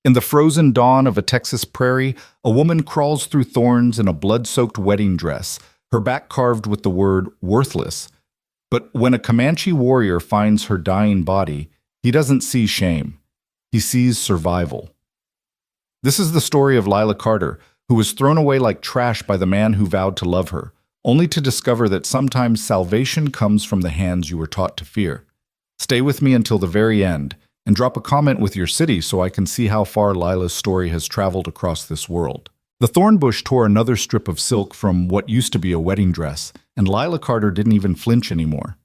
In the frozen dawn of a Texas prairie, a woman crawls through thorns in a blood-soaked wedding dress, her back carved with the word worthless. But when a Comanche warrior finds her dying body, he doesn't see shame. He sees survival. This is the story of Lila Carter, who was thrown away like trash by the man who vowed to love her, only to discover that sometimes salvation comes from the hands you were taught to fear. Stay with me until the very end, and drop a comment with your city so I can see how far Lila's story has traveled across this world. The thorn bush tore another strip of silk from what used to be a wedding dress, and Lila Carter didn't even flinch anymore.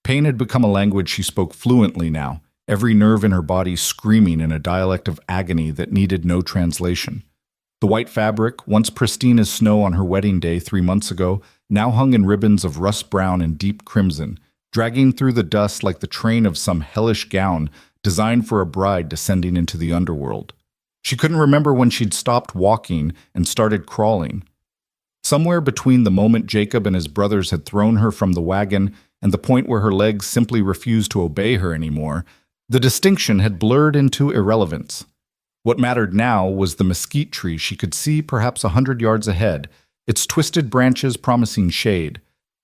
Pain had become a language she spoke fluently now, every nerve in her body screaming in a dialect of agony that needed no translation. The white fabric, once pristine as snow on her wedding day 3 months ago, now hung in ribbons of rust brown and deep crimson, dragging through the dust like the train of some hellish gown designed for a bride descending into the underworld. She couldn't remember when she'd stopped walking and started crawling. Somewhere between the moment Jacob and his brothers had thrown her from the wagon and the point where her legs simply refused to obey her anymore, the distinction had blurred into irrelevance. What mattered now was the mesquite tree she could see perhaps 100 yards ahead, its twisted branches promising shade,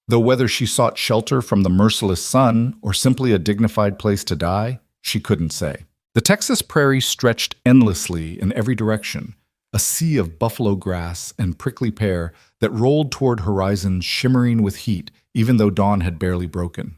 though whether she sought shelter from the merciless sun or simply a dignified place to die, she couldn't say. The Texas prairie stretched endlessly in every direction, a sea of buffalo grass and prickly pear that rolled toward horizons shimmering with heat even though dawn had barely broken.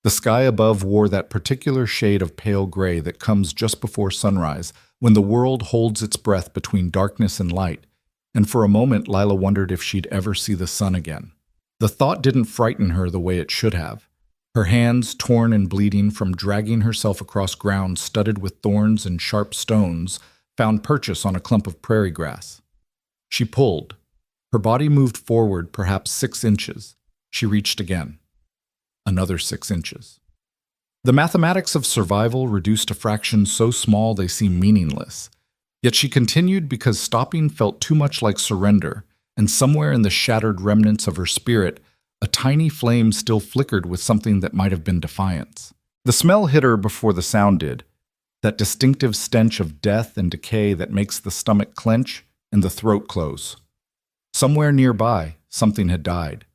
The sky above wore that particular shade of pale gray that comes just before sunrise, when the world holds its breath between darkness and light, and for a moment Lila wondered if she'd ever see the sun again. The thought didn't frighten her the way it should have. Her hands, torn and bleeding from dragging herself across ground studded with thorns and sharp stones, found purchase on a clump of prairie grass. She pulled. Her body moved forward perhaps 6 inches. She reached again. Another 6 inches. The mathematics of survival reduced a fraction so small they seem meaningless. Yet she continued because stopping felt too much like surrender, and somewhere in the shattered remnants of her spirit, a tiny flame still flickered with something that might have been defiance. The smell hit her before the sound did, that distinctive stench of death and decay that makes the stomach clench and the throat close. Somewhere nearby, something had died.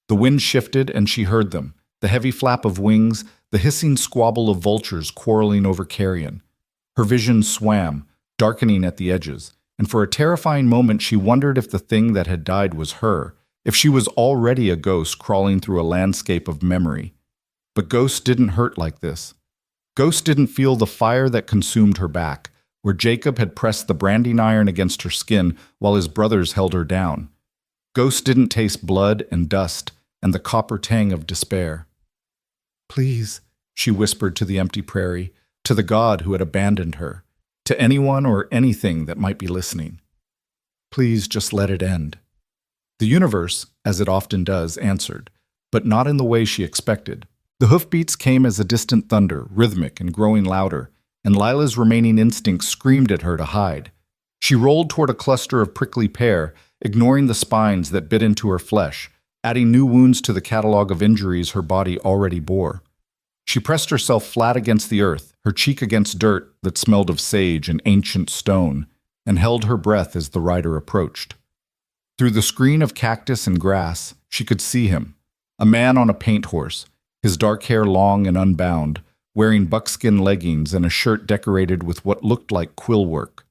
The wind shifted and she heard them, the heavy flap of wings, the hissing squabble of vultures quarreling over carrion. Her vision swam, darkening at the edges, and for a terrifying moment she wondered if the thing that had died was her, if she was already a ghost crawling through a landscape of memory. But ghosts didn't hurt like this. Ghosts didn't feel the fire that consumed her back, where Jacob had pressed the branding iron against her skin while his brothers held her down. Ghosts didn't taste blood and dust and the copper tang of despair. "Please," she whispered to the empty prairie, to the God who had abandoned her, to anyone or anything that might be listening. "Please just let it end." The universe, as it often does, answered, but not in the way she expected. The hoofbeats came as a distant thunder, rhythmic and growing louder, and Lila's remaining instincts screamed at her to hide. She rolled toward a cluster of prickly pear, ignoring the spines that bit into her flesh, adding new wounds to the catalog of injuries her body already bore. She pressed herself flat against the earth, her cheek against dirt that smelled of sage and ancient stone, and held her breath as the rider approached. Through the screen of cactus and grass, she could see him, a man on a paint horse, his dark hair long and unbound, wearing buckskin leggings and a shirt decorated with what looked like quill work.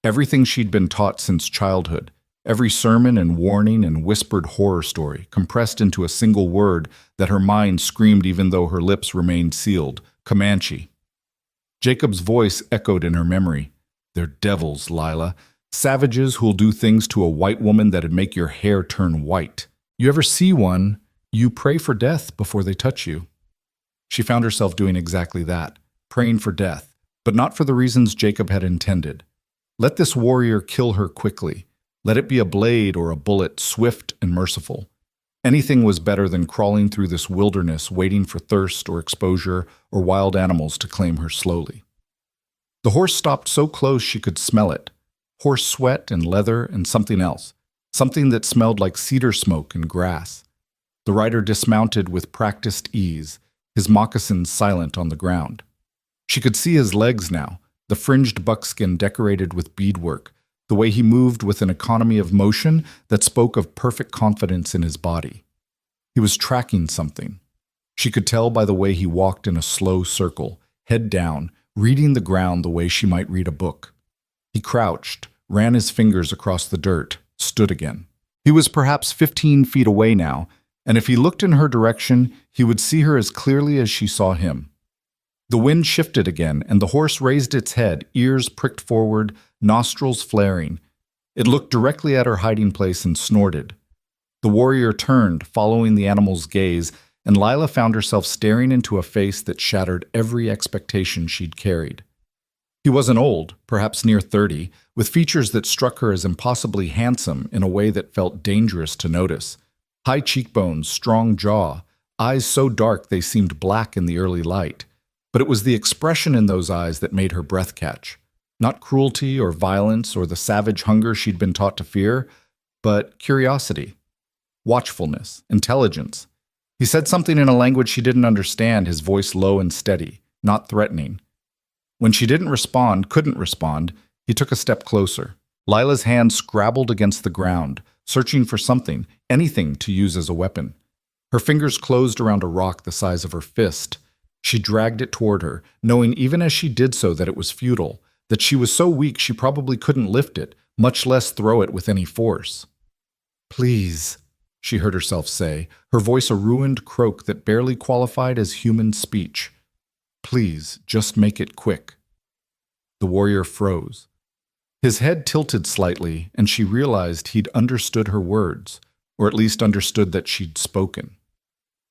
Everything she'd been taught since childhood, every sermon and warning and whispered horror story, compressed into a single word that her mind screamed even though her lips remained sealed: Comanche. Jacob's voice echoed in her memory. "They're devils, Lila. Savages who'll do things to a white woman that'd make your hair turn white. You ever see one, you pray for death before they touch you." She found herself doing exactly that, praying for death, but not for the reasons Jacob had intended. Let this warrior kill her quickly. Let it be a blade or a bullet, swift and merciful. Anything was better than crawling through this wilderness waiting for thirst or exposure or wild animals to claim her slowly. The horse stopped so close she could smell it. Horse sweat and leather and something else, something that smelled like cedar smoke and grass. The rider dismounted with practiced ease, his moccasins silent on the ground. She could see his legs now, the fringed buckskin decorated with beadwork, the way he moved with an economy of motion that spoke of perfect confidence in his body. He was tracking something. She could tell by the way he walked in a slow circle, head down, reading the ground the way she might read a book. He crouched, ran his fingers across the dirt, stood again. He was perhaps 15 feet away now, and if he looked in her direction, he would see her as clearly as she saw him. The wind shifted again, and the horse raised its head, ears pricked forward, nostrils flaring. It looked directly at her hiding place and snorted. The warrior turned, following the animal's gaze, and Lila found herself staring into a face that shattered every expectation she'd carried. He wasn't old, perhaps near 30, with features that struck her as impossibly handsome in a way that felt dangerous to notice. High cheekbones, strong jaw, eyes so dark they seemed black in the early light. But it was the expression in those eyes that made her breath catch. Not cruelty or violence or the savage hunger she'd been taught to fear, but curiosity, watchfulness, intelligence. He said something in a language she didn't understand, his voice low and steady, not threatening. When she couldn't respond, he took a step closer. Lila's hand scrabbled against the ground, searching for something, anything to use as a weapon. Her fingers closed around a rock the size of her fist. She dragged it toward her, knowing even as she did so that it was futile, that she was so weak she probably couldn't lift it, much less throw it with any force. "Please," she heard herself say, her voice a ruined croak that barely qualified as human speech. "Please, just make it quick." The warrior froze. His head tilted slightly, and she realized he'd understood her words, or at least understood that she'd spoken.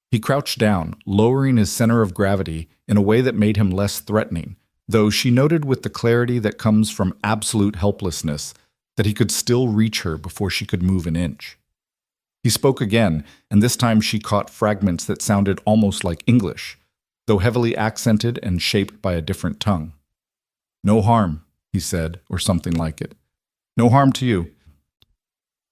He crouched down, lowering his center of gravity in a way that made him less threatening, though she noted with the clarity that comes from absolute helplessness that he could still reach her before she could move an inch. He spoke again, and this time she caught fragments that sounded almost like English, though heavily accented and shaped by a different tongue. "No harm," he said, or something like it. "No harm to you."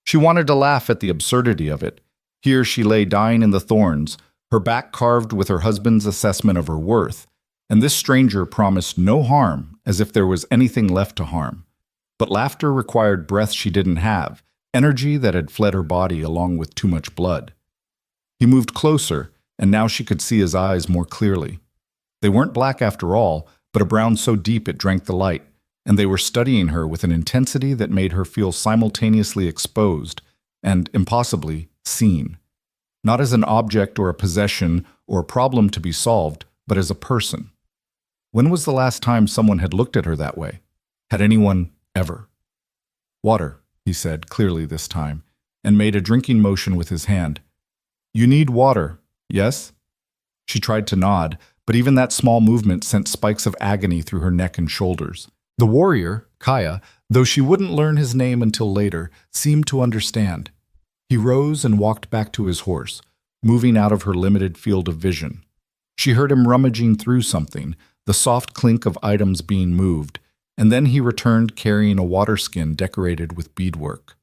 She wanted to laugh at the absurdity of it. Here she lay dying in the thorns, her back carved with her husband's assessment of her worth, and this stranger promised no harm, as if there was anything left to harm. But laughter required breath she didn't have, energy that had fled her body along with too much blood. He moved closer, and now she could see his eyes more clearly. They weren't black after all, but a brown so deep it drank the light, and they were studying her with an intensity that made her feel simultaneously exposed and, impossibly, seen. Not as an object or a possession or a problem to be solved, but as a person. When was the last time someone had looked at her that way? Had anyone ever? "Water," he said, clearly this time, and made a drinking motion with his hand. "You need water, yes?" She tried to nod, but even that small movement sent spikes of agony through her neck and shoulders. The warrior, Kaya, though she wouldn't learn his name until later, seemed to understand. He rose and walked back to his horse, moving out of her limited field of vision. She heard him rummaging through something, the soft clink of items being moved, and then he returned carrying a water skin decorated with beadwork.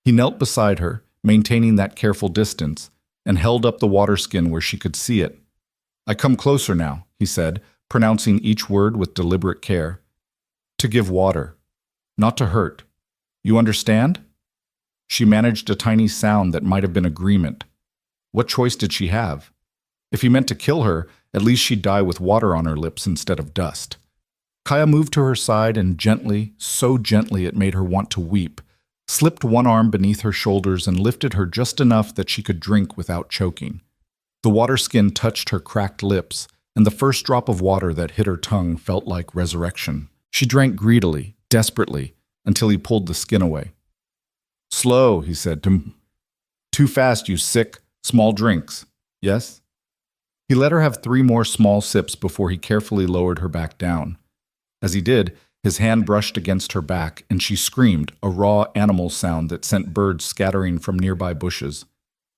He knelt beside her, maintaining that careful distance, and held up the water skin where she could see it. "I come closer now," he said, pronouncing each word with deliberate care. "To give water, not to hurt. You understand?" She managed a tiny sound that might have been agreement. What choice did she have? If he meant to kill her, at least she'd die with water on her lips instead of dust. Kaya moved to her side and gently, so gently it made her want to weep, slipped one arm beneath her shoulders and lifted her just enough that she could drink without choking. The water skin touched her cracked lips, and the first drop of water that hit her tongue felt like resurrection. She drank greedily, desperately, until he pulled the skin away. "Slow," he said. "Too fast, you sick. Small drinks. Yes?" He let her have 3 more small sips before he carefully lowered her back down. As he did, his hand brushed against her back, and she screamed, a raw animal sound that sent birds scattering from nearby bushes.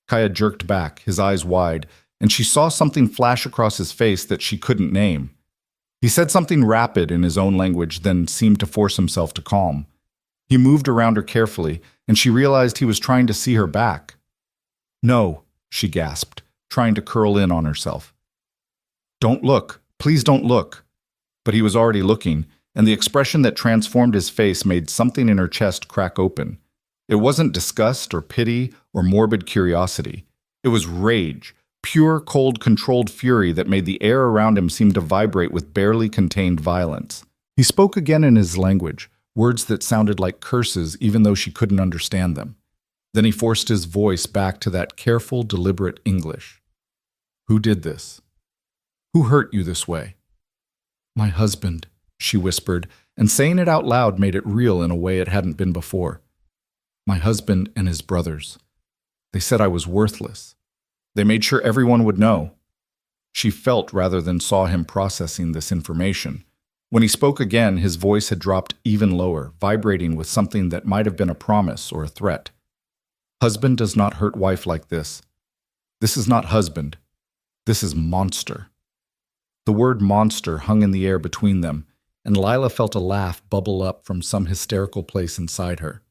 Kaya jerked back, his eyes wide, and she saw something flash across his face that she couldn't name. He said something rapid in his own language, then seemed to force himself to calm. He moved around her carefully, and she realized he was trying to see her back. "No," she gasped, trying to curl in on herself. "Don't look. Please don't look." But he was already looking, and the expression that transformed his face made something in her chest crack open. It wasn't disgust or pity or morbid curiosity. It was rage, pure, cold, controlled fury that made the air around him seem to vibrate with barely contained violence. He spoke again in his language, words that sounded like curses even though she couldn't understand them. Then he forced his voice back to that careful, deliberate English. "Who did this? Who hurt you this way?" "My husband," she whispered, and saying it out loud made it real in a way it hadn't been before. "My husband and his brothers. They said I was worthless. They made sure everyone would know." She felt rather than saw him processing this information. When he spoke again, his voice had dropped even lower, vibrating with something that might have been a promise or a threat. "Husband does not hurt wife like this. This is not husband. This is monster." The word monster hung in the air between them, and Lila felt a laugh bubble up from some hysterical place inside her.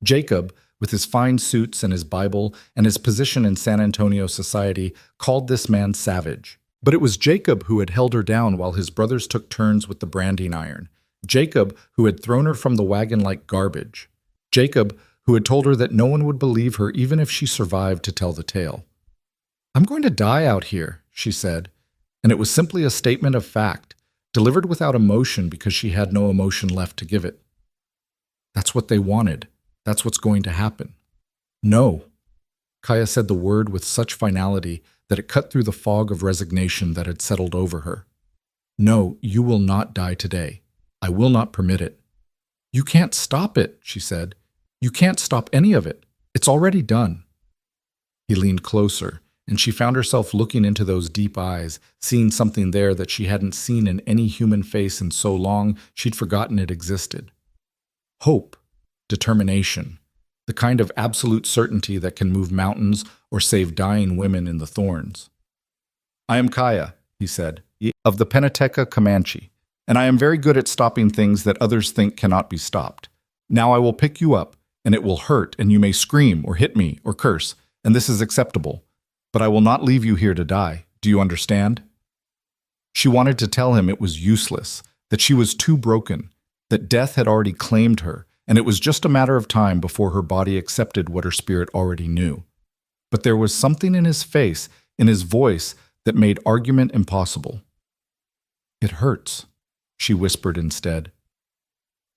Jacob, with his fine suits and his Bible and his position in San Antonio society, called this man savage. But it was Jacob who had held her down while his brothers took turns with the branding iron. Jacob who had thrown her from the wagon like garbage. Jacob who had told her that no one would believe her even if she survived to tell the tale. "I'm going to die out here," she said, and it was simply a statement of fact, delivered without emotion because she had no emotion left to give it. "That's what they wanted. That's what's going to happen." "No." Kaya said the word with such finality that it cut through the fog of resignation that had settled over her. "No, you will not die today. I will not permit it." "You can't stop it," she said. "You can't stop any of it. It's already done." He leaned closer, and she found herself looking into those deep eyes, seeing something there that she hadn't seen in any human face in so long she'd forgotten it existed. Hope, determination, the kind of absolute certainty that can move mountains or save dying women in the thorns. "I am Kaya," he said, "of the Penateca Comanche, and I am very good at stopping things that others think cannot be stopped. Now I will pick you up, and it will hurt, and you may scream or hit me or curse, and this is acceptable. But I will not leave you here to die. Do you understand?" She wanted to tell him it was useless, that she was too broken, that death had already claimed her, and it was just a matter of time before her body accepted what her spirit already knew. But there was something in his face, in his voice, that made argument impossible. "It hurts," she whispered instead.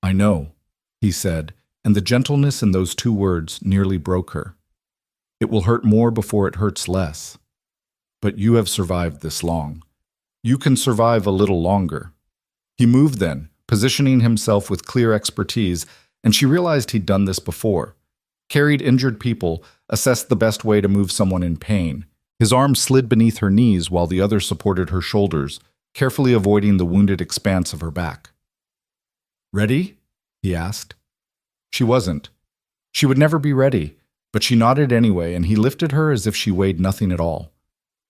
"I know," he said, and the gentleness in those two words nearly broke her. "It will hurt more before it hurts less. But you have survived this long. You can survive a little longer." He moved then, positioning himself with clear expertise, and she realized he'd done this before. Carried injured people, assessed the best way to move someone in pain. His arm slid beneath her knees while the other supported her shoulders, carefully avoiding the wounded expanse of her back. "Ready?" he asked. She wasn't. She would never be ready, but she nodded anyway, and he lifted her as if she weighed nothing at all.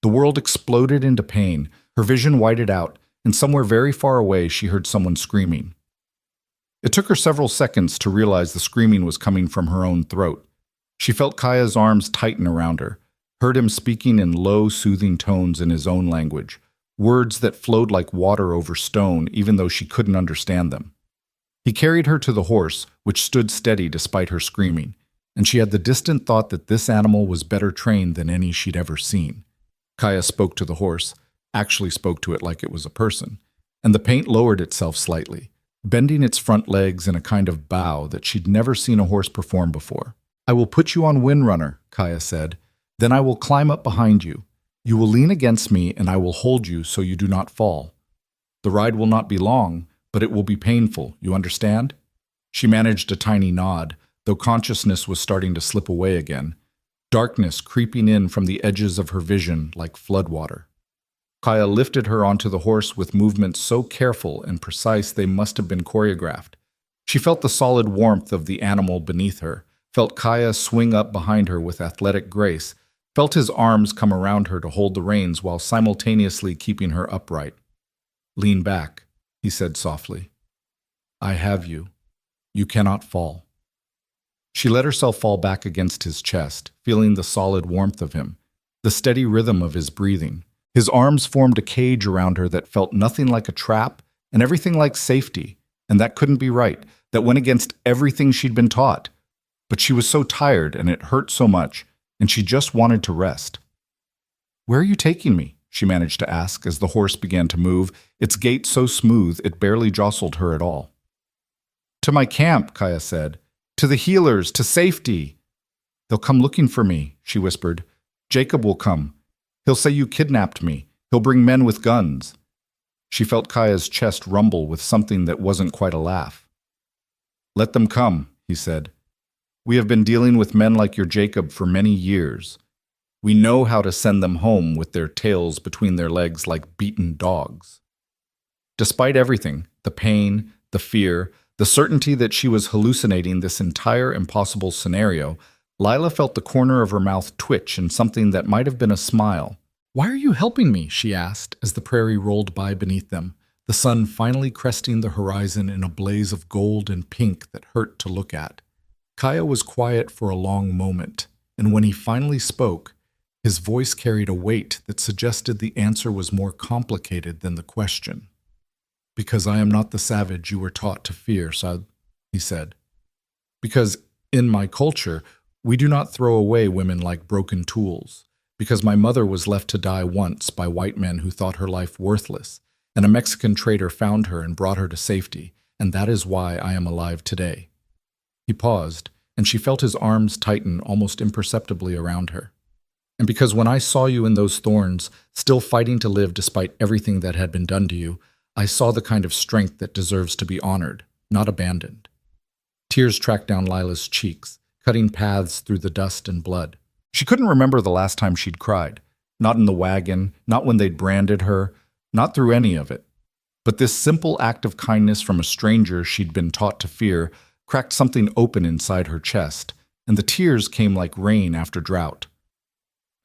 The world exploded into pain, her vision whited out, and somewhere very far away she heard someone screaming. It took her several seconds to realize the screaming was coming from her own throat. She felt Kaya's arms tighten around her, heard him speaking in low, soothing tones in his own language, words that flowed like water over stone even though she couldn't understand them. He carried her to the horse, which stood steady despite her screaming, and she had the distant thought that this animal was better trained than any she'd ever seen. Kaya spoke to the horse, actually spoke to it like it was a person, and the paint lowered itself slightly, bending its front legs in a kind of bow that she'd never seen a horse perform before. "I will put you on Windrunner," Kaya said. "Then I will climb up behind you. You will lean against me, and I will hold you so you do not fall. The ride will not be long, but it will be painful, you understand?" She managed a tiny nod, though consciousness was starting to slip away again, darkness creeping in from the edges of her vision like floodwater. Kaya lifted her onto the horse with movements so careful and precise they must have been choreographed. She felt the solid warmth of the animal beneath her, felt Kaya swing up behind her with athletic grace, felt his arms come around her to hold the reins while simultaneously keeping her upright. "Lean back," he said softly. "I have you. You cannot fall." She let herself fall back against his chest, feeling the solid warmth of him, the steady rhythm of his breathing. His arms formed a cage around her that felt nothing like a trap and everything like safety, and that couldn't be right. That went against everything she'd been taught. But she was so tired, and it hurt so much, and she just wanted to rest. "Where are you taking me?" she managed to ask as the horse began to move, its gait so smooth it barely jostled her at all. "To my camp," Kaya said. "To the healers, to safety." "They'll come looking for me," she whispered. "Jacob will come. He'll say you kidnapped me. He'll bring men with guns." She felt Kaya's chest rumble with something that wasn't quite a laugh. "Let them come," he said. "We have been dealing with men like your Jacob for many years. We know how to send them home with their tails between their legs like beaten dogs." Despite everything, the pain, the fear, the certainty that she was hallucinating this entire impossible scenario, Lila felt the corner of her mouth twitch in something that might have been a smile. "Why are you helping me?" she asked as the prairie rolled by beneath them, the sun finally cresting the horizon in a blaze of gold and pink that hurt to look at. Kaya was quiet for a long moment, and when he finally spoke, his voice carried a weight that suggested the answer was more complicated than the question. "Because I am not the savage you were taught to fear, Sad," he said. "Because, in my culture, we do not throw away women like broken tools. Because my mother was left to die once by white men who thought her life worthless, and a Mexican trader found her and brought her to safety, and that is why I am alive today." He paused, and she felt his arms tighten almost imperceptibly around her. "And because when I saw you in those thorns, still fighting to live despite everything that had been done to you, I saw the kind of strength that deserves to be honored, not abandoned." Tears tracked down Lila's cheeks, cutting paths through the dust and blood. She couldn't remember the last time she'd cried. Not in the wagon, not when they'd branded her, not through any of it. But this simple act of kindness from a stranger she'd been taught to fear cracked something open inside her chest, and the tears came like rain after drought.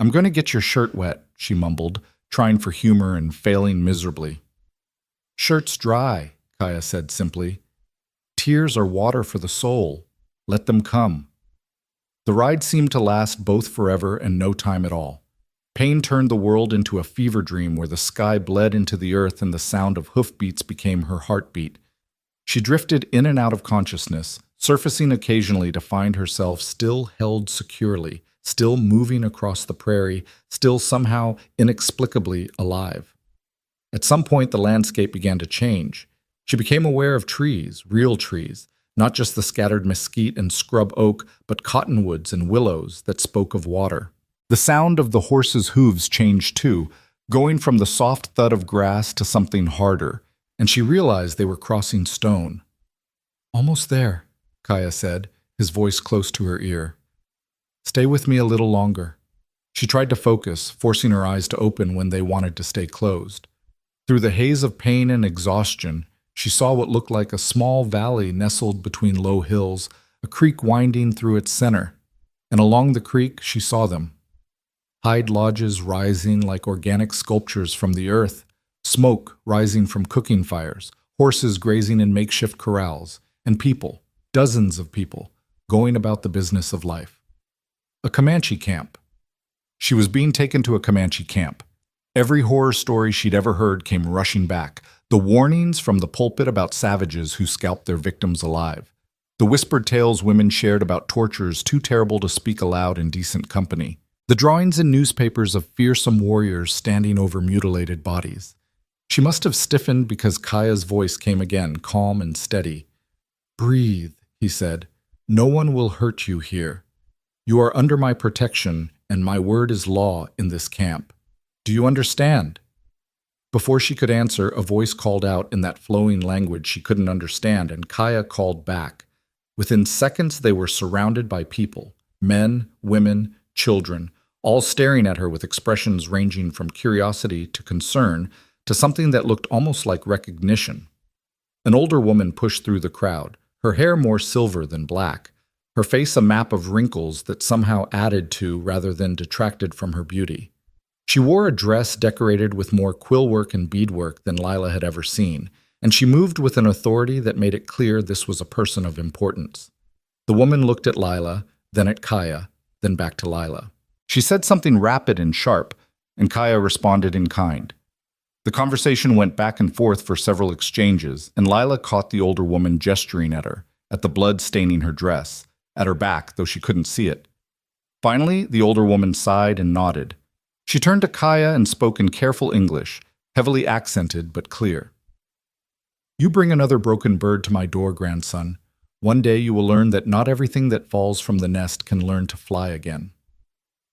"I'm going to get your shirt wet," she mumbled, trying for humor and failing miserably. "Shirt's dry," Kaya said simply. "Tears are water for the soul. Let them come." The ride seemed to last both forever and no time at all. Pain turned the world into a fever dream where the sky bled into the earth and the sound of hoofbeats became her heartbeat. She drifted in and out of consciousness, surfacing occasionally to find herself still held securely, still moving across the prairie, still somehow inexplicably alive. At some point, the landscape began to change. She became aware of trees, real trees, not just the scattered mesquite and scrub oak, but cottonwoods and willows that spoke of water. The sound of the horse's hooves changed too, going from the soft thud of grass to something harder, and she realized they were crossing stone. "Almost there," Kaya said, his voice close to her ear. "Stay with me a little longer." She tried to focus, forcing her eyes to open when they wanted to stay closed. Through the haze of pain and exhaustion, she saw what looked like a small valley nestled between low hills, a creek winding through its center. And along the creek, she saw them. Hide lodges rising like organic sculptures from the earth, smoke rising from cooking fires, horses grazing in makeshift corrals, and people, dozens of people, going about the business of life. A Comanche camp. She was being taken to a Comanche camp. Every horror story she'd ever heard came rushing back. The warnings from the pulpit about savages who scalped their victims alive. The whispered tales women shared about tortures too terrible to speak aloud in decent company. The drawings in newspapers of fearsome warriors standing over mutilated bodies. She must have stiffened because Kaya's voice came again, calm and steady. "Breathe," he said. "No one will hurt you here. You are under my protection, and my word is law in this camp. Do you understand?" Before she could answer, a voice called out in that flowing language she couldn't understand, and Kaya called back. Within seconds, they were surrounded by people, men, women, children, all staring at her with expressions ranging from curiosity to concern to something that looked almost like recognition. An older woman pushed through the crowd, her hair more silver than black, her face a map of wrinkles that somehow added to rather than detracted from her beauty. She wore a dress decorated with more quillwork and beadwork than Lila had ever seen, and she moved with an authority that made it clear this was a person of importance. The woman looked at Lila, then at Kaya, then back to Lila. She said something rapid and sharp, and Kaya responded in kind. The conversation went back and forth for several exchanges, and Lila caught the older woman gesturing at her, at the blood staining her dress, at her back, though she couldn't see it. Finally, the older woman sighed and nodded. She turned to Kaya and spoke in careful English, heavily accented but clear. "You bring another broken bird to my door, grandson. One day you will learn that not everything that falls from the nest can learn to fly again.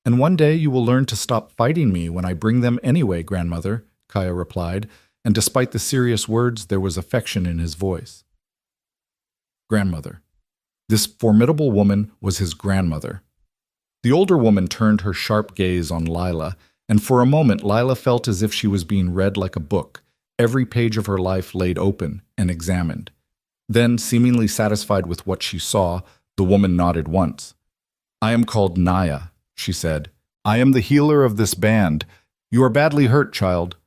And one day you will learn to stop fighting me when I bring them anyway, grandmother," Kaya replied, and despite the serious words, there was affection in his voice. Grandmother. This formidable woman was his grandmother. The older woman turned her sharp gaze on Lila, and for a moment Lila felt as if she was being read like a book, every page of her life laid open and examined. Then, seemingly satisfied with what she saw, the woman nodded once. "I am called Naya," she said. "I am the healer of this band. You are badly hurt, child.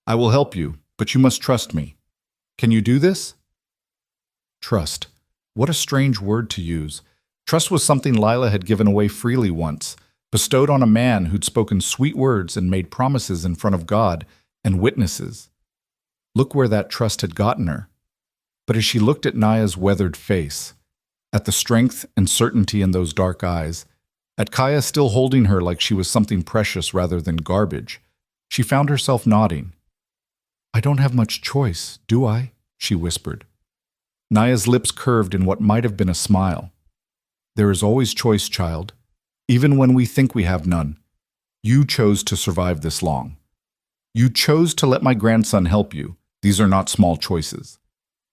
I will help you, but you must trust me. Can you do this?" Trust. What a strange word to use. Trust was something Lila had given away freely once, bestowed on a man who'd spoken sweet words and made promises in front of God and witnesses. Look where that trust had gotten her. But as she looked at Naya's weathered face, at the strength and certainty in those dark eyes, at Kaya still holding her like she was something precious rather than garbage, she found herself nodding. "I don't have much choice, do I?" she whispered. Naya's lips curved in what might have been a smile. "There is always choice, child, even when we think we have none. You chose to survive this long. You chose to let my grandson help you. These are not small choices."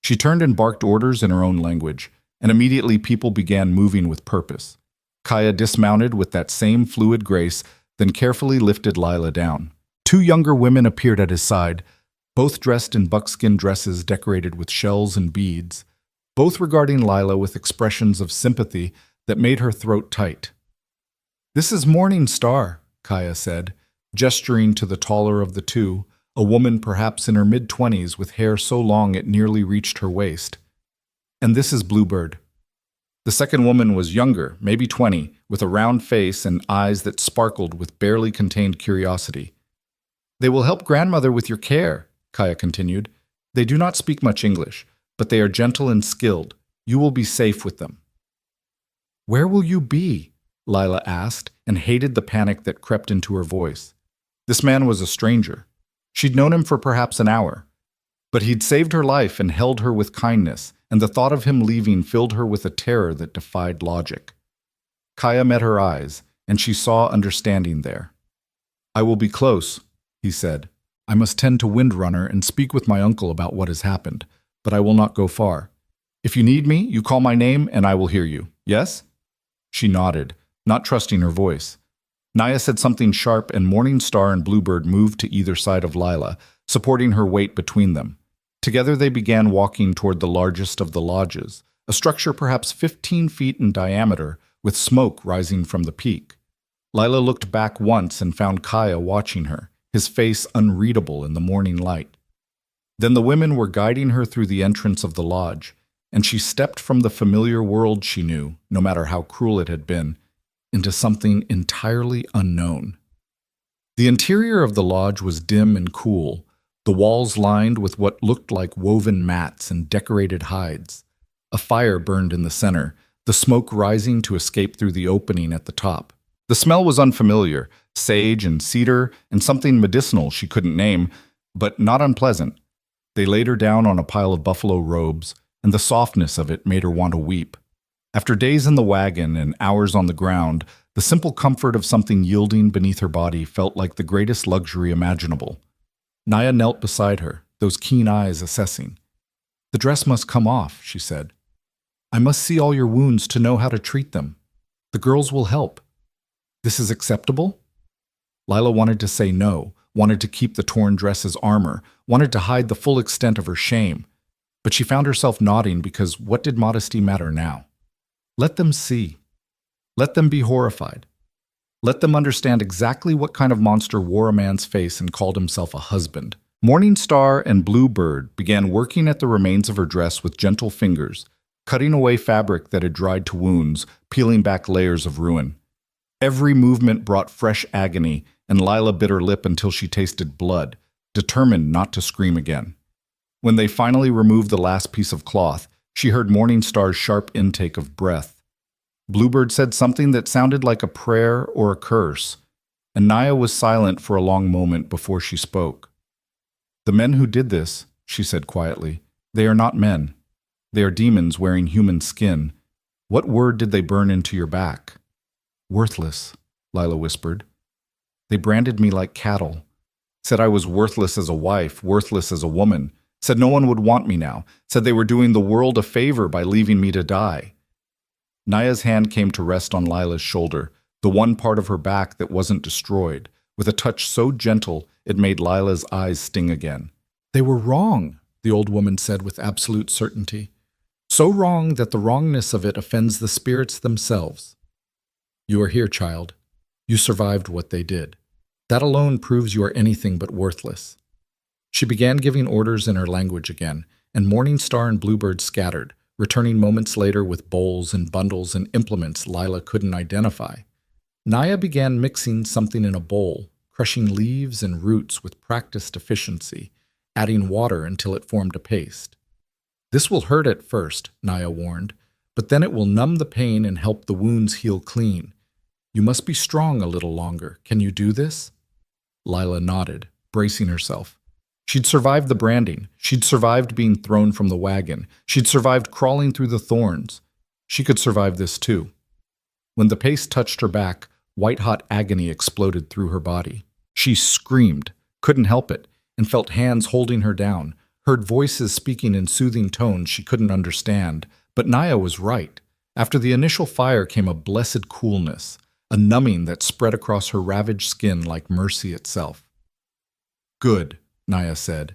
She turned and barked orders in her own language, and immediately people began moving with purpose. Kaya dismounted with that same fluid grace, then carefully lifted Lila down. Two younger women appeared at his side, both dressed in buckskin dresses decorated with shells and beads, both regarding Lila with expressions of sympathy that made her throat tight. "This is Morning Star," Kaya said, gesturing to the taller of the two, a woman perhaps in her mid-20s with hair so long it nearly reached her waist. "And this is Bluebird." The second woman was younger, maybe 20, with a round face and eyes that sparkled with barely contained curiosity. "They will help grandmother with your care," Kaya continued. "They do not speak much English, but they are gentle and skilled. You will be safe with them." "Where will you be?" Lila asked, and hated the panic that crept into her voice. This man was a stranger. She'd known him for perhaps an hour. But he'd saved her life and held her with kindness, and the thought of him leaving filled her with a terror that defied logic. Kaya met her eyes, and she saw understanding there. "I will be close," he said. "I must tend to Windrunner and speak with my uncle about what has happened, but I will not go far. If you need me, you call my name and I will hear you. Yes?" She nodded, not trusting her voice. Naya said something sharp, and Morning Star and Bluebird moved to either side of Lila, supporting her weight between them. Together they began walking toward the largest of the lodges, a structure perhaps 15 feet in diameter, with smoke rising from the peak. Lila looked back once and found Kaya watching her, his face unreadable in the morning light. Then the women were guiding her through the entrance of the lodge, and she stepped from the familiar world she knew, no matter how cruel it had been, into something entirely unknown. The interior of the lodge was dim and cool, the walls lined with what looked like woven mats and decorated hides. A fire burned in the center, the smoke rising to escape through the opening at the top. The smell was unfamiliar, sage and cedar and something medicinal she couldn't name, but not unpleasant. They laid her down on a pile of buffalo robes, and the softness of it made her want to weep. After days in the wagon and hours on the ground, the simple comfort of something yielding beneath her body felt like the greatest luxury imaginable. Naya knelt beside her, those keen eyes assessing. "The dress must come off," she said. "I must see all your wounds to know how to treat them. The girls will help. This is acceptable?" Lila wanted to say no, wanted to keep the torn dress as armor, wanted to hide the full extent of her shame. But she found herself nodding because what did modesty matter now? Let them see. Let them be horrified. Let them understand exactly what kind of monster wore a man's face and called himself a husband. Morning Star and Bluebird began working at the remains of her dress with gentle fingers, cutting away fabric that had dried to wounds, peeling back layers of ruin. Every movement brought fresh agony, and Lila bit her lip until she tasted blood, determined not to scream again. When they finally removed the last piece of cloth, she heard Morningstar's sharp intake of breath. Bluebird said something that sounded like a prayer or a curse, and Naya was silent for a long moment before she spoke. "The men who did this," she said quietly, "they are not men. They are demons wearing human skin. What word did they burn into your back?" "Worthless," Lila whispered. "They branded me like cattle. Said I was worthless as a wife, worthless as a woman. Said no one would want me now. Said they were doing the world a favor by leaving me to die." Naya's hand came to rest on Lila's shoulder, the one part of her back that wasn't destroyed, with a touch so gentle it made Lila's eyes sting again. "They were wrong," the old woman said with absolute certainty. "So wrong that the wrongness of it offends the spirits themselves. You are here, child. You survived what they did. That alone proves you are anything but worthless." She began giving orders in her language again, and Morningstar and Bluebird scattered, returning moments later with bowls and bundles and implements Lila couldn't identify. Naya began mixing something in a bowl, crushing leaves and roots with practiced efficiency, adding water until it formed a paste. "This will hurt at first," Naya warned, "but then it will numb the pain and help the wounds heal clean. You must be strong a little longer. Can you do this?" Lila nodded, bracing herself. She'd survived the branding. She'd survived being thrown from the wagon. She'd survived crawling through the thorns. She could survive this too. When the paste touched her back, white-hot agony exploded through her body. She screamed, couldn't help it, and felt hands holding her down, heard voices speaking in soothing tones she couldn't understand. But Naya was right. After the initial fire came a blessed coolness, a numbing that spread across her ravaged skin like mercy itself. "Good," Naya said.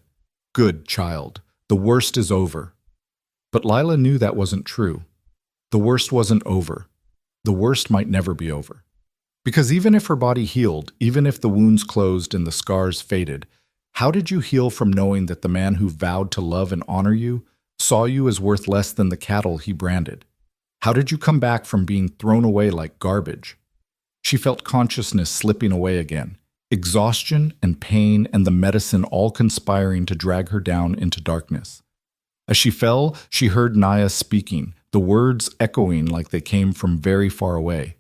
"Good, child. The worst is over." But Lila knew that wasn't true. The worst wasn't over. The worst might never be over. Because even if her body healed, even if the wounds closed and the scars faded, how did you heal from knowing that the man who vowed to love and honor you saw you as worth less than the cattle he branded? How did you come back from being thrown away like garbage? She felt consciousness slipping away again, exhaustion and pain and the medicine all conspiring to drag her down into darkness. As she fell, she heard Naya speaking, the words echoing like they came from very far away.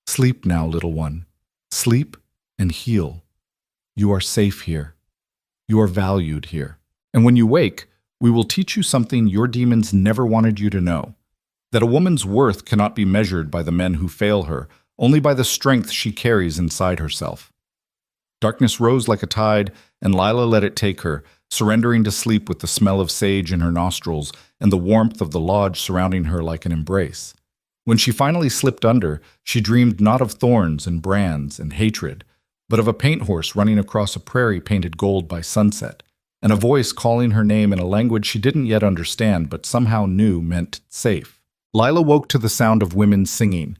"Sleep now, little one. Sleep and heal. You are safe here. You are valued here. And when you wake, we will teach you something your demons never wanted you to know. That a woman's worth cannot be measured by the men who fail her, only by the strength she carries inside herself." Darkness rose like a tide, and Lila let it take her, surrendering to sleep with the smell of sage in her nostrils and the warmth of the lodge surrounding her like an embrace. When she finally slipped under, she dreamed not of thorns and brands and hatred, but of a paint horse running across a prairie painted gold by sunset, and a voice calling her name in a language she didn't yet understand but somehow knew meant safe. Lila woke to the sound of women singing.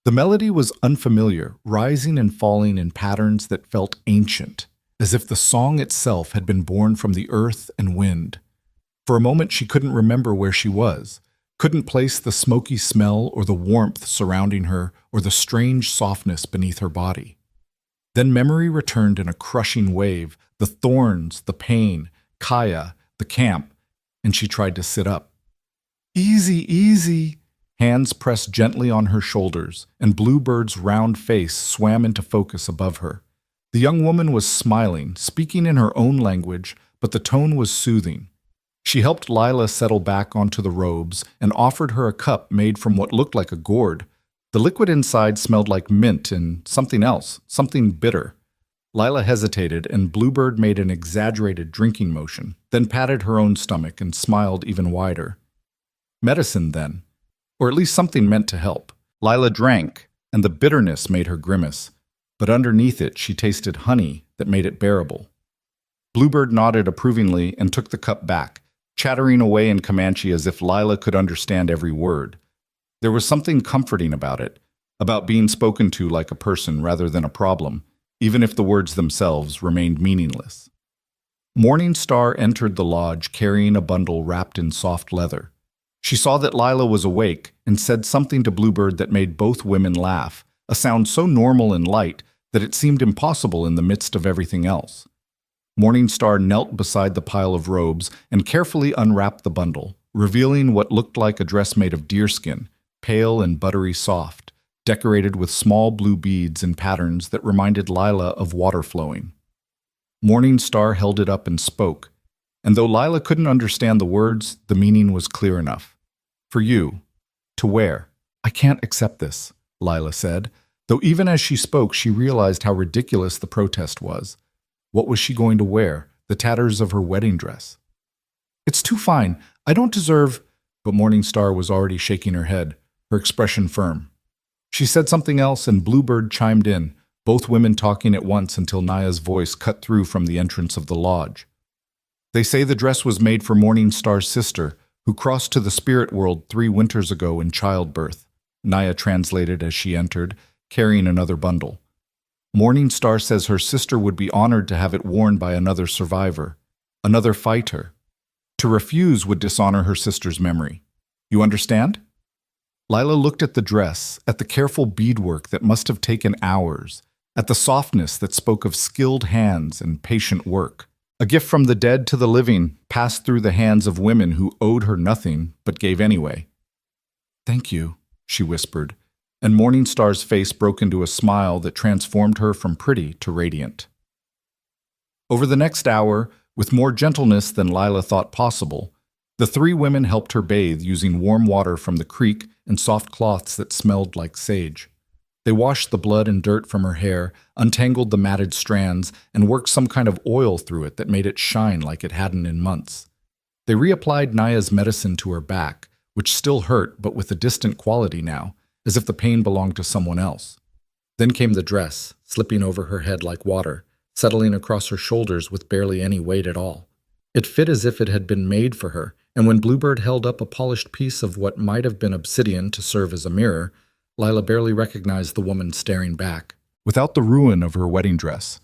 The melody was unfamiliar, rising and falling in patterns that felt ancient, as if the song itself had been born from the earth and wind. For a moment she couldn't remember where she was, couldn't place the smoky smell or the warmth surrounding her or the strange softness beneath her body. Then memory returned in a crushing wave, the thorns, the pain, Kaya, the camp, and she tried to sit up. "Easy, easy." Hands pressed gently on her shoulders, and Bluebird's round face swam into focus above her. The young woman was smiling, speaking in her own language, but the tone was soothing. She helped Lila settle back onto the robes and offered her a cup made from what looked like a gourd. The liquid inside smelled like mint and something else, something bitter. Lila hesitated, and Bluebird made an exaggerated drinking motion, then patted her own stomach and smiled even wider. Medicine, then. Or at least something meant to help. Lila drank, and the bitterness made her grimace, but underneath it she tasted honey that made it bearable. Bluebird nodded approvingly and took the cup back, chattering away in Comanche as if Lila could understand every word. There was something comforting about it, about being spoken to like a person rather than a problem, even if the words themselves remained meaningless. Morningstar entered the lodge carrying a bundle wrapped in soft leather. She saw that Lila was awake and said something to Bluebird that made both women laugh, a sound so normal and light that it seemed impossible in the midst of everything else. Morningstar knelt beside the pile of robes and carefully unwrapped the bundle, revealing what looked like a dress made of deerskin, pale and buttery soft, decorated with small blue beads and patterns that reminded Lila of water flowing. Morningstar held it up and spoke, and though Lila couldn't understand the words, the meaning was clear enough. For you, to wear. I can't accept this, Lila said, though even as she spoke she realized how ridiculous the protest was. What was she going to wear? The tatters of her wedding dress. It's too fine. I don't deserve... But Morningstar was already shaking her head, her expression firm. She said something else and Bluebird chimed in, both women talking at once until Naya's voice cut through from the entrance of the lodge. They say the dress was made for Morningstar's sister, who crossed to the spirit world 3 winters ago in childbirth, Naya translated as she entered, carrying another bundle. Morningstar says her sister would be honored to have it worn by another survivor, another fighter. To refuse would dishonor her sister's memory. You understand? Lila looked at the dress, at the careful beadwork that must have taken hours, at the softness that spoke of skilled hands and patient work. A gift from the dead to the living, passed through the hands of women who owed her nothing but gave anyway. Thank you, she whispered, and Morningstar's face broke into a smile that transformed her from pretty to radiant. Over the next hour, with more gentleness than Lila thought possible, the 3 women helped her bathe using warm water from the creek and soft cloths that smelled like sage. They washed the blood and dirt from her hair, untangled the matted strands, and worked some kind of oil through it that made it shine like it hadn't in months. They reapplied Naya's medicine to her back, which still hurt but with a distant quality now, as if the pain belonged to someone else. Then came the dress, slipping over her head like water, settling across her shoulders with barely any weight at all. It fit as if it had been made for her, and when Bluebird held up a polished piece of what might have been obsidian to serve as a mirror, Lila barely recognized the woman staring back. Without the ruin of her wedding dress,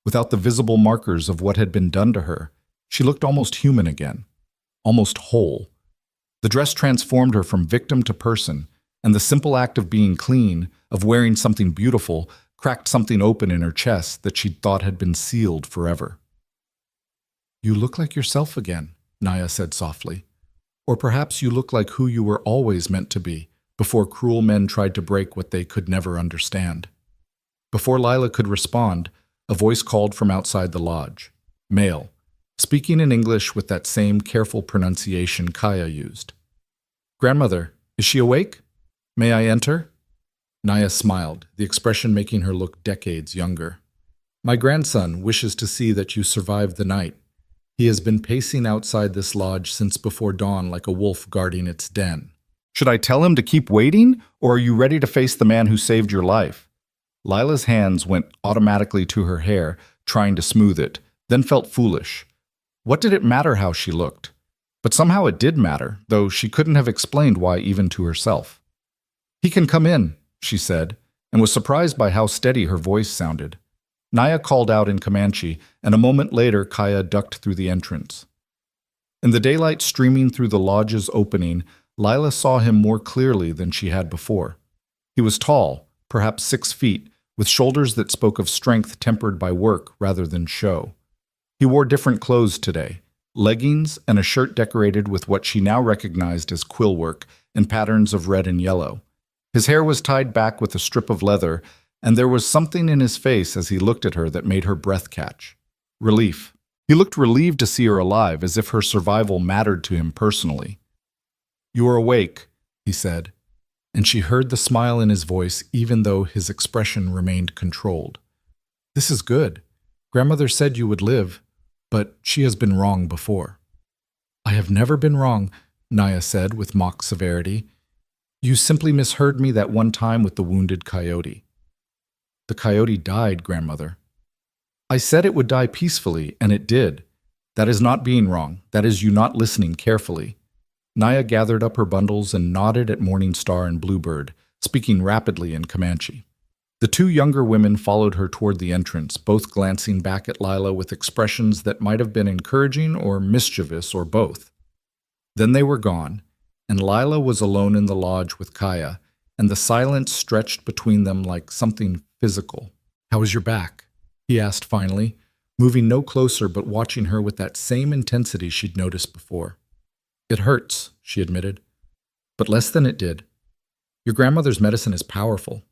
without the visible markers of what had been done to her, she looked almost human again, almost whole. The dress transformed her from victim to person, and the simple act of being clean, of wearing something beautiful, cracked something open in her chest that she'd thought had been sealed forever. You look like yourself again, Naya said softly. Or perhaps you look like who you were always meant to be, before cruel men tried to break what they could never understand. Before Lila could respond, a voice called from outside the lodge. Male, speaking in English with that same careful pronunciation Kaya used. Grandmother, is she awake? May I enter? Naya smiled, the expression making her look decades younger. My grandson wishes to see that you survived the night. He has been pacing outside this lodge since before dawn like a wolf guarding its den. Should I tell him to keep waiting, or are you ready to face the man who saved your life? Lila's hands went automatically to her hair, trying to smooth it, then felt foolish. What did it matter how she looked? But somehow it did matter, though she couldn't have explained why even to herself. He can come in, she said, and was surprised by how steady her voice sounded. Naya called out in Comanche, and a moment later Kaya ducked through the entrance. In the daylight streaming through the lodge's opening, Lila saw him more clearly than she had before. He was tall, perhaps 6 feet, with shoulders that spoke of strength tempered by work rather than show. He wore different clothes today, leggings and a shirt decorated with what she now recognized as quill work and patterns of red and yellow. His hair was tied back with a strip of leather, and there was something in his face as he looked at her that made her breath catch. Relief. He looked relieved to see her alive, as if her survival mattered to him personally. You are awake, he said, and she heard the smile in his voice even though his expression remained controlled. This is good. Grandmother said you would live, but she has been wrong before. I have never been wrong, Naya said with mock severity. You simply misheard me that one time with the wounded coyote. The coyote died, Grandmother. I said it would die peacefully, and it did. That is not being wrong. That is you not listening carefully. Naya gathered up her bundles and nodded at Morningstar and Bluebird, speaking rapidly in Comanche. The 2 younger women followed her toward the entrance, both glancing back at Lila with expressions that might have been encouraging or mischievous or both. Then they were gone, and Lila was alone in the lodge with Kaya, and the silence stretched between them like something physical. How is your back? He asked finally, moving no closer but watching her with that same intensity she'd noticed before. "It hurts," she admitted, "but less than it did. Your grandmother's medicine is powerful."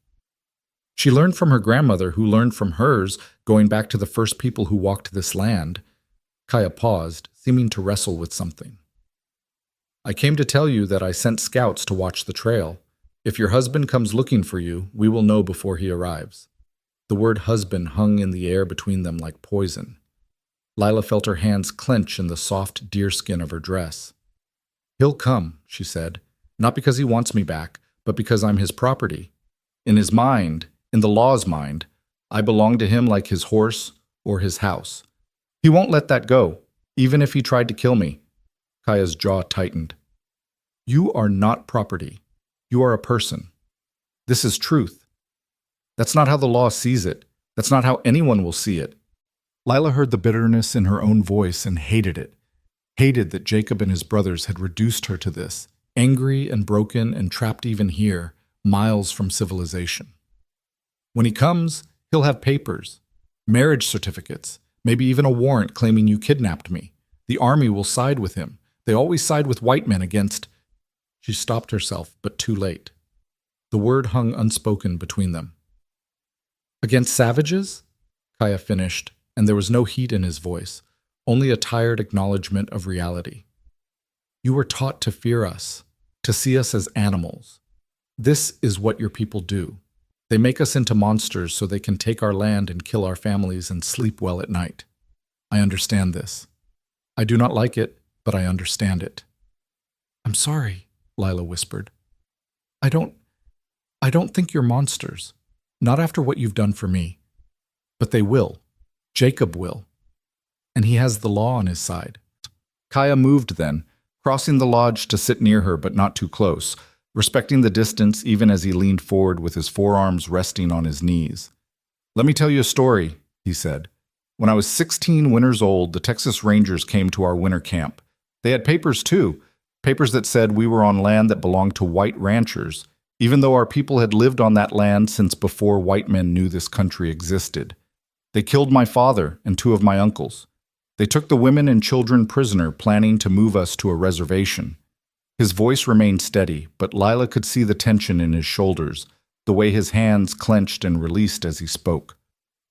She learned from her grandmother, who learned from hers, going back to the first people who walked this land. Kaya paused, seeming to wrestle with something. "I came to tell you that I sent scouts to watch the trail. If your husband comes looking for you, we will know before he arrives." The word husband hung in the air between them like poison. Lila felt her hands clench in the soft deerskin of her dress. "He'll come," she said, "not because he wants me back, but because I'm his property. In his mind, in the law's mind, I belong to him like his horse or his house. He won't let that go, even if he tried to kill me." Kaya's jaw tightened. "You are not property. You are a person. This is truth. That's not how the law sees it. That's not how anyone will see it." Lila heard the bitterness in her own voice and hated it. Hated that Jacob and his brothers had reduced her to this, angry and broken and trapped even here, miles from civilization. "When he comes, he'll have papers, marriage certificates, maybe even a warrant claiming you kidnapped me. The army will side with him. They always side with white men against—" She stopped herself, but too late. The word hung unspoken between them. "Against savages?" Kaya finished, and there was no heat in his voice, only a tired acknowledgement of reality. "You were taught to fear us, to see us as animals. This is what your people do. They make us into monsters so they can take our land and kill our families and sleep well at night. I understand this. I do not like it, but I understand it." "I'm sorry," Lila whispered. I don't think you're monsters. Not after what you've done for me. But they will. Jacob will. And he has the law on his side." Kaya moved then, crossing the lodge to sit near her but not too close, respecting the distance even as he leaned forward with his forearms resting on his knees. "Let me tell you a story," he said. "When I was 16 winters old, the Texas Rangers came to our winter camp. They had papers too, papers that said we were on land that belonged to white ranchers, even though our people had lived on that land since before white men knew this country existed. They killed my father and 2 of my uncles. They took the women and children prisoner, planning to move us to a reservation." His voice remained steady, but Lila could see the tension in his shoulders, the way his hands clenched and released as he spoke.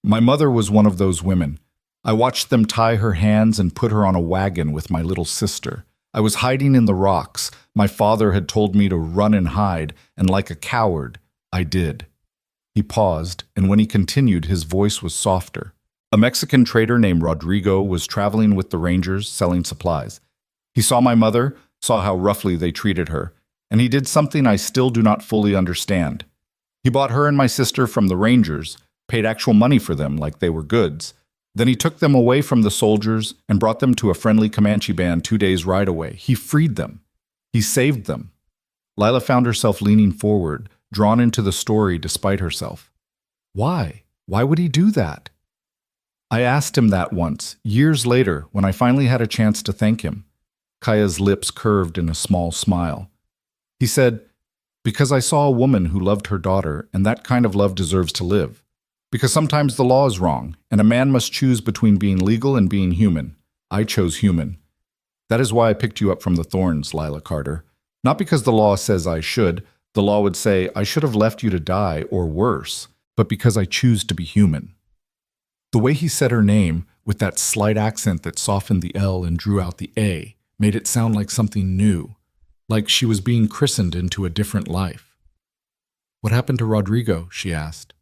"My mother was one of those women. I watched them tie her hands and put her on a wagon with my little sister. I was hiding in the rocks. My father had told me to run and hide, and like a coward, I did." He paused, and when he continued, his voice was softer. "A Mexican trader named Rodrigo was traveling with the Rangers, selling supplies. He saw my mother, saw how roughly they treated her, and he did something I still do not fully understand. He bought her and my sister from the Rangers, paid actual money for them like they were goods. Then he took them away from the soldiers and brought them to a friendly Comanche band 2 days' ride away. He freed them. He saved them." Lila found herself leaning forward, drawn into the story despite herself. "Why? Why would he do that?" "I asked him that once, years later, when I finally had a chance to thank him." Kaya's lips curved in a small smile. "He said, 'Because I saw a woman who loved her daughter, and that kind of love deserves to live. Because sometimes the law is wrong, and a man must choose between being legal and being human. I chose human. That is why I picked you up from the thorns, Lila Carter. Not because the law says I should. The law would say I should have left you to die, or worse, but because I choose to be human." The way he said her name, with that slight accent that softened the L and drew out the A, made it sound like something new, like she was being christened into a different life. "What happened to Rodrigo?" she asked.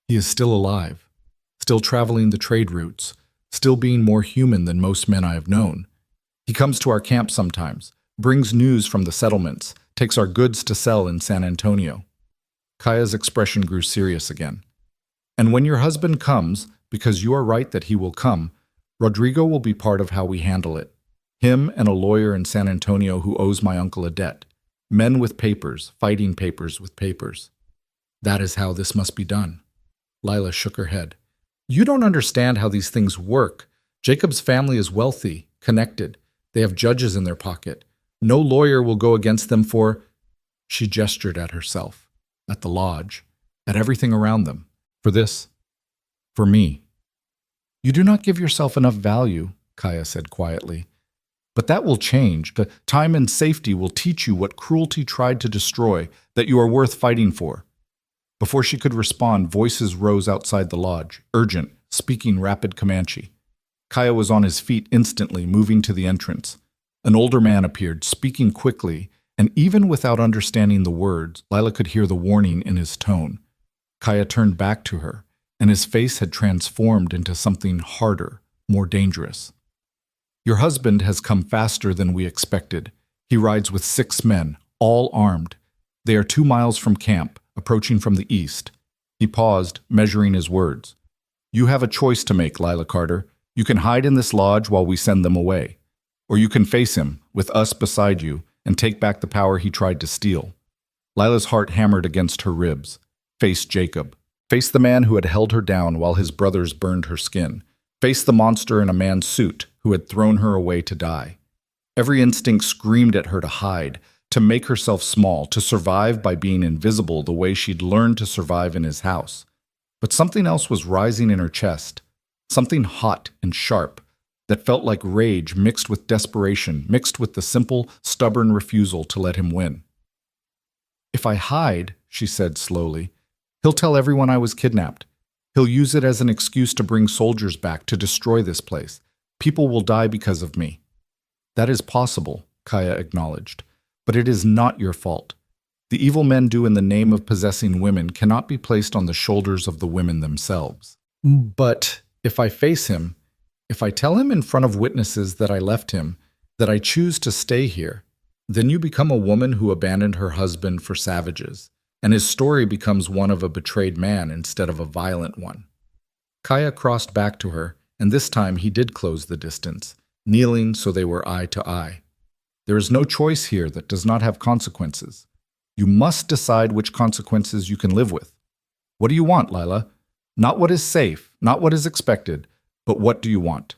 "He is still alive, still traveling the trade routes, still being more human than most men I have known. He comes to our camp sometimes, brings news from the settlements, takes our goods to sell in San Antonio." Kaya's expression grew serious again. "And when your husband comes, because you are right that he will come, Rodrigo will be part of how we handle it. Him and a lawyer in San Antonio who owes my uncle a debt. Men with papers, fighting papers with papers. That is how this must be done." Lila shook her head. "You don't understand how these things work. Jacob's family is wealthy, connected. They have judges in their pocket. No lawyer will go against them for—" She gestured at herself, at the lodge, at everything around them. "For this. For me." You do not give yourself enough value, Kaya said quietly. But that will change. Time and safety will teach you what cruelty tried to destroy, that you are worth fighting for. Before she could respond, voices rose outside the lodge, urgent, speaking rapid Comanche. Kaya was on his feet instantly, moving to the entrance. An older man appeared, speaking quickly, and even without understanding the words, Lila could hear the warning in his tone. Kaya turned back to her, and his face had transformed into something harder, more dangerous. Your husband has come faster than we expected. He rides with 6 men, all armed. They are 2 miles from camp, approaching from the east. He paused, measuring his words. You have a choice to make, Lila Carter. You can hide in this lodge while we send them away. Or you can face him, with us beside you, and take back the power he tried to steal. Lila's heart hammered against her ribs. Face Jacob. Face the man who had held her down while his brothers burned her skin. Face the monster in a man's suit who had thrown her away to die. Every instinct screamed at her to hide, to make herself small, to survive by being invisible the way she'd learned to survive in his house. But something else was rising in her chest, something hot and sharp, that felt like rage mixed with desperation, mixed with the simple, stubborn refusal to let him win. If I hide, she said slowly, he'll tell everyone I was kidnapped. He'll use it as an excuse to bring soldiers back to destroy this place. People will die because of me. That is possible, Kaya acknowledged, but it is not your fault. The evil men do in the name of possessing women cannot be placed on the shoulders of the women themselves. But if I face him, if I tell him in front of witnesses that I left him, that I choose to stay here, then you become a woman who abandoned her husband for savages, and his story becomes one of a betrayed man instead of a violent one. Kaya crossed back to her, and this time he did close the distance, kneeling so they were eye to eye. There is no choice here that does not have consequences. You must decide which consequences you can live with. What do you want, Lila? Not what is safe, not what is expected, but what do you want?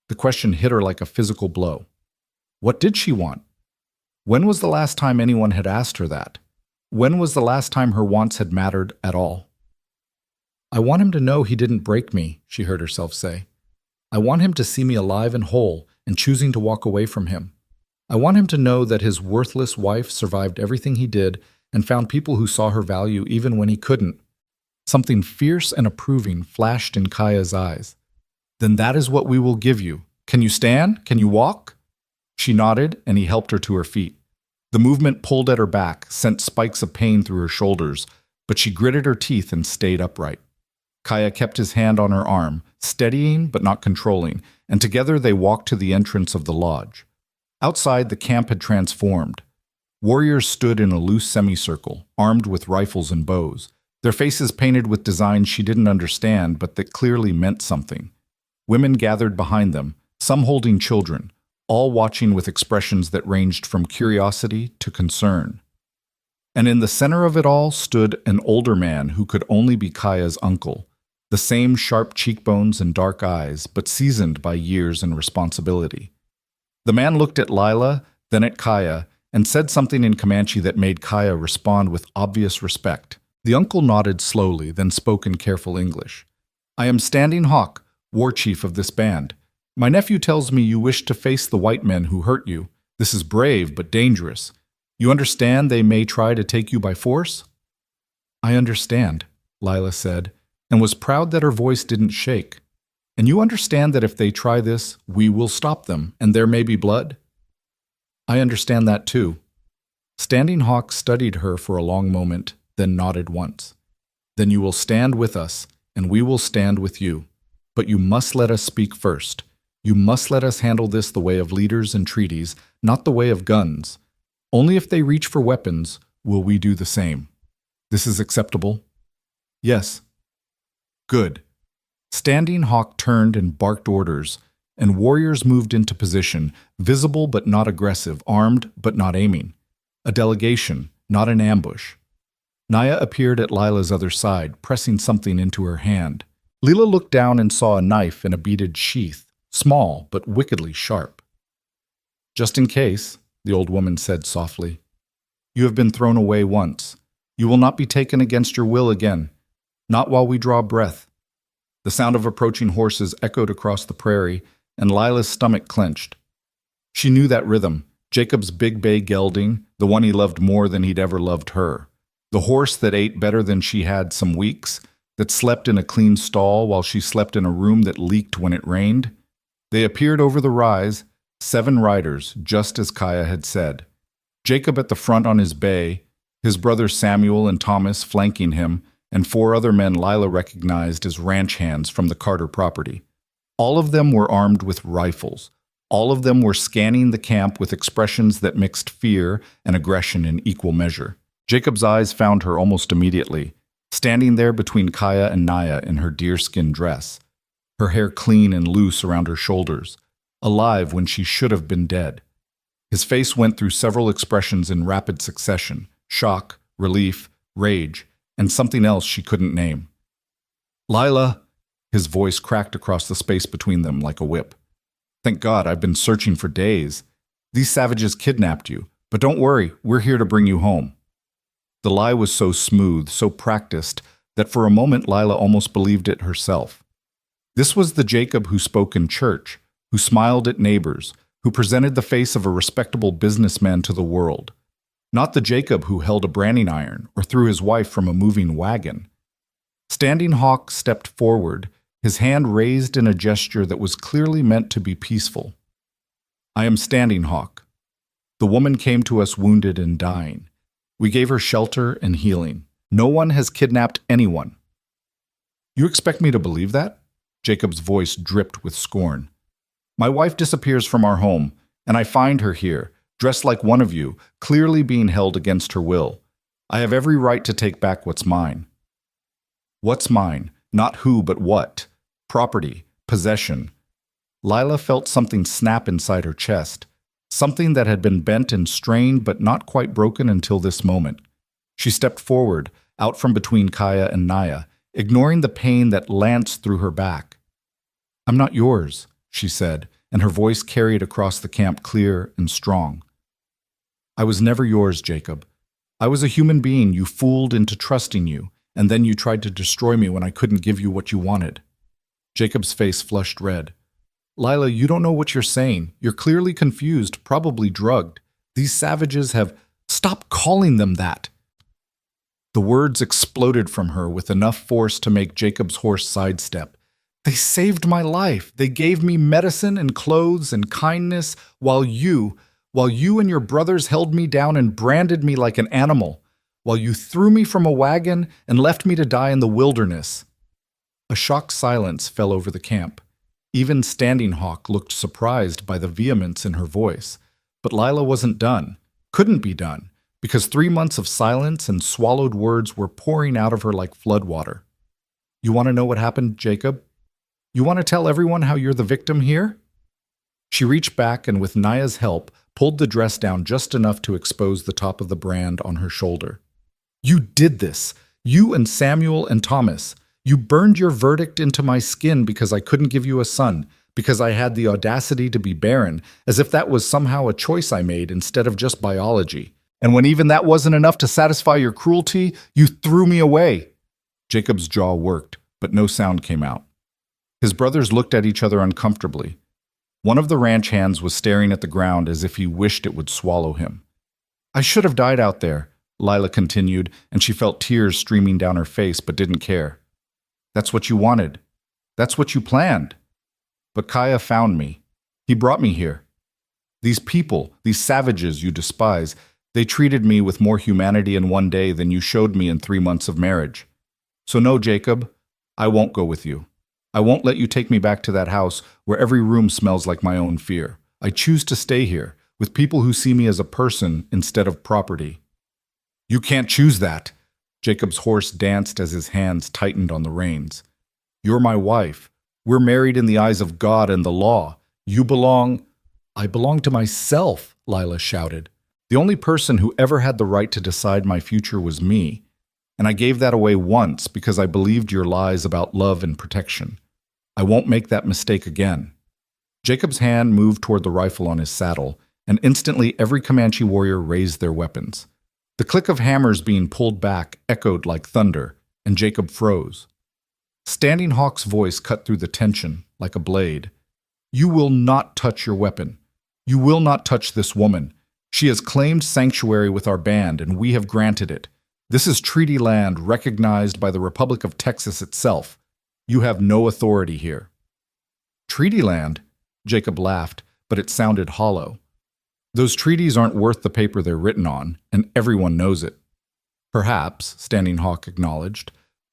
The question hit her like a physical blow. What did she want? When was the last time anyone had asked her that? When was the last time her wants had mattered at all? I want him to know he didn't break me, she heard herself say. I want him to see me alive and whole and choosing to walk away from him. I want him to know that his worthless wife survived everything he did and found people who saw her value even when he couldn't. Something fierce and approving flashed in Kaya's eyes. Then that is what we will give you. Can you stand? Can you walk? She nodded, and he helped her to her feet. The movement pulled at her back, sent spikes of pain through her shoulders, but she gritted her teeth and stayed upright. Kaya kept his hand on her arm, steadying but not controlling, and together they walked to the entrance of the lodge. Outside, the camp had transformed. Warriors stood in a loose semicircle, armed with rifles and bows, their faces painted with designs she didn't understand but that clearly meant something. Women gathered behind them, some holding children, all watching with expressions that ranged from curiosity to concern. And in the center of it all stood an older man who could only be Kaya's uncle, the same sharp cheekbones and dark eyes, but seasoned by years and responsibility. The man looked at Lila, then at Kaya, and said something in Comanche that made Kaya respond with obvious respect. The uncle nodded slowly, then spoke in careful English. I am Standing Hawk, war chief of this band. My nephew tells me you wish to face the white men who hurt you. This is brave but dangerous. You understand they may try to take you by force? I understand, Lila said, and was proud that her voice didn't shake. And you understand that if they try this, we will stop them, and there may be blood? I understand that too. Standing Hawk studied her for a long moment, then nodded once. Then you will stand with us, and we will stand with you. But you must let us speak first. You must let us handle this the way of leaders and treaties, not the way of guns. Only if they reach for weapons will we do the same. This is acceptable? Yes. Good. Standing Hawk turned and barked orders, and warriors moved into position, visible but not aggressive, armed but not aiming. A delegation, not an ambush. Naya appeared at Lila's other side, pressing something into her hand. Lila looked down and saw a knife in a beaded sheath, small but wickedly sharp. Just in case, the old woman said softly. You have been thrown away once. You will not be taken against your will again, not while we draw breath. The sound of approaching horses echoed across the prairie, and Lila's stomach clenched. She knew that rhythm, Jacob's big bay gelding, the one he loved more than he'd ever loved her. The horse that ate better than she had some weeks, that slept in a clean stall while she slept in a room that leaked when it rained. They appeared over the rise, 7 riders, just as Kaya had said. Jacob at the front on his bay, his brothers Samuel and Thomas flanking him, and 4 other men Lila recognized as ranch hands from the Carter property. All of them were armed with rifles. All of them were scanning the camp with expressions that mixed fear and aggression in equal measure. Jacob's eyes found her almost immediately, standing there between Kaya and Naya in her deerskin dress, her hair clean and loose around her shoulders, alive when she should have been dead. His face went through several expressions in rapid succession: shock, relief, rage, and something else she couldn't name. "Lila," his voice cracked across the space between them like a whip. "Thank God, I've been searching for days. These savages kidnapped you, but don't worry, we're here to bring you home." The lie was so smooth, so practiced, that for a moment Lila almost believed it herself. This was the Jacob who spoke in church, who smiled at neighbors, who presented the face of a respectable businessman to the world. Not the Jacob who held a branding iron or threw his wife from a moving wagon. Standing Hawk stepped forward, his hand raised in a gesture that was clearly meant to be peaceful. "I am Standing Hawk. The woman came to us wounded and dying. We gave her shelter and healing. No one has kidnapped anyone." "You expect me to believe that?" Jacob's voice dripped with scorn. "My wife disappears from our home, and I find her here, dressed like one of you, clearly being held against her will. I have every right to take back what's mine." What's mine? Not who, but what? Property, possession. Lila felt something snap inside her chest, something that had been bent and strained but not quite broken until this moment. She stepped forward, out from between Kaya and Naya, ignoring the pain that lanced through her back. "I'm not yours," she said, and her voice carried across the camp clear and strong. "I was never yours, Jacob. I was a human being you fooled into trusting you, and then you tried to destroy me when I couldn't give you what you wanted." Jacob's face flushed red. "Lila, you don't know what you're saying. You're clearly confused, probably drugged. These savages have—" "Stop calling them that!" The words exploded from her with enough force to make Jacob's horse sidestep. "They saved my life. They gave me medicine and clothes and kindness while you and your brothers held me down and branded me like an animal, while you threw me from a wagon and left me to die in the wilderness." A shocked silence fell over the camp. Even Standing Hawk looked surprised by the vehemence in her voice. But Lila wasn't done, couldn't be done, because 3 months of silence and swallowed words were pouring out of her like floodwater. "You want to know what happened, Jacob? You want to tell everyone how you're the victim here?" She reached back and with Naya's help, pulled the dress down just enough to expose the top of the brand on her shoulder. "You did this. You and Samuel and Thomas. You burned your verdict into my skin because I couldn't give you a son, because I had the audacity to be barren, as if that was somehow a choice I made instead of just biology. And when even that wasn't enough to satisfy your cruelty, you threw me away." Jacob's jaw worked, but no sound came out. His brothers looked at each other uncomfortably. One of the ranch hands was staring at the ground as if he wished it would swallow him. "I should have died out there," Lila continued, and she felt tears streaming down her face but didn't care. "That's what you wanted. That's what you planned. But Kaya found me. He brought me here. These people, these savages you despise, they treated me with more humanity in one day than you showed me in 3 months of marriage. So no, Jacob, I won't go with you. I won't let you take me back to that house where every room smells like my own fear. I choose to stay here, with people who see me as a person instead of property." "You can't choose that." Jacob's horse danced as his hands tightened on the reins. "You're my wife. We're married in the eyes of God and the law. You belong—" "I belong to myself," Lila shouted. "The only person who ever had the right to decide my future was me. And I gave that away once because I believed your lies about love and protection. I won't make that mistake again." Jacob's hand moved toward the rifle on his saddle, and instantly every Comanche warrior raised their weapons. The click of hammers being pulled back echoed like thunder, and Jacob froze. Standing Hawk's voice cut through the tension like a blade. You will not touch your weapon. You will not touch this woman. She has claimed sanctuary with our band, and we have granted it. This is treaty land recognized by the Republic of Texas itself. You have no authority here. Treaty land? Jacob laughed, but it sounded hollow. Those treaties aren't worth the paper they're written on, and everyone knows it. Perhaps, Standing Hawk acknowledged,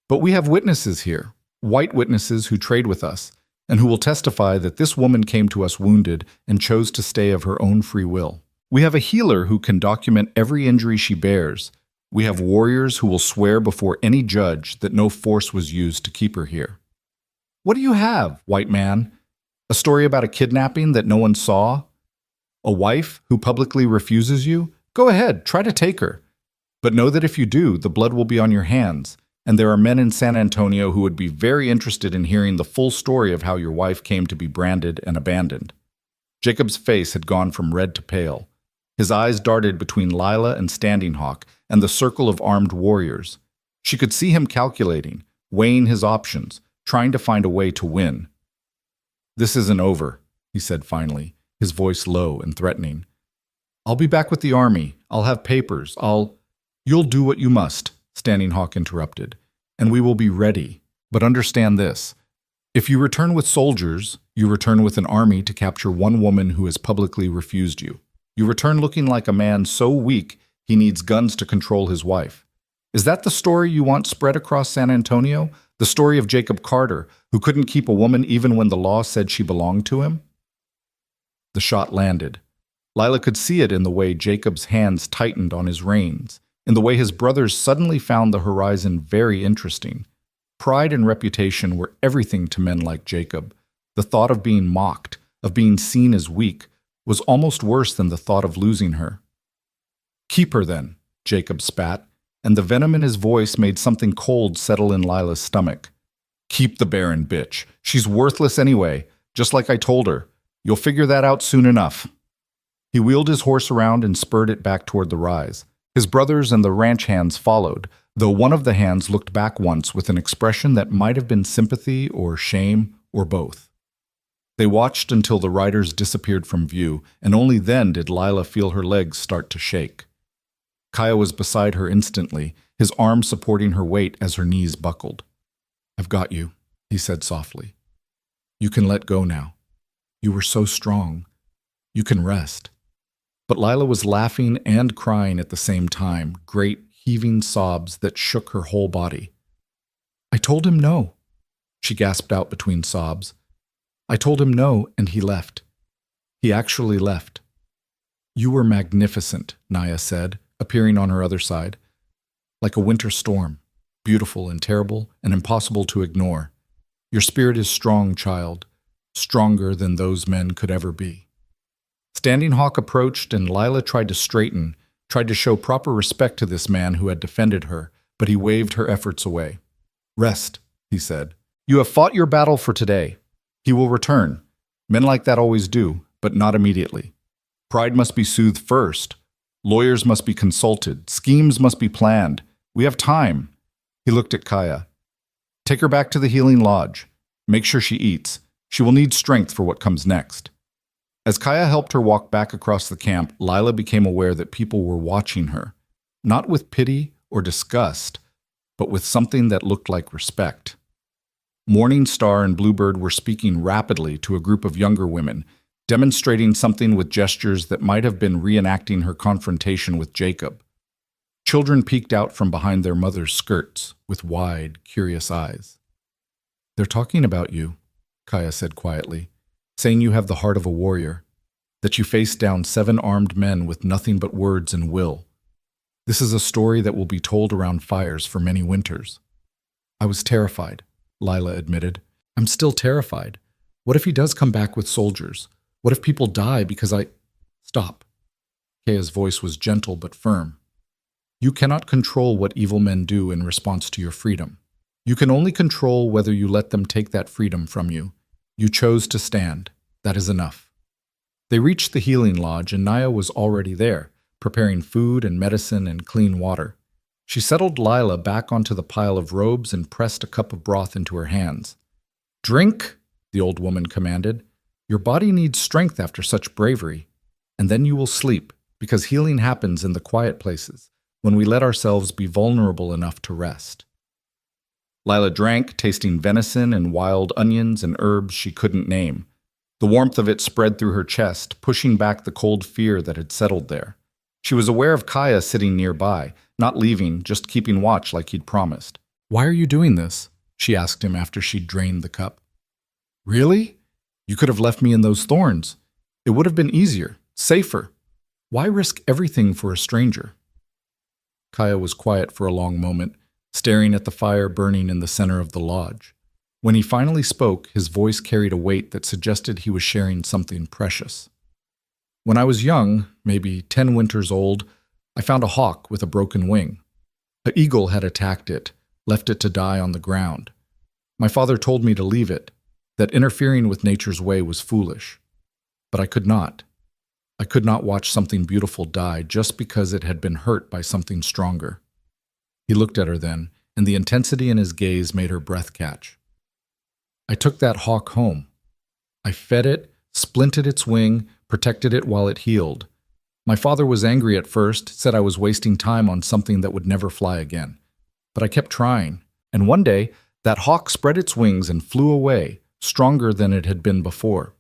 but we have witnesses here, white witnesses who trade with us, and who will testify that this woman came to us wounded and chose to stay of her own free will. We have a healer who can document every injury she bears. We have warriors who will swear before any judge that no force was used to keep her here. What do you have, white man? A story about a kidnapping that no one saw? A wife who publicly refuses you? Go ahead, try to take her. But know that if you do, the blood will be on your hands, and there are men in San Antonio who would be very interested in hearing the full story of how your wife came to be branded and abandoned. Jacob's face had gone from red to pale. His eyes darted between Lila and Standing Hawk and the circle of armed warriors. She could see him calculating, weighing his options, trying to find a way to win. This isn't over, he said finally, his voice low and threatening. I'll be back with the army. I'll have papers. You'll do what you must, Standing Hawk interrupted, and we will be ready. But understand this. If you return with soldiers, you return with an army to capture one woman who has publicly refused you. You return looking like a man so weak he needs guns to control his wife. Is that the story you want spread across San Antonio? The story of Jacob Carter, who couldn't keep a woman even when the law said she belonged to him? The shot landed. Lila could see it in the way Jacob's hands tightened on his reins, in the way his brothers suddenly found the horizon very interesting. Pride and reputation were everything to men like Jacob. The thought of being mocked, of being seen as weak, was almost worse than the thought of losing her. Keep her then, Jacob spat, and the venom in his voice made something cold settle in Lila's stomach. Keep the barren bitch. She's worthless anyway, just like I told her. You'll figure that out soon enough. He wheeled his horse around and spurred it back toward the rise. His brothers and the ranch hands followed, though one of the hands looked back once with an expression that might have been sympathy or shame or both. They watched until the riders disappeared from view, and only then did Lila feel her legs start to shake. Kaya was beside her instantly, his arm supporting her weight as her knees buckled. I've got you, he said softly. You can let go now. You were so strong. You can rest. But Lila was laughing and crying at the same time, great heaving sobs that shook her whole body. I told him no, she gasped out between sobs. I told him no, and he left. He actually left. You were magnificent, Naya said, appearing on her other side. Like a winter storm, beautiful and terrible and impossible to ignore. Your spirit is strong, child, stronger than those men could ever be. Standing Hawk approached, and Lila tried to straighten, tried to show proper respect to this man who had defended her, but he waved her efforts away. Rest, he said. You have fought your battle for today. He will return. Men like that always do, but not immediately. Pride must be soothed first. Lawyers must be consulted. Schemes must be planned. We have time. He looked at Kaya. Take her back to the healing lodge. Make sure she eats. She will need strength for what comes next. As Kaya helped her walk back across the camp, Lila became aware that people were watching her, not with pity or disgust, but with something that looked like respect. Morning Star and Bluebird were speaking rapidly to a group of younger women, demonstrating something with gestures that might have been reenacting her confrontation with Jacob. Children peeked out from behind their mothers' skirts with wide, curious eyes. They're talking about you, Kaya said quietly, saying you have the heart of a warrior, that you faced down 7 armed men with nothing but words and will. This is a story that will be told around fires for many winters. I was terrified, Lila admitted. I'm still terrified. What if he does come back with soldiers? What if people die because I... Stop. Kaya's voice was gentle but firm. You cannot control what evil men do in response to your freedom. You can only control whether you let them take that freedom from you. You chose to stand. That is enough. They reached the healing lodge, and Naya was already there, preparing food and medicine and clean water. She settled Lila back onto the pile of robes and pressed a cup of broth into her hands. "Drink," the old woman commanded. "Your body needs strength after such bravery. And then you will sleep, because healing happens in the quiet places, when we let ourselves be vulnerable enough to rest." Lila drank, tasting venison and wild onions and herbs she couldn't name. The warmth of it spread through her chest, pushing back the cold fear that had settled there. She was aware of Kaya sitting nearby, not leaving, just keeping watch like he'd promised. "Why are you doing this?" she asked him after she'd drained the cup. "Really? You could have left me in those thorns. It would have been easier, safer. Why risk everything for a stranger?" Kaya was quiet for a long moment, staring at the fire burning in the center of the lodge. When he finally spoke, his voice carried a weight that suggested he was sharing something precious. "When I was young, maybe 10 winters old, I found a hawk with a broken wing. An eagle had attacked it, left it to die on the ground. My father told me to leave it, that interfering with nature's way was foolish. But I could not. I could not watch something beautiful die just because it had been hurt by something stronger." He looked at her then, and the intensity in his gaze made her breath catch. "I took that hawk home. I fed it, splinted its wing, protected it while it healed. My father was angry at first, said I was wasting time on something that would never fly again. But I kept trying, and one day, that hawk spread its wings and flew away, stronger than it had been before."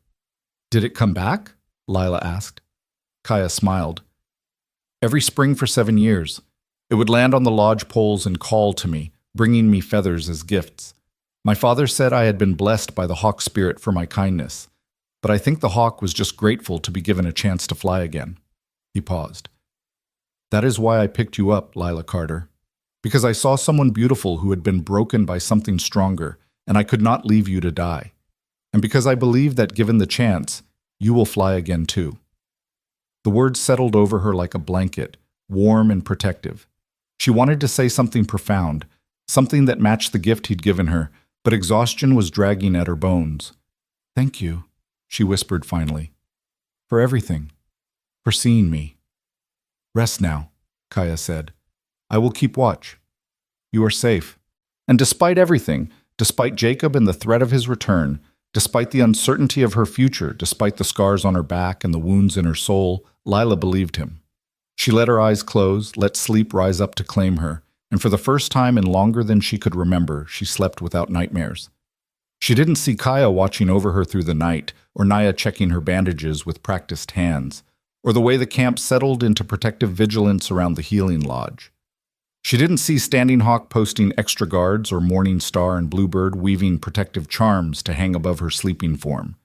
"Did it come back?" Lila asked. Kaya smiled. "Every spring for 7 years. It would land on the lodge poles and call to me, bringing me feathers as gifts. My father said I had been blessed by the hawk spirit for my kindness, but I think the hawk was just grateful to be given a chance to fly again." He paused. "That is why I picked you up, Lila Carter. Because I saw someone beautiful who had been broken by something stronger, and I could not leave you to die. And because I believe that given the chance, you will fly again too." The words settled over her like a blanket, warm and protective. She wanted to say something profound, something that matched the gift he'd given her, but exhaustion was dragging at her bones. "Thank you," she whispered finally. "For everything. For seeing me." "Rest now," Kaya said. "I will keep watch. You are safe." And despite everything, despite Jacob and the threat of his return, despite the uncertainty of her future, despite the scars on her back and the wounds in her soul, Lila believed him. She let her eyes close, let sleep rise up to claim her, and for the first time in longer than she could remember, she slept without nightmares. She didn't see Kaya watching over her through the night, or Naya checking her bandages with practiced hands, or the way the camp settled into protective vigilance around the healing lodge. She didn't see Standing Hawk posting extra guards or Morning Star and Bluebird weaving protective charms to hang above her sleeping form.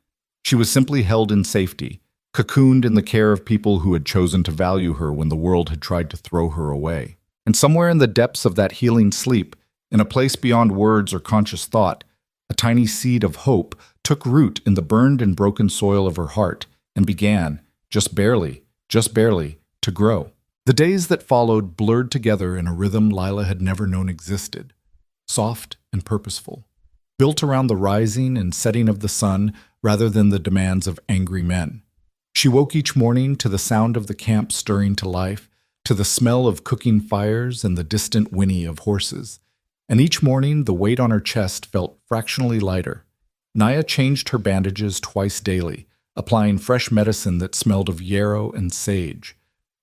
She was simply held in safety, cocooned in the care of people who had chosen to value her when the world had tried to throw her away. And somewhere in the depths of that healing sleep, in a place beyond words or conscious thought, a tiny seed of hope took root in the burned and broken soil of her heart and began, just barely, to grow. The days that followed blurred together in a rhythm Lila had never known existed, soft and purposeful, built around the rising and setting of the sun rather than the demands of angry men. She woke each morning to the sound of the camp stirring to life, to the smell of cooking fires and the distant whinny of horses. And each morning the weight on her chest felt fractionally lighter. Naya changed her bandages twice daily, applying fresh medicine that smelled of yarrow and sage.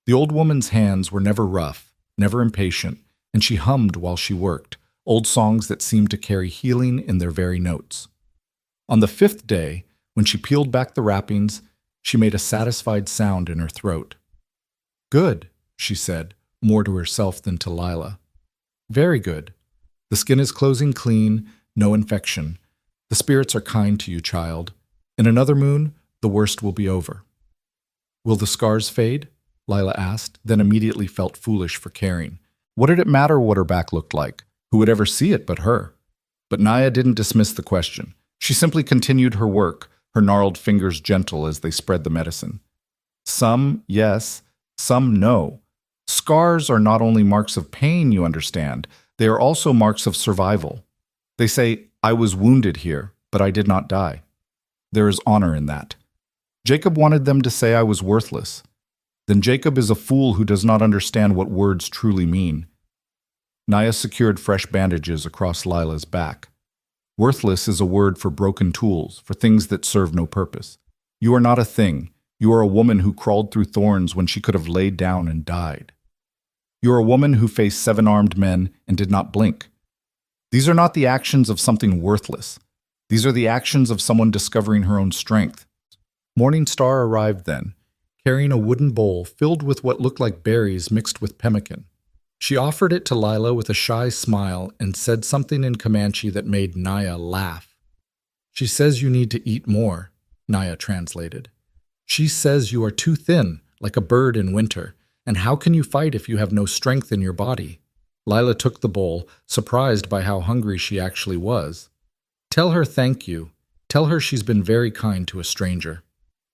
The old woman's hands were never rough, never impatient, and she hummed while she worked, old songs that seemed to carry healing in their very notes. On the 5th day, when she peeled back the wrappings, she made a satisfied sound in her throat. "Good," she said, more to herself than to Lila. "Very good. The skin is closing clean, no infection. The spirits are kind to you, child. In another moon, the worst will be over." "Will the scars fade?" Lila asked, then immediately felt foolish for caring. What did it matter what her back looked like? Who would ever see it but her? But Naya didn't dismiss the question. She simply continued her work, her gnarled fingers gentle as they spread the medicine. "Some, yes. Some, no. Scars are not only marks of pain, you understand. They are also marks of survival. They say, 'I was wounded here, but I did not die.' There is honor in that. Jacob wanted them to say I was worthless. Then Jacob is a fool who does not understand what words truly mean. Naya secured fresh bandages across Lila's back. Worthless is a word for broken tools, for things that serve no purpose. You are not a thing. You are a woman who crawled through thorns when she could have laid down and died. You are a woman who faced 7 armed men and did not blink. These are not the actions of something worthless. These are the actions of someone discovering her own strength. Morning Star arrived then, carrying a wooden bowl filled with what looked like berries mixed with pemmican. She offered it to Lila with a shy smile and said something in Comanche that made Naya laugh. "She says you need to eat more," Naya translated. "She says you are too thin, like a bird in winter, and how can you fight if you have no strength in your body?" Lila took the bowl, surprised by how hungry she actually was. "Tell her thank you. Tell her she's been very kind to a stranger."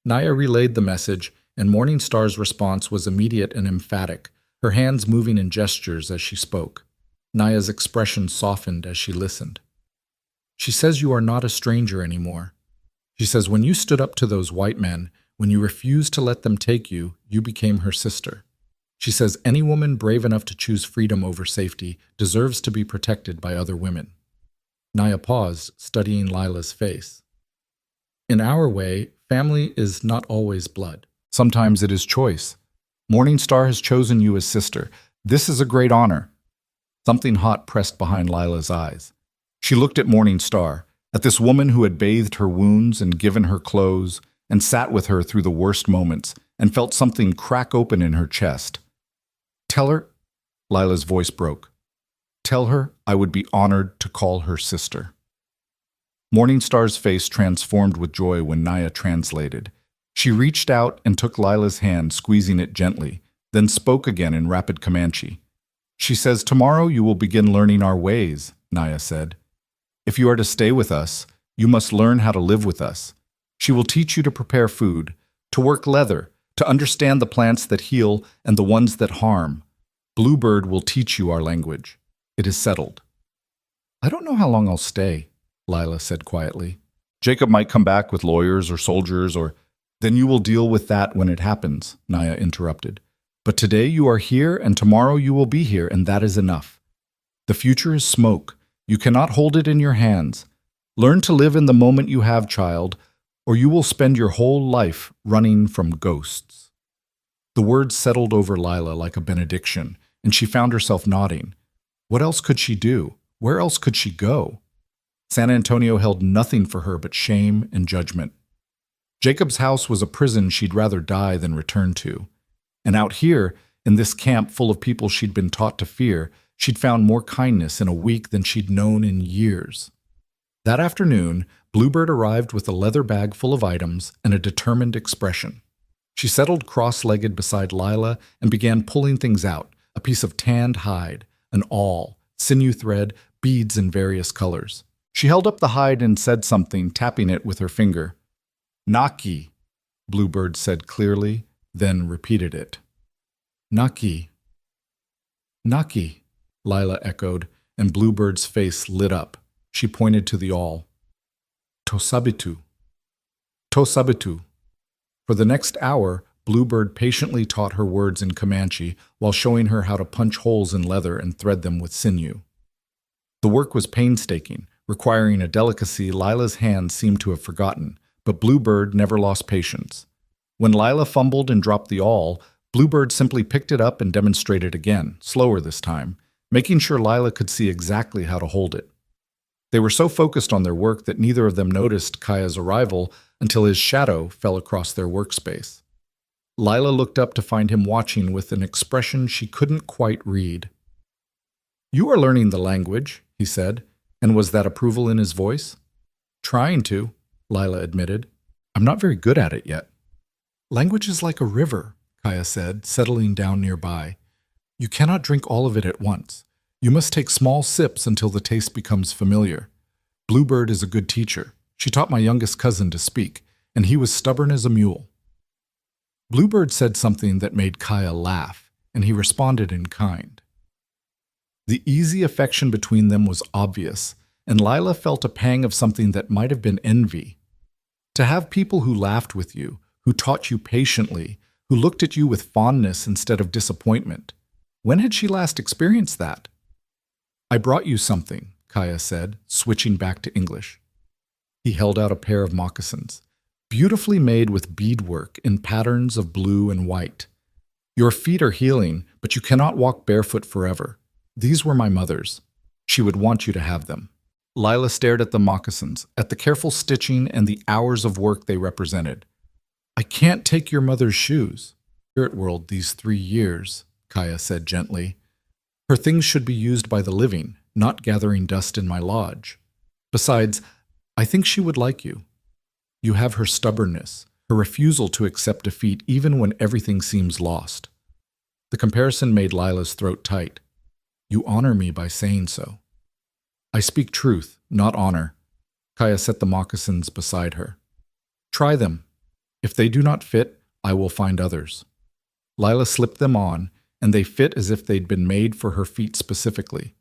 Naya relayed the message, and Morning Star's response was immediate and emphatic, her hands moving in gestures as she spoke. Naya's expression softened as she listened. "She says you are not a stranger anymore. She says when you stood up to those white men, when you refused to let them take you, you became her sister. She says any woman brave enough to choose freedom over safety deserves to be protected by other women." Naya paused, studying Lila's face. "In our way, family is not always blood. Sometimes it is choice. Morning Star has chosen you as sister. This is a great honor." Something hot pressed behind Lila's eyes. She looked at Morning Star, at this woman who had bathed her wounds and given her clothes, and sat with her through the worst moments, and felt something crack open in her chest. "Tell her," Lila's voice broke. "Tell her I would be honored to call her sister." Morning Star's face transformed with joy when Naya translated. She reached out and took Lila's hand, squeezing it gently, then spoke again in rapid Comanche. "She says tomorrow you will begin learning our ways," Naya said. "If you are to stay with us, you must learn how to live with us. She will teach you to prepare food, to work leather, to understand the plants that heal and the ones that harm. Bluebird will teach you our language. It is settled." "I don't know how long I'll stay," Lila said quietly. "Jacob might come back with lawyers or soldiers or—" "Then you will deal with that when it happens," Naya interrupted. "But today you are here and tomorrow you will be here, and that is enough. The future is smoke. You cannot hold it in your hands. Learn to live in the moment you have, child, or you will spend your whole life running from ghosts." The words settled over Lila like a benediction, and she found herself nodding. What else could she do? Where else could she go? San Antonio held nothing for her but shame and judgment. Jacob's house was a prison she'd rather die than return to. And out here, in this camp full of people she'd been taught to fear, she'd found more kindness in a week than she'd known in years. That afternoon, Bluebird arrived with a leather bag full of items and a determined expression. She settled cross-legged beside Lila and began pulling things out, a piece of tanned hide, an awl, sinew thread, beads in various colors. She held up the hide and said something, tapping it with her finger. "Naki," Bluebird said clearly, then repeated it. "Naki." "Naki," Lila echoed, and Bluebird's face lit up. She pointed to the awl. "Tosabitu." "Tosabitu." For the next hour, Bluebird patiently taught her words in Comanche while showing her how to punch holes in leather and thread them with sinew. The work was painstaking, requiring a delicacy Lila's hands seemed to have forgotten, but Bluebird never lost patience. When Lila fumbled and dropped the awl, Bluebird simply picked it up and demonstrated again, slower this time, making sure Lila could see exactly how to hold it. They were so focused on their work that neither of them noticed Kaya's arrival until his shadow fell across their workspace. Lila looked up to find him watching with an expression she couldn't quite read. "You are learning the language," he said, and was that approval in his voice? "Trying to," Lila admitted. "I'm not very good at it yet." "Language is like a river," Kaya said, settling down nearby. "You cannot drink all of it at once. You must take small sips until the taste becomes familiar. Bluebird is a good teacher. She taught my youngest cousin to speak, and he was stubborn as a mule." Bluebird said something that made Kaya laugh, and he responded in kind. The easy affection between them was obvious, and Lila felt a pang of something that might have been envy. To have people who laughed with you, who taught you patiently, who looked at you with fondness instead of disappointment. When had she last experienced that? I brought you something, Kaya said, switching back to English. He held out a pair of moccasins, beautifully made with beadwork in patterns of blue and white. Your feet are healing, but you cannot walk barefoot forever. These were my mother's. She would want you to have them. Lila stared at the moccasins, at the careful stitching and the hours of work they represented. I can't take your mother's shoes. Spirit world these 3 years, Kaya said gently. Her things should be used by the living, not gathering dust in my lodge. Besides, I think she would like you. You have her stubbornness, her refusal to accept defeat even when everything seems lost. The comparison made Lila's throat tight. You honor me by saying so. I speak truth, not honor. Kaya set the moccasins beside her. Try them. If they do not fit, I will find others. Lila slipped them on, and they fit as if they'd been made for her feet specifically.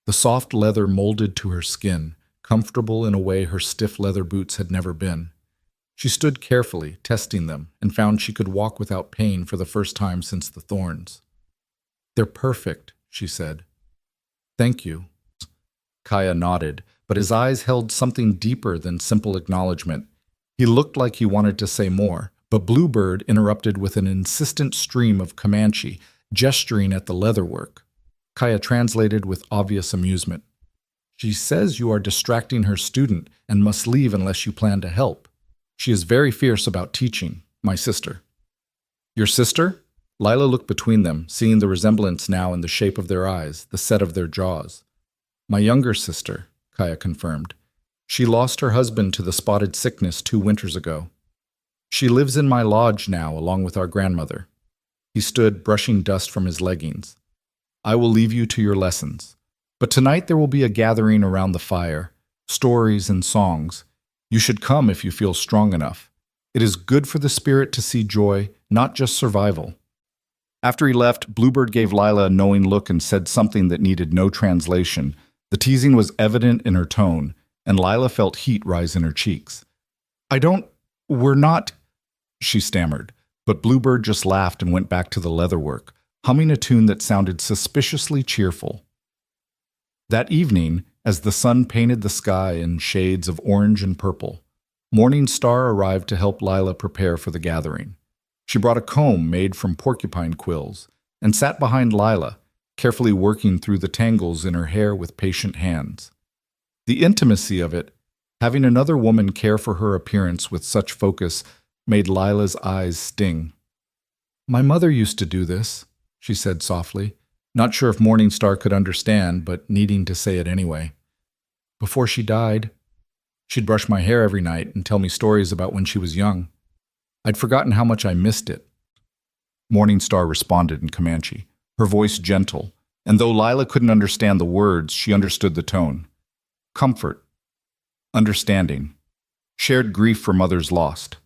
The soft leather molded to her skin, comfortable in a way her stiff leather boots had never been. She stood carefully, testing them, and found she could walk without pain for the first time since the thorns. They're perfect, she said. Thank you. Kaya nodded, but his eyes held something deeper than simple acknowledgement. He looked like he wanted to say more, but Bluebird interrupted with an insistent stream of Comanche, gesturing at the leatherwork. Kaya translated with obvious amusement. She says you are distracting her student and must leave unless you plan to help. She is very fierce about teaching, my sister. Your sister? Lila looked between them, seeing the resemblance now in the shape of their eyes, the set of their jaws. My younger sister, Kaya confirmed. She lost her husband to the spotted sickness 2 winters ago. She lives in my lodge now, along with our grandmother. He stood, brushing dust from his leggings. I will leave you to your lessons. But tonight there will be a gathering around the fire, stories and songs. You should come if you feel strong enough. It is good for the spirit to see joy, not just survival. After he left, Bluebird gave Lila a knowing look and said something that needed no translation. The teasing was evident in her tone, and Lila felt heat rise in her cheeks. We're not, she stammered, but Bluebird just laughed and went back to the leatherwork, humming a tune that sounded suspiciously cheerful. That evening, as the sun painted the sky in shades of orange and purple, Morning Star arrived to help Lila prepare for the gathering. She brought a comb made from porcupine quills and sat behind Lila, carefully working through the tangles in her hair with patient hands. The intimacy of it, having another woman care for her appearance with such focus, made Lila's eyes sting. My mother used to do this, she said softly, not sure if Morning Star could understand, but needing to say it anyway. Before she died, she'd brush my hair every night and tell me stories about when she was young. I'd forgotten how much I missed it. Morning Star responded in Comanche, her voice gentle, and though Lila couldn't understand the words, she understood the tone. Comfort, understanding, shared grief for mothers lost.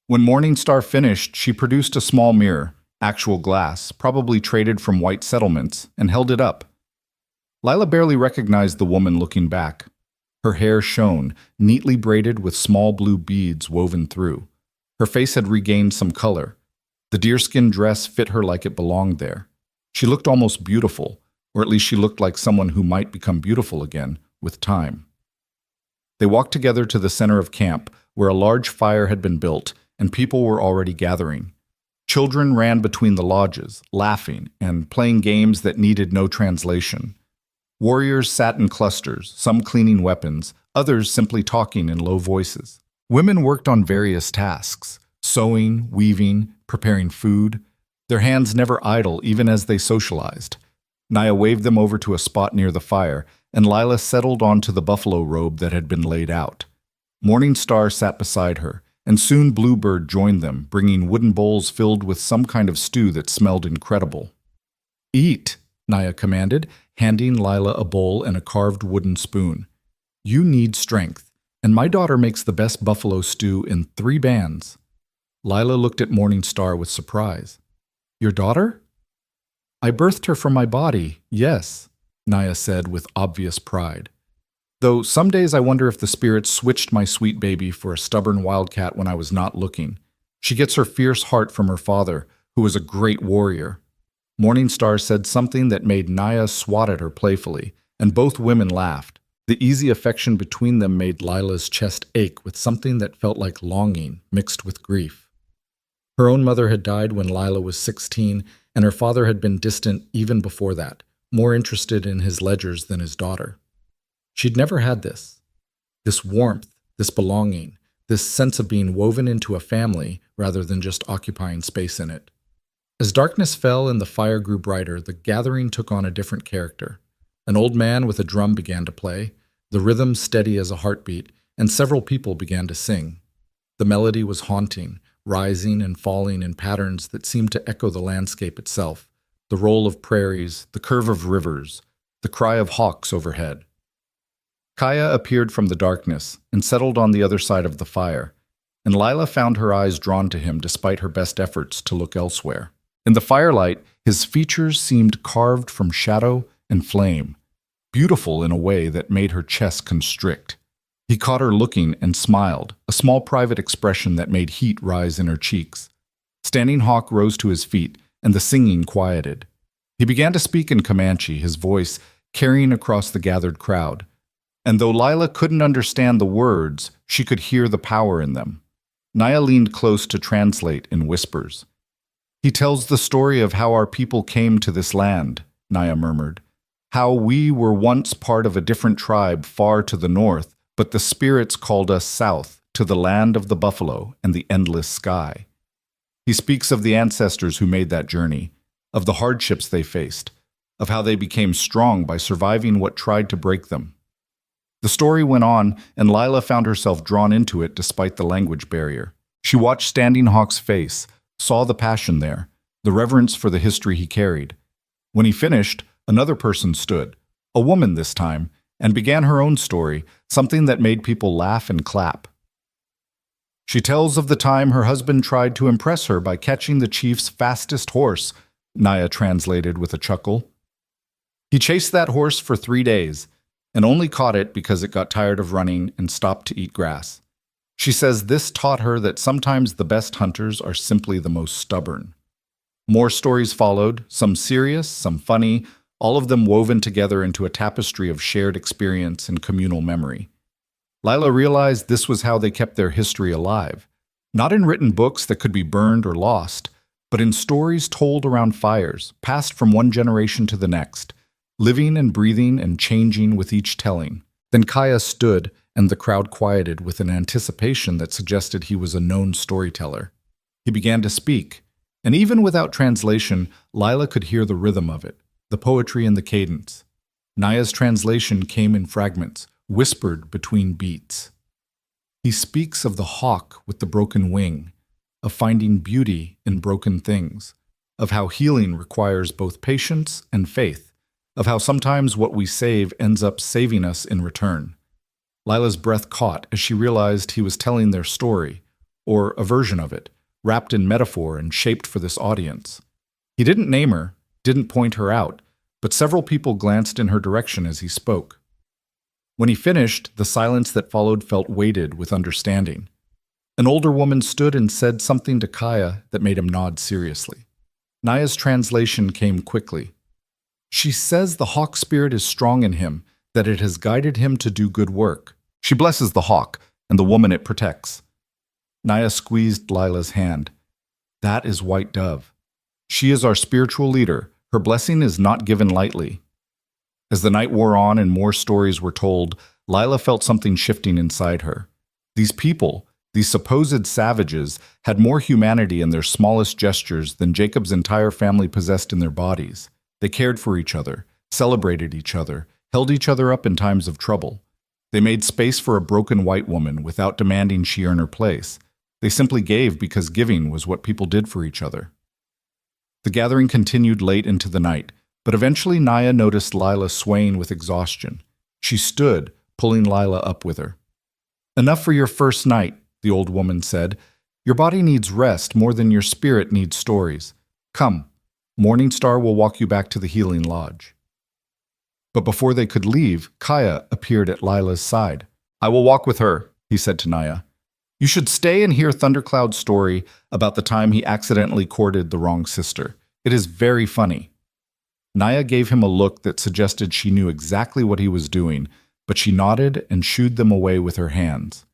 When Morning Star finished, she produced a small mirror, actual glass, probably traded from white settlements, and held it up. Lila barely recognized the woman looking back. Her hair shone, neatly braided with small blue beads woven through. Her face had regained some color. The deerskin dress fit her like it belonged there. She looked almost beautiful, or at least she looked like someone who might become beautiful again, with time. They walked together to the center of camp, where a large fire had been built, and people were already gathering. Children ran between the lodges, laughing and playing games that needed no translation. Warriors sat in clusters, some cleaning weapons, others simply talking in low voices. Women worked on various tasks, sewing, weaving, preparing food, their hands never idle even as they socialized. Naya waved them over to a spot near the fire, and Lila settled onto the buffalo robe that had been laid out. Morning Star sat beside her, and soon Bluebird joined them, bringing wooden bowls filled with some kind of stew that smelled incredible. Eat, Naya commanded, handing Lila a bowl and a carved wooden spoon. You need strength, and my daughter makes the best buffalo stew in 3 bands. Lila looked at Morning Star with surprise. Your daughter? I birthed her from my body, yes, Naya said with obvious pride. Though some days I wonder if the spirits switched my sweet baby for a stubborn wildcat when I was not looking. She gets her fierce heart from her father, who was a great warrior. Morningstar said something that made Naya swat at her playfully, and both women laughed. The easy affection between them made Lila's chest ache with something that felt like longing mixed with grief. Her own mother had died when Lila was 16, and her father had been distant even before that, more interested in his ledgers than his daughter. She'd never had this warmth, this belonging, this sense of being woven into a family rather than just occupying space in it. As darkness fell and the fire grew brighter, the gathering took on a different character. An old man with a drum began to play, the rhythm steady as a heartbeat, and several people began to sing. The melody was haunting, rising and falling in patterns that seemed to echo the landscape itself, the roll of prairies, the curve of rivers, the cry of hawks overhead. Kaya appeared from the darkness and settled on the other side of the fire, and Lila found her eyes drawn to him despite her best efforts to look elsewhere. In the firelight, his features seemed carved from shadow and flame, beautiful in a way that made her chest constrict. He caught her looking and smiled, a small private expression that made heat rise in her cheeks. Standing Hawk rose to his feet, and the singing quieted. He began to speak in Comanche, his voice carrying across the gathered crowd. And though Lila couldn't understand the words, she could hear the power in them. Naya leaned close to translate in whispers. "He tells the story of how our people came to this land," Naya murmured. "How we were once part of a different tribe far to the north, but the spirits called us south, to the land of the buffalo and the endless sky." He speaks of the ancestors who made that journey, of the hardships they faced, of how they became strong by surviving what tried to break them. The story went on, and Lila found herself drawn into it despite the language barrier. She watched Standing Hawk's face, saw the passion there, the reverence for the history he carried. When he finished, another person stood, a woman this time, and began her own story, something that made people laugh and clap. She tells of the time her husband tried to impress her by catching the chief's fastest horse, Naya translated with a chuckle. He chased that horse for 3 days, and only caught it because it got tired of running and stopped to eat grass. She says this taught her that sometimes the best hunters are simply the most stubborn. More stories followed, some serious, some funny, all of them woven together into a tapestry of shared experience and communal memory. Lila realized this was how they kept their history alive, not in written books that could be burned or lost, but in stories told around fires, passed from one generation to the next, living and breathing and changing with each telling. Then Kaya stood, and the crowd quieted with an anticipation that suggested he was a known storyteller. He began to speak, and even without translation, Lila could hear the rhythm of it, the poetry and the cadence. Naya's translation came in fragments, whispered between beats. He speaks of the hawk with the broken wing, of finding beauty in broken things, of how healing requires both patience and faith, of how sometimes what we save ends up saving us in return. Lila's breath caught as she realized he was telling their story, or a version of it, wrapped in metaphor and shaped for this audience. He didn't name her, didn't point her out, but several people glanced in her direction as he spoke. When he finished, the silence that followed felt weighted with understanding. An older woman stood and said something to Kaya that made him nod seriously. Naya's translation came quickly. She says the hawk spirit is strong in him, that it has guided him to do good work. She blesses the hawk and the woman it protects. Naya squeezed Lila's hand. That is White Dove. She is our spiritual leader. Her blessing is not given lightly. As the night wore on and more stories were told, Lila felt something shifting inside her. These people, these supposed savages, had more humanity in their smallest gestures than Jacob's entire family possessed in their bodies. They cared for each other, celebrated each other, held each other up in times of trouble. They made space for a broken white woman without demanding she earn her place. They simply gave because giving was what people did for each other. The gathering continued late into the night, but eventually Naya noticed Lila swaying with exhaustion. She stood, pulling Lila up with her. "Enough for your first night," the old woman said. "Your body needs rest more than your spirit needs stories. Come. Morningstar will walk you back to the healing lodge." But before they could leave, Kaya appeared at Lila's side. "I will walk with her," he said to Naya. "You should stay and hear Thundercloud's story about the time he accidentally courted the wrong sister. It is very funny." Naya gave him a look that suggested she knew exactly what he was doing, but she nodded and shooed them away with her hands.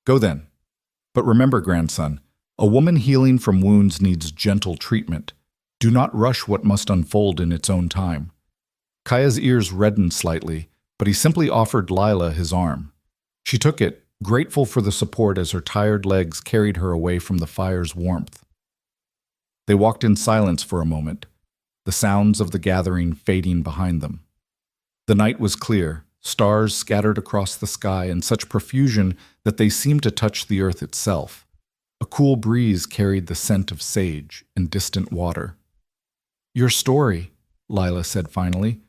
"Go then. But remember, grandson, a woman healing from wounds needs gentle treatment. Do not rush what must unfold in its own time." Kaya's ears reddened slightly, but he simply offered Lila his arm. She took it, grateful for the support as her tired legs carried her away from the fire's warmth. They walked in silence for a moment, the sounds of the gathering fading behind them. The night was clear, stars scattered across the sky in such profusion that they seemed to touch the earth itself. A cool breeze carried the scent of sage and distant water. "Your story," Lila said finally,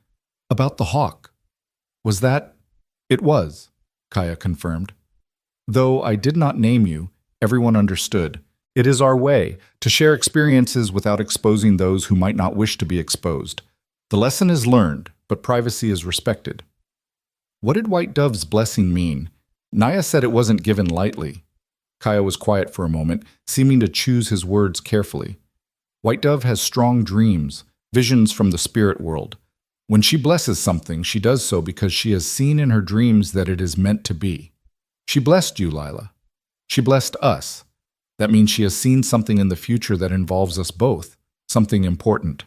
"about the hawk. Was that—" "It was," Kaya confirmed. "Though I did not name you, everyone understood. It is our way to share experiences without exposing those who might not wish to be exposed. The lesson is learned, but privacy is respected." What did White Dove's blessing mean? Naya said it wasn't given lightly. Kaya was quiet for a moment, seeming to choose his words carefully. White Dove has strong dreams, visions from the spirit world. When she blesses something, she does so because she has seen in her dreams that it is meant to be. She blessed you, Lila. She blessed us. That means she has seen something in the future that involves us both, something important.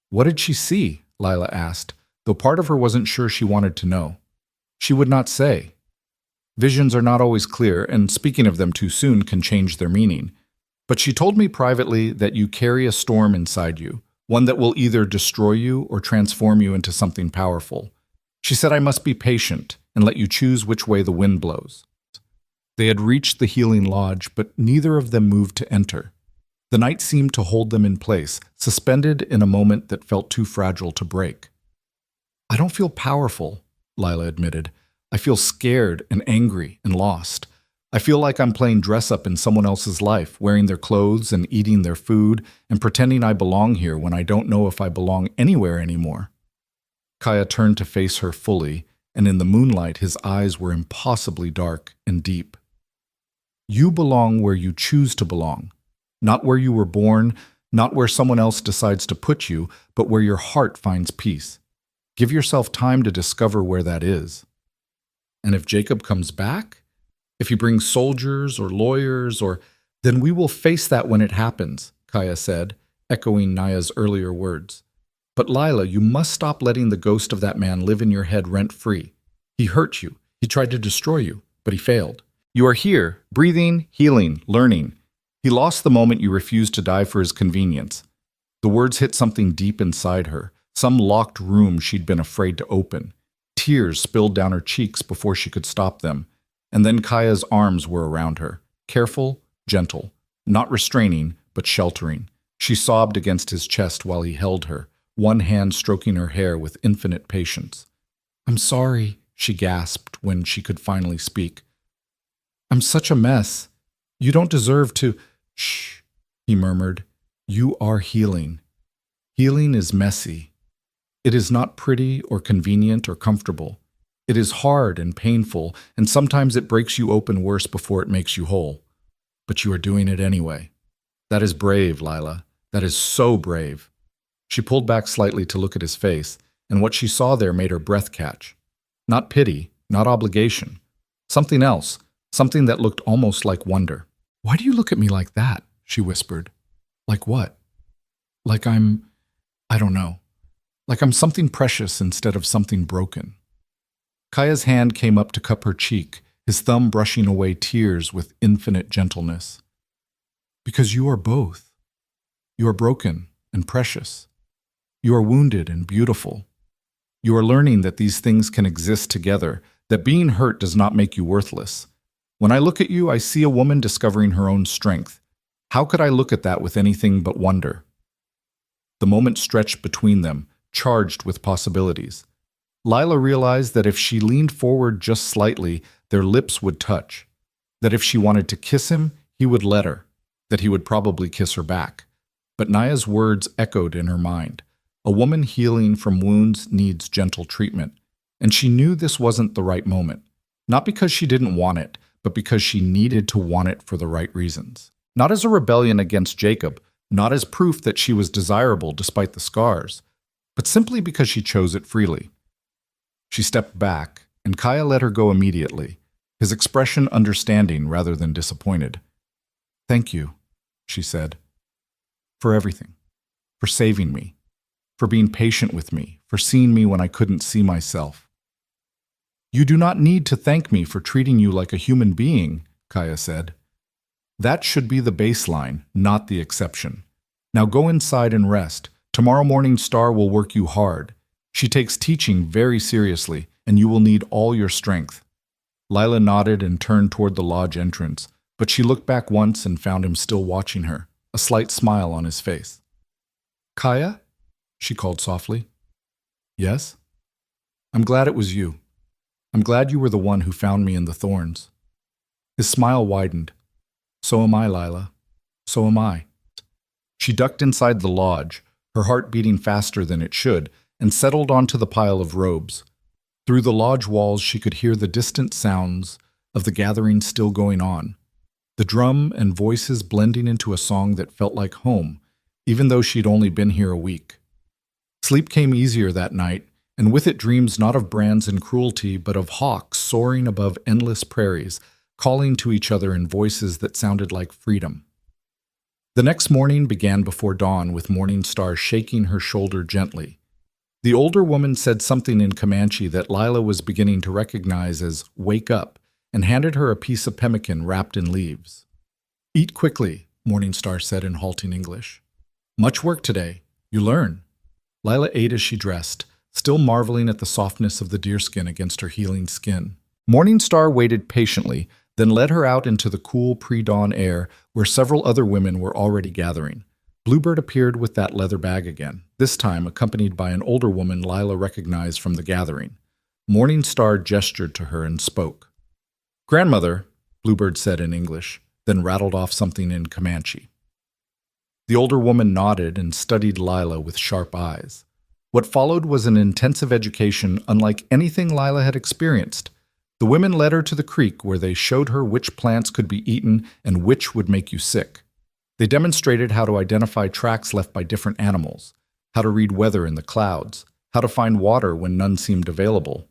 "What did she see?" Lila asked, though part of her wasn't sure she wanted to know. She would not say. Visions are not always clear, and speaking of them too soon can change their meaning. But she told me privately that you carry a storm inside you, one that will either destroy you or transform you into something powerful. She said I must be patient and let you choose which way the wind blows. They had reached the healing lodge, but neither of them moved to enter. The night seemed to hold them in place, suspended in a moment that felt too fragile to break. "I don't feel powerful," Lila admitted. "I feel scared and angry and lost. I feel like I'm playing dress-up in someone else's life, wearing their clothes and eating their food and pretending I belong here when I don't know if I belong anywhere anymore." Kaya turned to face her fully, and in the moonlight his eyes were impossibly dark and deep. "You belong where you choose to belong, not where you were born, not where someone else decides to put you, but where your heart finds peace. Give yourself time to discover where that is. And if Jacob comes back, if he brings soldiers or lawyers, then we will face that when it happens," Kaya said, echoing Naya's earlier words. "But Lila, you must stop letting the ghost of that man live in your head rent-free. He hurt you. He tried to destroy you, but he failed. You are here, breathing, healing, learning. He lost the moment you refused to die for his convenience." The words hit something deep inside her, some locked room she'd been afraid to open. Tears spilled down her cheeks before she could stop them, and then Kaya's arms were around her, careful, gentle, not restraining, but sheltering. She sobbed against his chest while he held her, one hand stroking her hair with infinite patience. "I'm sorry," she gasped when she could finally speak. "I'm such a mess. You don't deserve to—" "Shh," he murmured. "You are healing. Healing is messy. It is not pretty or convenient or comfortable. It is hard and painful, and sometimes it breaks you open worse before it makes you whole. But you are doing it anyway. That is brave, Lila. That is so brave." She pulled back slightly to look at his face, and what she saw there made her breath catch. Not pity, not obligation. Something else, something that looked almost like wonder. "Why do you look at me like that?" she whispered. "Like what? Like I don't know. Like I'm something precious instead of something broken." Kaya's hand came up to cup her cheek, his thumb brushing away tears with infinite gentleness. "Because you are both. You are broken and precious. You are wounded and beautiful. You are learning that these things can exist together, that being hurt does not make you worthless. When I look at you, I see a woman discovering her own strength. How could I look at that with anything but wonder?" The moment stretched between them, charged with possibilities. Lila realized that if she leaned forward just slightly, their lips would touch. That if she wanted to kiss him, he would let her. That he would probably kiss her back. But Naya's words echoed in her mind. A woman healing from wounds needs gentle treatment. And she knew this wasn't the right moment. Not because she didn't want it, but because she needed to want it for the right reasons. Not as a rebellion against Jacob, not as proof that she was desirable despite the scars, but simply because she chose it freely. She stepped back, and Kaya let her go immediately, his expression understanding rather than disappointed. "Thank you," she said, "for everything, for saving me, for being patient with me, for seeing me when I couldn't see myself." "You do not need to thank me for treating you like a human being," Kaya said. "That should be the baseline, not the exception. Now go inside and rest. Tomorrow morning Star will work you hard. She takes teaching very seriously, and you will need all your strength." Lila nodded and turned toward the lodge entrance, but she looked back once and found him still watching her, a slight smile on his face. "Kaya?" she called softly. "Yes?" "I'm glad it was you. I'm glad you were the one who found me in the thorns." His smile widened. "So am I, Lila. So am I." She ducked inside the lodge, her heart beating faster than it should, and settled onto the pile of robes. Through the lodge walls she could hear the distant sounds of the gathering still going on, the drum and voices blending into a song that felt like home, even though she'd only been here a week. Sleep came easier that night, and with it dreams not of brands and cruelty, but of hawks soaring above endless prairies, calling to each other in voices that sounded like freedom. The next morning began before dawn with Morning Star shaking her shoulder gently. The older woman said something in Comanche that Lila was beginning to recognize as "wake up," and handed her a piece of pemmican wrapped in leaves. "Eat quickly," Morning Star said in halting English. "Much work today. You learn." Lila ate as she dressed, still marveling at the softness of the deerskin against her healing skin. Morning Star waited patiently, then led her out into the cool pre-dawn air where several other women were already gathering. Bluebird appeared with that leather bag again, this time accompanied by an older woman Lila recognized from the gathering. Morning Star gestured to her and spoke. "Grandmother," Bluebird said in English, then rattled off something in Comanche. The older woman nodded and studied Lila with sharp eyes. What followed was an intensive education unlike anything Lila had experienced. The women led her to the creek where they showed her which plants could be eaten and which would make you sick. They demonstrated how to identify tracks left by different animals, how to read weather in the clouds, how to find water when none seemed available.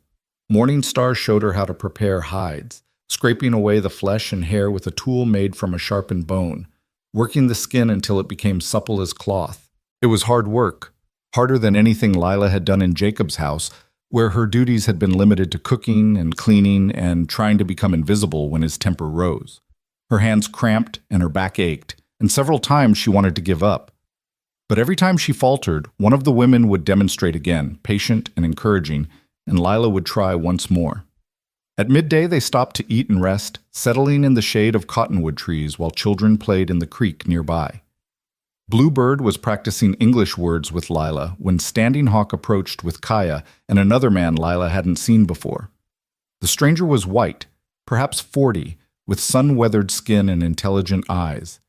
Morning Star showed her how to prepare hides, scraping away the flesh and hair with a tool made from a sharpened bone, working the skin until it became supple as cloth. It was hard work, harder than anything Lila had done in Jacob's house, where her duties had been limited to cooking and cleaning and trying to become invisible when his temper rose. Her hands cramped and her back ached, and several times she wanted to give up. But every time she faltered, one of the women would demonstrate again, patient and encouraging, and Lila would try once more. At midday they stopped to eat and rest, settling in the shade of cottonwood trees while children played in the creek nearby. Bluebird was practicing English words with Lila when Standing Hawk approached with Kaya and another man Lila hadn't seen before. The stranger was white, perhaps 40, with sun-weathered skin and intelligent eyes.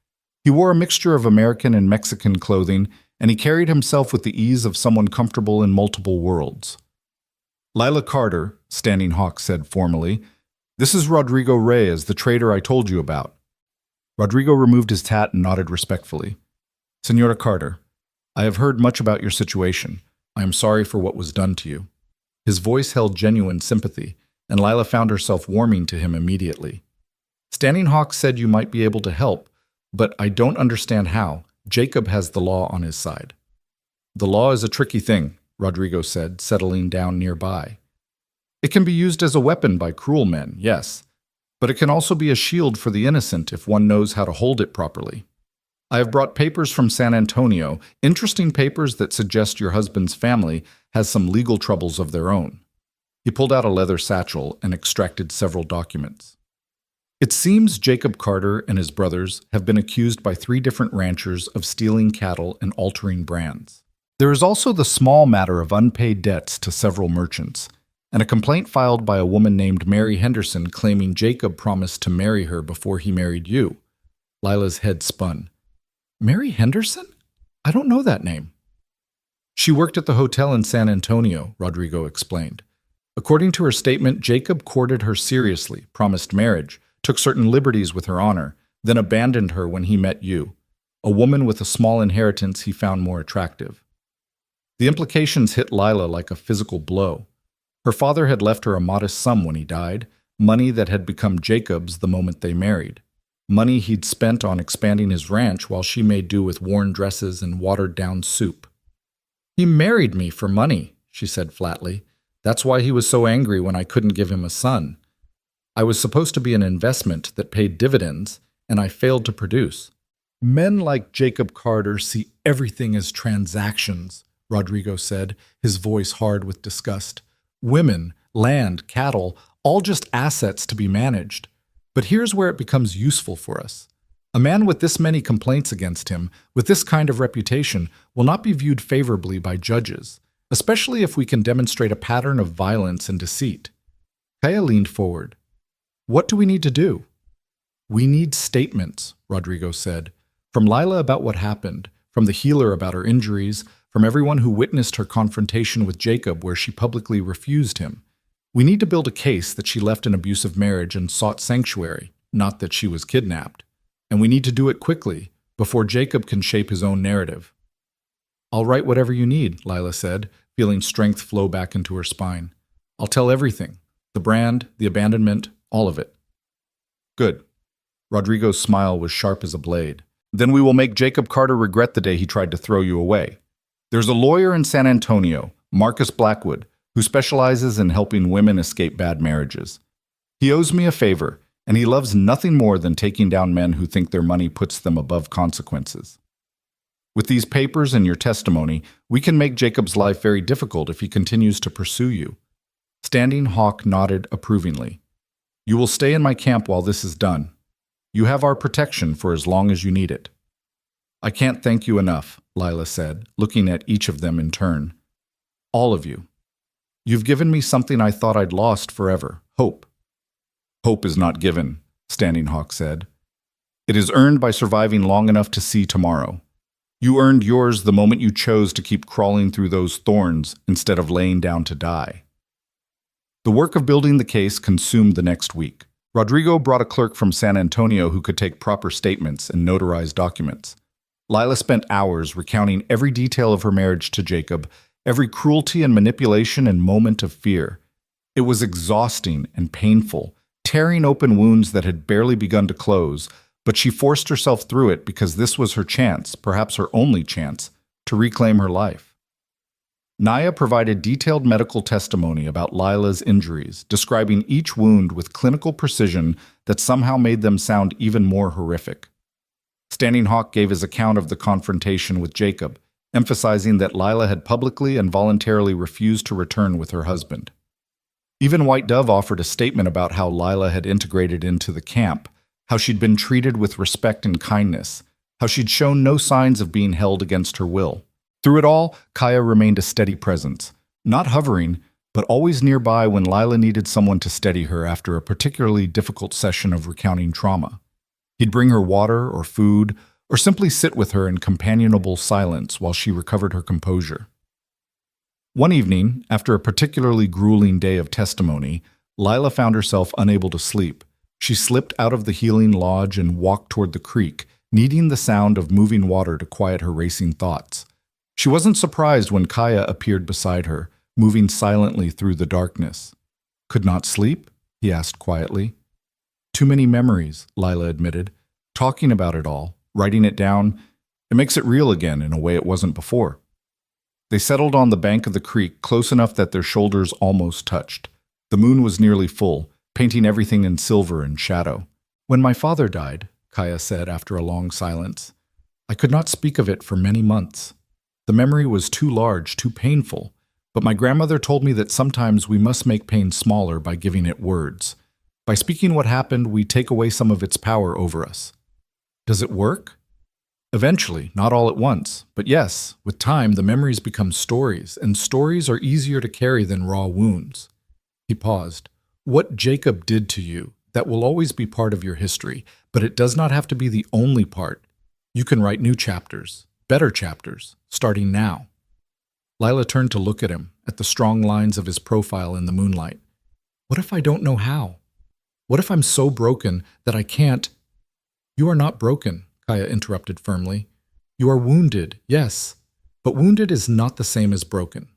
He wore a mixture of American and Mexican clothing, and he carried himself with the ease of someone comfortable in multiple worlds. "Lila Carter," Standing Hawk said formally. "This is Rodrigo Reyes, the trader I told you about." Rodrigo removed his hat and nodded respectfully. "Senora Carter, I have heard much about your situation. I am sorry for what was done to you." His voice held genuine sympathy, and Lila found herself warming to him immediately. "Standing Hawk said you might be able to help, but I don't understand how. Jacob has the law on his side." "The law is a tricky thing," Rodrigo said, settling down nearby. "It can be used as a weapon by cruel men, yes, but it can also be a shield for the innocent if one knows how to hold it properly. I have brought papers from San Antonio, interesting papers that suggest your husband's family has some legal troubles of their own." He pulled out a leather satchel and extracted several documents. "It seems Jacob Carter and his brothers have been accused by 3 different ranchers of stealing cattle and altering brands. There is also the small matter of unpaid debts to several merchants, and a complaint filed by a woman named Mary Henderson claiming Jacob promised to marry her before he married you." Lila's head spun. "Mary Henderson? I don't know that name." "She worked at the hotel in San Antonio," Rodrigo explained. "According to her statement, Jacob courted her seriously, promised marriage, took certain liberties with her honor, then abandoned her when he met you. a woman with a small inheritance he found more attractive. The implications hit Lila like a physical blow. Her father had left her a modest sum when he died, money that had become Jacob's the moment they married. Money he'd spent on expanding his ranch while she made do with worn dresses and watered-down soup. "He married me for money," she said flatly. "That's why he was so angry when I couldn't give him a son. I was supposed to be an investment that paid dividends, and I failed to produce." "Men like Jacob Carter see everything as transactions," Rodrigo said, his voice hard with disgust. "Women, land, cattle, all just assets to be managed. But here's where it becomes useful for us. A man with this many complaints against him, with this kind of reputation, will not be viewed favorably by judges, especially if we can demonstrate a pattern of violence and deceit." Kaya leaned forward. "What do we need to do?" "We need statements," Rodrigo said. "From Lila about what happened, from the healer about her injuries, from everyone who witnessed her confrontation with Jacob where she publicly refused him. We need to build a case that she left an abusive marriage and sought sanctuary, not that she was kidnapped. And we need to do it quickly, before Jacob can shape his own narrative." "I'll write whatever you need," Lila said, feeling strength flow back into her spine. "I'll tell everything. The brand, the abandonment, all of it." "Good." Rodrigo's smile was sharp as a blade. "Then we will make Jacob Carter regret the day he tried to throw you away. There's a lawyer in San Antonio, Marcus Blackwood, who specializes in helping women escape bad marriages. He owes me a favor, and he loves nothing more than taking down men who think their money puts them above consequences. With these papers and your testimony, we can make Jacob's life very difficult if he continues to pursue you." Standing Hawk nodded approvingly. "You will stay in my camp while this is done. You have our protection for as long as you need it." "I can't thank you enough," Lila said, looking at each of them in turn. "All of you. You've given me something I thought I'd lost forever, hope." "Hope is not given," Standing Hawk said. "It is earned by surviving long enough to see tomorrow. You earned yours the moment you chose to keep crawling through those thorns instead of laying down to die." The work of building the case consumed the next week. Rodrigo brought a clerk from San Antonio who could take proper statements and notarize documents. Lila spent hours recounting every detail of her marriage to Jacob, every cruelty and manipulation and moment of fear. It was exhausting and painful, tearing open wounds that had barely begun to close, but she forced herself through it because this was her chance, perhaps her only chance, to reclaim her life. Naya provided detailed medical testimony about Lila's injuries, describing each wound with clinical precision that somehow made them sound even more horrific. Standing Hawk gave his account of the confrontation with Jacob, emphasizing that Lila had publicly and voluntarily refused to return with her husband. Even White Dove offered a statement about how Lila had integrated into the camp, how she'd been treated with respect and kindness, how she'd shown no signs of being held against her will. Through it all, Kaya remained a steady presence, not hovering, but always nearby when Lila needed someone to steady her after a particularly difficult session of recounting trauma. He'd bring her water or food, or simply sit with her in companionable silence while she recovered her composure. One evening, after a particularly grueling day of testimony, Lila found herself unable to sleep. She slipped out of the healing lodge and walked toward the creek, needing the sound of moving water to quiet her racing thoughts. She wasn't surprised when Kaya appeared beside her, moving silently through the darkness. "Could not sleep?" he asked quietly. "Too many memories," Lila admitted. "Talking about it all, writing it down, it makes it real again in a way it wasn't before." They settled on the bank of the creek, close enough that their shoulders almost touched. The moon was nearly full, painting everything in silver and shadow. "When my father died," Kaya said after a long silence, "I could not speak of it for many months. The memory was too large, too painful, but my grandmother told me that sometimes we must make pain smaller by giving it words. By speaking what happened, we take away some of its power over us." "Does it work?" "Eventually, not all at once. But yes, with time, the memories become stories, and stories are easier to carry than raw wounds." He paused. "What Jacob did to you, that will always be part of your history, but it does not have to be the only part. You can write new chapters, better chapters, starting now." Lila turned to look at him, at the strong lines of his profile in the moonlight. "What if I don't know how? What if I'm so broken that I can't—" "You are not broken," Kaya interrupted firmly. You are wounded, yes, but wounded is not the same as broken.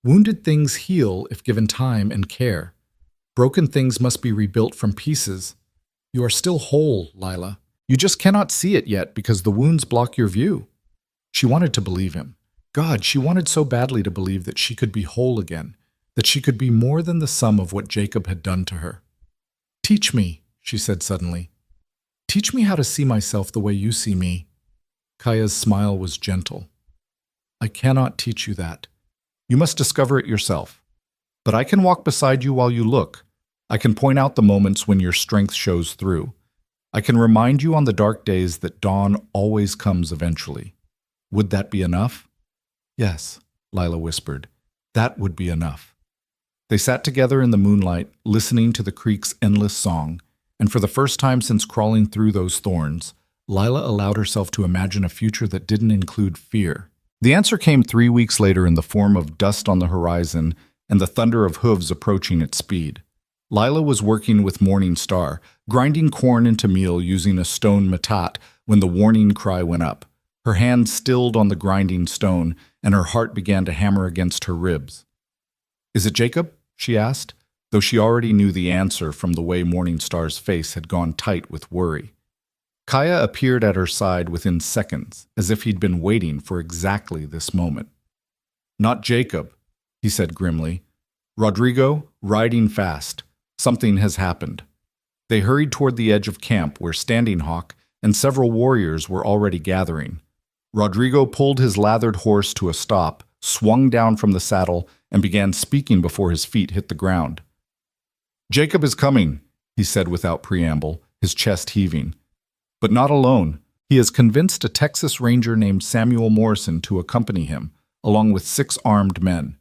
Wounded things heal if given time and care. Broken things must be rebuilt from pieces. You are still whole, Lila. You just cannot see it yet because the wounds block your view. She wanted to believe him. God, she wanted so badly to believe that she could be whole again, that she could be more than the sum of what Jacob had done to her. Teach me, she said suddenly. Teach me how to see myself the way you see me. Kaya's smile was gentle. I cannot teach you that. You must discover it yourself. But I can walk beside you while you look. I can point out the moments when your strength shows through. I can remind you on the dark days that dawn always comes eventually. Would that be enough? Yes, Lila whispered. That would be enough. They sat together in the moonlight, listening to the creek's endless song, and for the first time since crawling through those thorns, Lila allowed herself to imagine a future that didn't include fear. The answer came 3 weeks later in the form of dust on the horizon and the thunder of hooves approaching at speed. Lila was working with Morning Star, grinding corn into meal using a stone matat when the warning cry went up. Her hand stilled on the grinding stone, and her heart began to hammer against her ribs. Is it Jacob? She asked, though she already knew the answer from the way Morning Star's face had gone tight with worry. Kaya appeared at her side within seconds, as if he'd been waiting for exactly this moment. Not Jacob, he said grimly. Rodrigo, riding fast. Something has happened. They hurried toward the edge of camp where Standing Hawk and several warriors were already gathering. Rodrigo pulled his lathered horse to a stop, swung down from the saddle, and began speaking before his feet hit the ground. Jacob is coming, he said without preamble, his chest heaving. But not alone. He has convinced a Texas Ranger named Samuel Morrison to accompany him, along with 6 armed men.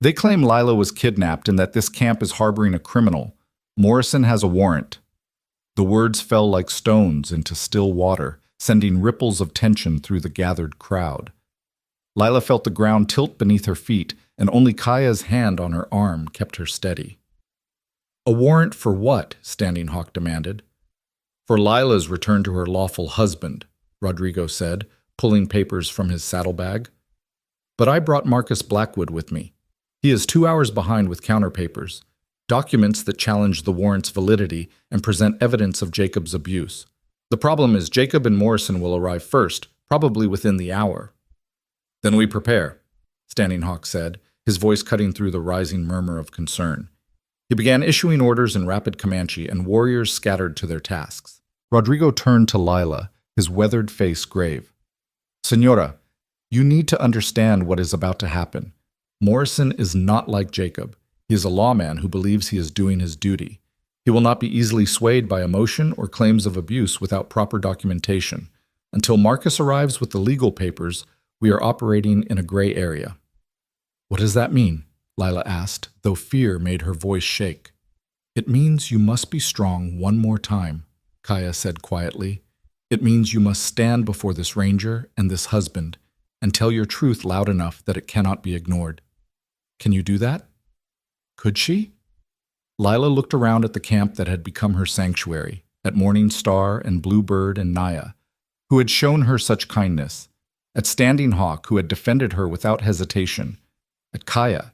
They claim Lila was kidnapped and that this camp is harboring a criminal. Morrison has a warrant. The words fell like stones into still water, sending ripples of tension through the gathered crowd. Lila felt the ground tilt beneath her feet, and only Kaya's hand on her arm kept her steady. A warrant for what? Standing Hawk demanded. For Lila's return to her lawful husband, Rodrigo said, pulling papers from his saddlebag. But I brought Marcus Blackwood with me. He is 2 hours behind with counterpapers, documents that challenge the warrant's validity and present evidence of Jacob's abuse. The problem is Jacob and Morrison will arrive first, probably within the hour. Then we prepare, Standing Hawk said, his voice cutting through the rising murmur of concern. He began issuing orders in rapid Comanche, and warriors scattered to their tasks. Rodrigo turned to Lila, his weathered face grave. Senora, you need to understand what is about to happen. Morrison is not like Jacob. He is a lawman who believes he is doing his duty. He will not be easily swayed by emotion or claims of abuse without proper documentation. Until Marcus arrives with the legal papers, we are operating in a gray area. What does that mean? Lila asked, though fear made her voice shake. It means you must be strong one more time, Kaya said quietly. It means you must stand before this ranger and this husband and tell your truth loud enough that it cannot be ignored. Can you do that? Could she? Lila looked around at the camp that had become her sanctuary, at Morning Star and Bluebird and Naya, who had shown her such kindness, at Standing Hawk, who had defended her without hesitation, at Kaya,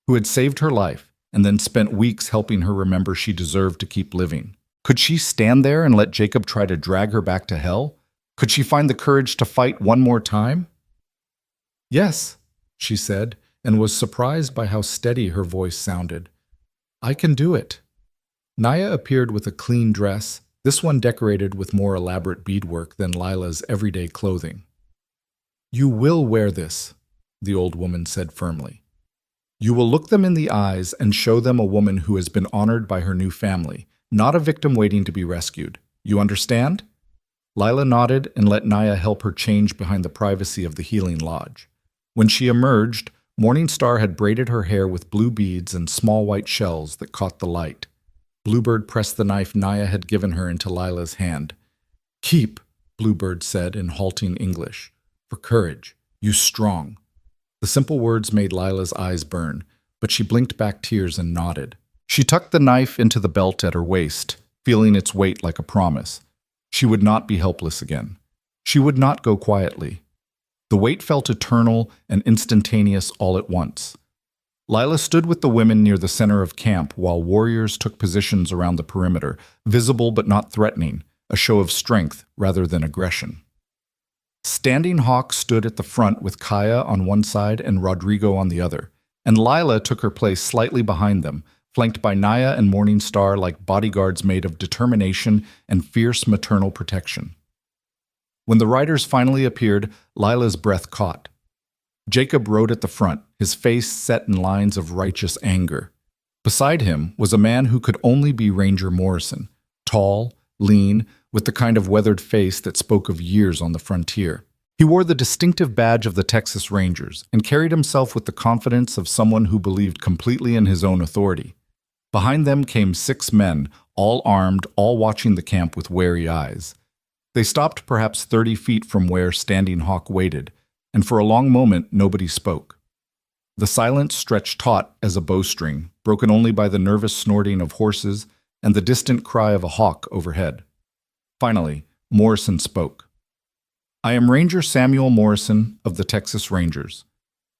who had saved her life and then spent weeks helping her remember she deserved to keep living. Could she stand there and let Jacob try to drag her back to hell? Could she find the courage to fight one more time? Yes, she said, and was surprised by how steady her voice sounded. I can do it. Naya appeared with a clean dress, this one decorated with more elaborate beadwork than Lila's everyday clothing. You will wear this, the old woman said firmly. You will look them in the eyes and show them a woman who has been honored by her new family, not a victim waiting to be rescued. You understand? Lila nodded and let Naya help her change behind the privacy of the healing lodge. When she emerged, Morning Star had braided her hair with blue beads and small white shells that caught the light. Bluebird pressed the knife Naya had given her into Lila's hand. Keep, Bluebird said in halting English. For courage. You strong. The simple words made Lila's eyes burn, but she blinked back tears and nodded. She tucked the knife into the belt at her waist, feeling its weight like a promise. She would not be helpless again. She would not go quietly. The wait felt eternal and instantaneous all at once. Lila stood with the women near the center of camp while warriors took positions around the perimeter, visible but not threatening, a show of strength rather than aggression. Standing Hawk stood at the front with Kaya on one side and Rodrigo on the other, and Lila took her place slightly behind them, flanked by Naya and Morning Star like bodyguards made of determination and fierce maternal protection. When the riders finally appeared, Lila's breath caught. Jacob rode at the front, his face set in lines of righteous anger. Beside him was a man who could only be Ranger Morrison, tall, lean, with the kind of weathered face that spoke of years on the frontier. He wore the distinctive badge of the Texas Rangers and carried himself with the confidence of someone who believed completely in his own authority. Behind them came 6 men, all armed, all watching the camp with wary eyes. They stopped perhaps 30 feet from where Standing Hawk waited, and for a long moment nobody spoke. The silence stretched taut as a bowstring, broken only by the nervous snorting of horses and the distant cry of a hawk overhead. Finally, Morrison spoke. "I am Ranger Samuel Morrison of the Texas Rangers.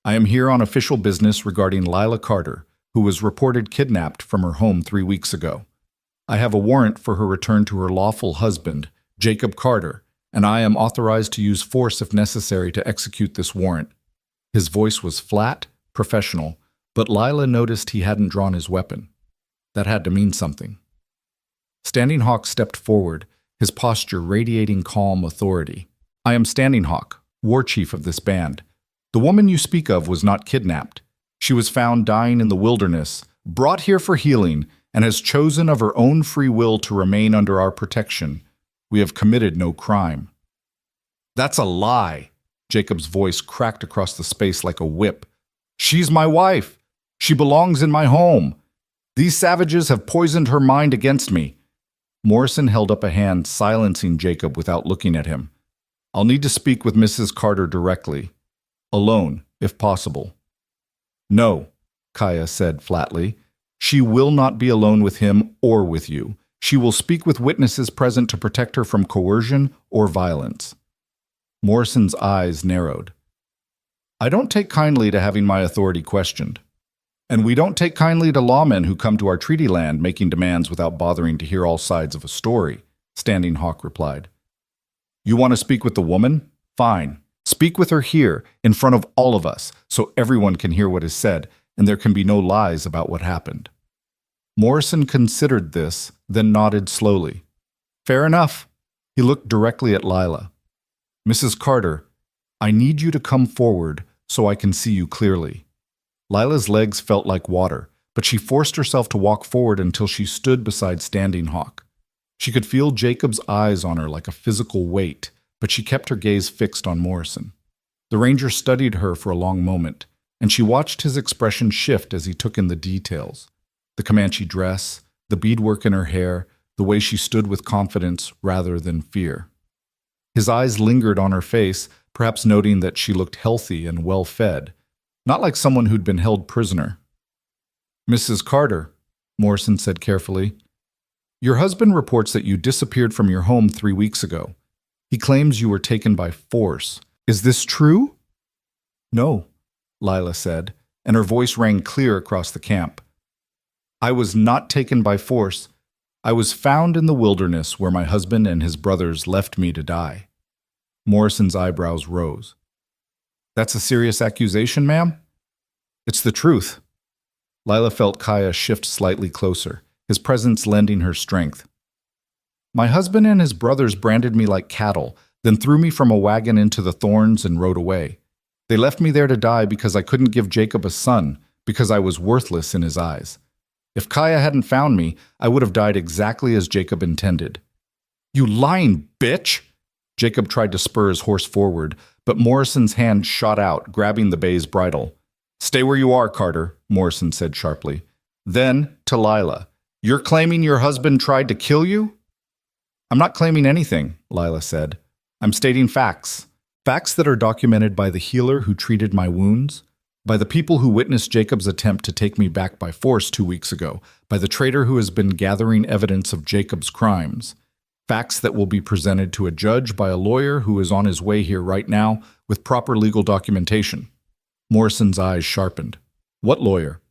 I am here on official business regarding Lila Carter, who was reported kidnapped from her home 3 weeks ago. I have a warrant for her return to her lawful husband, Jacob Carter, and I am authorized to use force if necessary to execute this warrant." His voice was flat, professional, but Lila noticed he hadn't drawn his weapon. That had to mean something. Standing Hawk stepped forward, his posture radiating calm authority. "I am Standing Hawk, war chief of this band. The woman you speak of was not kidnapped. She was found dying in the wilderness, brought here for healing, and has chosen of her own free will to remain under our protection. We have committed no crime." "That's a lie." Jacob's voice cracked across the space like a whip. "She's my wife. She belongs in my home. These savages have poisoned her mind against me." Morrison held up a hand, silencing Jacob without looking at him. "I'll need to speak with Mrs. Carter directly. Alone, if possible." "No," Kaya said flatly. "She will not be alone with him or with you. She will speak with witnesses present to protect her from coercion or violence." Morrison's eyes narrowed. "I don't take kindly to having my authority questioned. And we don't take kindly to lawmen who come to our treaty land making demands without bothering to hear all sides of a story," Standing Hawk replied. "You want to speak with the woman? Fine. Speak with her here, in front of all of us, so everyone can hear what is said, and there can be no lies about what happened." Morrison considered this, then nodded slowly. "Fair enough." He looked directly at Lila. "Mrs. Carter, I need you to come forward so I can see you clearly." Lila's legs felt like water, but she forced herself to walk forward until she stood beside Standing Hawk. She could feel Jacob's eyes on her like a physical weight, but she kept her gaze fixed on Morrison. The ranger studied her for a long moment, and she watched his expression shift as he took in the details. The Comanche dress, the beadwork in her hair, the way she stood with confidence rather than fear. His eyes lingered on her face, perhaps noting that she looked healthy and well-fed, not like someone who'd been held prisoner. "Mrs. Carter," Morrison said carefully, "your husband reports that you disappeared from your home 3 weeks ago. He claims you were taken by force. Is this true?" "No," Lila said, and her voice rang clear across the camp. "I was not taken by force. I was found in the wilderness where my husband and his brothers left me to die." Morrison's eyebrows rose. "That's a serious accusation, ma'am?" "It's the truth." Lila felt Kaya shift slightly closer, his presence lending her strength. "My husband and his brothers branded me like cattle, then threw me from a wagon into the thorns and rode away. They left me there to die because I couldn't give Jacob a son, because I was worthless in his eyes. If Kaya hadn't found me, I would have died exactly as Jacob intended." "You lying bitch!" Jacob tried to spur his horse forward, but Morrison's hand shot out, grabbing the bay's bridle. "Stay where you are, Carter," Morrison said sharply. Then, to Lila, "You're claiming your husband tried to kill you?" "I'm not claiming anything," Lila said. "I'm stating facts. Facts that are documented by the healer who treated my wounds, by the people who witnessed Jacob's attempt to take me back by force 2 weeks ago, by the traitor who has been gathering evidence of Jacob's crimes. Facts that will be presented to a judge by a lawyer who is on his way here right now with proper legal documentation. Morrison's eyes sharpened. What lawyer?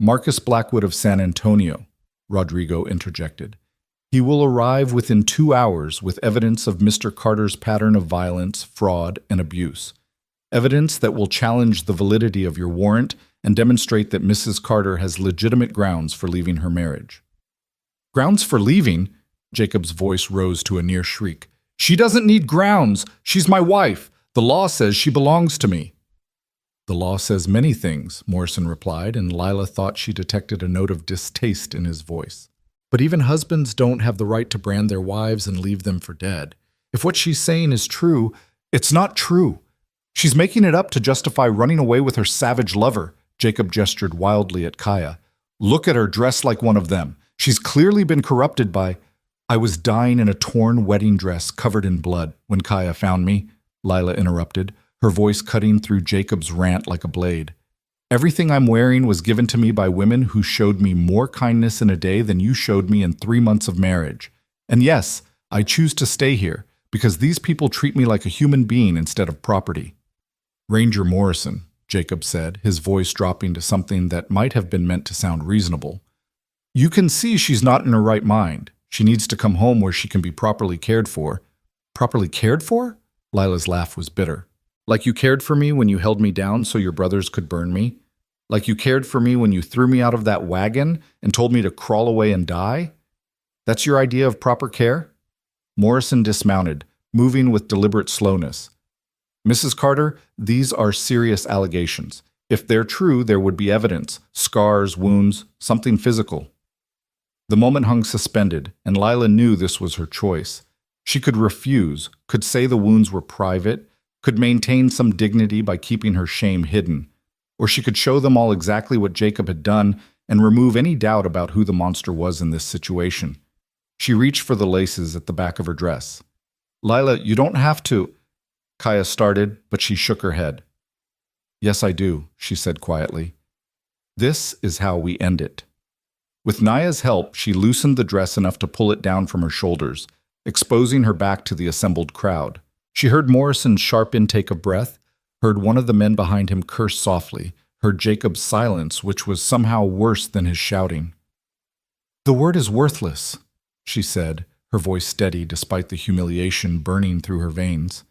Marcus Blackwood of San Antonio, Rodrigo interjected. He will arrive within 2 hours with evidence of Mr. Carter's pattern of violence, fraud, and abuse. Evidence that will challenge the validity of your warrant and demonstrate that Mrs. Carter has legitimate grounds for leaving her marriage. Grounds for leaving? Jacob's voice rose to a near shriek. She doesn't need grounds. She's my wife. The law says she belongs to me. The law says many things, Morrison replied, and Lila thought she detected a note of distaste in his voice. But even husbands don't have the right to brand their wives and leave them for dead. If what she's saying is true, it's not true. She's making it up to justify running away with her savage lover. Jacob gestured wildly at Kaya. Look at her dressed like one of them. She's clearly been corrupted by... I was dying in a torn wedding dress covered in blood when Kaya found me, Lila interrupted, her voice cutting through Jacob's rant like a blade. Everything I'm wearing was given to me by women who showed me more kindness in a day than you showed me in 3 months of marriage. And yes, I choose to stay here because these people treat me like a human being instead of property. Ranger Morrison, Jacob said, his voice dropping to something that might have been meant to sound reasonable. You can see she's not in her right mind. She needs to come home where she can be properly cared for. Properly cared for? Lila's laugh was bitter. Like you cared for me when you held me down so your brothers could burn me? Like you cared for me when you threw me out of that wagon and told me to crawl away and die? That's your idea of proper care? Morrison dismounted, moving with deliberate slowness. Mrs. Carter, these are serious allegations. If they're true, there would be evidence, scars, wounds, something physical. The moment hung suspended, and Lila knew this was her choice. She could refuse, could say the wounds were private, could maintain some dignity by keeping her shame hidden, or she could show them all exactly what Jacob had done and remove any doubt about who the monster was in this situation. She reached for the laces at the back of her dress. Lila, you don't have to... Kaya started, but she shook her head. Yes, I do, she said quietly. This is how we end it. With Naya's help, she loosened the dress enough to pull it down from her shoulders, exposing her back to the assembled crowd. She heard Morrison's sharp intake of breath, heard one of the men behind him curse softly, heard Jacob's silence, which was somehow worse than his shouting. The word is worthless, she said, her voice steady despite the humiliation burning through her veins.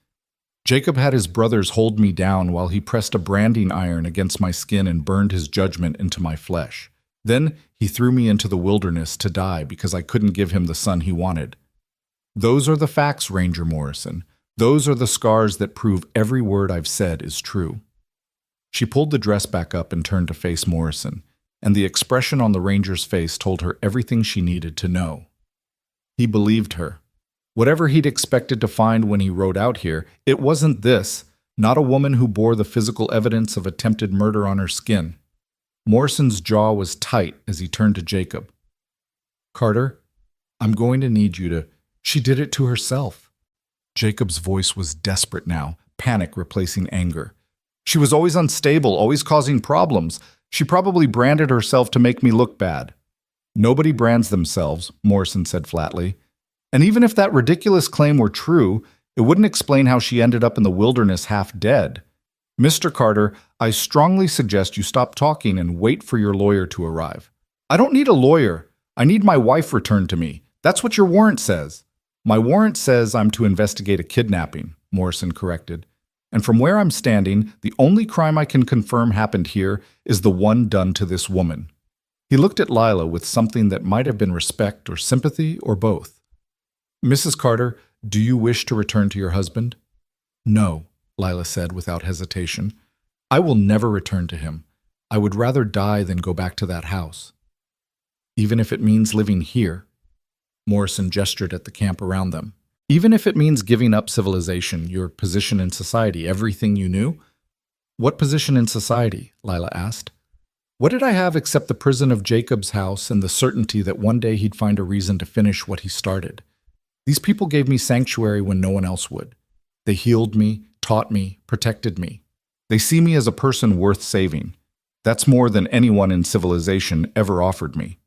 Jacob had his brothers hold me down while he pressed a branding iron against my skin and burned his judgment into my flesh. Then he threw me into the wilderness to die because I couldn't give him the son he wanted. Those are the facts, Ranger Morrison. Those are the scars that prove every word I've said is true. She pulled the dress back up and turned to face Morrison, and the expression on the ranger's face told her everything she needed to know. He believed her. Whatever he'd expected to find when he rode out here, it wasn't this, not a woman who bore the physical evidence of attempted murder on her skin. Morrison's jaw was tight as he turned to Jacob. Carter, I'm going to need you to... She did it to herself. Jacob's voice was desperate now, panic replacing anger. She was always unstable, always causing problems. She probably branded herself to make me look bad. Nobody brands themselves, Morrison said flatly. And even if that ridiculous claim were true, it wouldn't explain how she ended up in the wilderness half dead. Mr. Carter, I strongly suggest you stop talking and wait for your lawyer to arrive. I don't need a lawyer. I need my wife returned to me. That's what your warrant says. My warrant says I'm to investigate a kidnapping, Morrison corrected. And from where I'm standing, the only crime I can confirm happened here is the one done to this woman. He looked at Lila with something that might have been respect or sympathy or both. Mrs. Carter, do you wish to return to your husband? No, Lila said without hesitation. I will never return to him. I would rather die than go back to that house. Even if it means living here. Morrison gestured at the camp around them. Even if it means giving up civilization, your position in society, everything you knew? What position in society? Lila asked. What did I have except the prison of Jacob's house and the certainty that one day he'd find a reason to finish what he started? These people gave me sanctuary when no one else would. They healed me, taught me, protected me. They see me as a person worth saving. That's more than anyone in civilization ever offered me.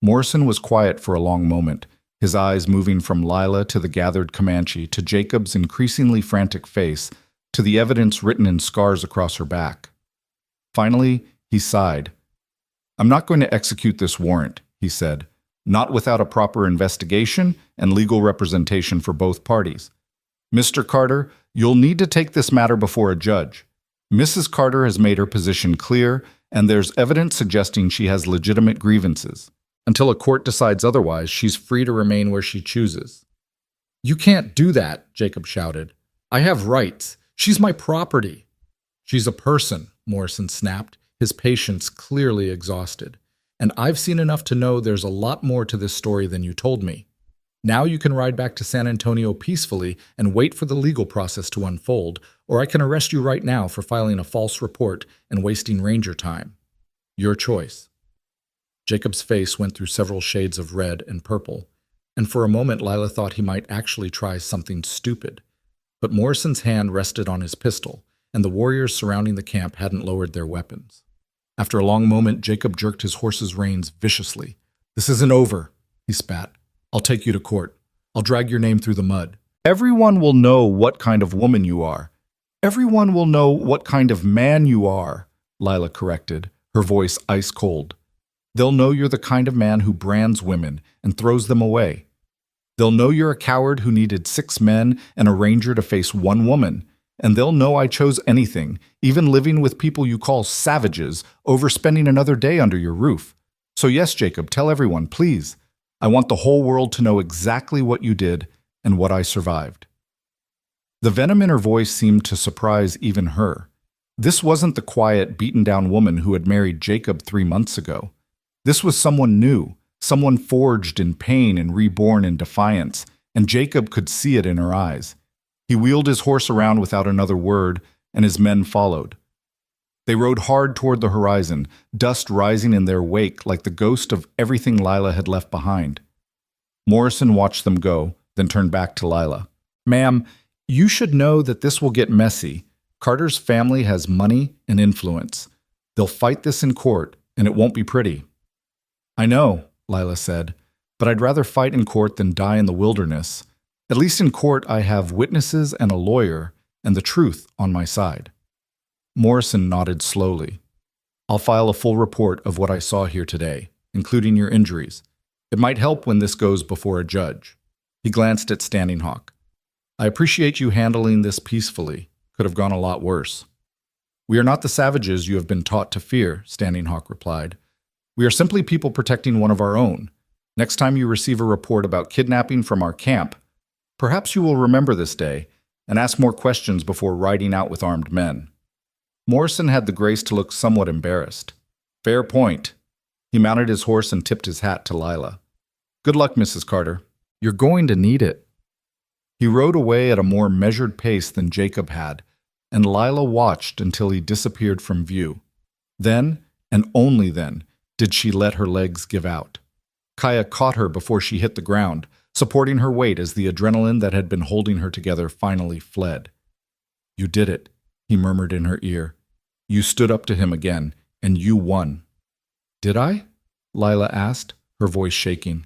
Morrison was quiet for a long moment, his eyes moving from Lila to the gathered Comanche to Jacob's increasingly frantic face to the evidence written in scars across her back. Finally, he sighed. "I'm not going to execute this warrant," he said, "not without a proper investigation and legal representation for both parties. Mr. Carter, you'll need to take this matter before a judge. Mrs. Carter has made her position clear, and there's evidence suggesting she has legitimate grievances. Until a court decides otherwise, she's free to remain where she chooses." "You can't do that," Jacob shouted. "I have rights. She's my property." "She's a person," Morrison snapped, his patience clearly exhausted. "And I've seen enough to know there's a lot more to this story than you told me. Now you can ride back to San Antonio peacefully and wait for the legal process to unfold, or I can arrest you right now for filing a false report and wasting ranger time. Your choice." Jacob's face went through several shades of red and purple, and for a moment Lila thought he might actually try something stupid. But Morrison's hand rested on his pistol, and the warriors surrounding the camp hadn't lowered their weapons. After a long moment, Jacob jerked his horse's reins viciously. "This isn't over," he spat. "I'll take you to court. I'll drag your name through the mud." "Everyone will know what kind of woman you are. Everyone will know what kind of man you are," Lila corrected, her voice ice cold. "They'll know you're the kind of man who brands women and throws them away. They'll know you're a coward who needed 6 men and a ranger to face 1 woman. And they'll know I chose anything, even living with people you call savages, over spending another day under your roof. So yes, Jacob, tell everyone, please. I want the whole world to know exactly what you did and what I survived." The venom in her voice seemed to surprise even her. This wasn't the quiet, beaten-down woman who had married Jacob 3 months ago. This was someone new, someone forged in pain and reborn in defiance, and Jacob could see it in her eyes. He wheeled his horse around without another word, and his men followed. They rode hard toward the horizon, dust rising in their wake like the ghost of everything Lila had left behind. Morrison watched them go, then turned back to Lila. "Ma'am, you should know that this will get messy. Carter's family has money and influence. They'll fight this in court, and it won't be pretty." "I know," Lila said, "but I'd rather fight in court than die in the wilderness. At least in court I have witnesses and a lawyer, and the truth on my side." Morrison nodded slowly. "I'll file a full report of what I saw here today, including your injuries. It might help when this goes before a judge." He glanced at Standing Hawk. "I appreciate you handling this peacefully. Could have gone a lot worse." "We are not the savages you have been taught to fear," Standing Hawk replied. "We are simply people protecting one of our own. Next time you receive a report about kidnapping from our camp, perhaps you will remember this day and ask more questions before riding out with armed men." Morrison had the grace to look somewhat embarrassed. "Fair point." He mounted his horse and tipped his hat to Lila. "Good luck, Mrs. Carter. You're going to need it." He rode away at a more measured pace than Jacob had, and Lila watched until he disappeared from view. Then, and only then, did she let her legs give out. Kaya caught her before she hit the ground, supporting her weight as the adrenaline that had been holding her together finally fled. "You did it," he murmured in her ear. "You stood up to him again, and you won." "Did I?" Lila asked, her voice shaking.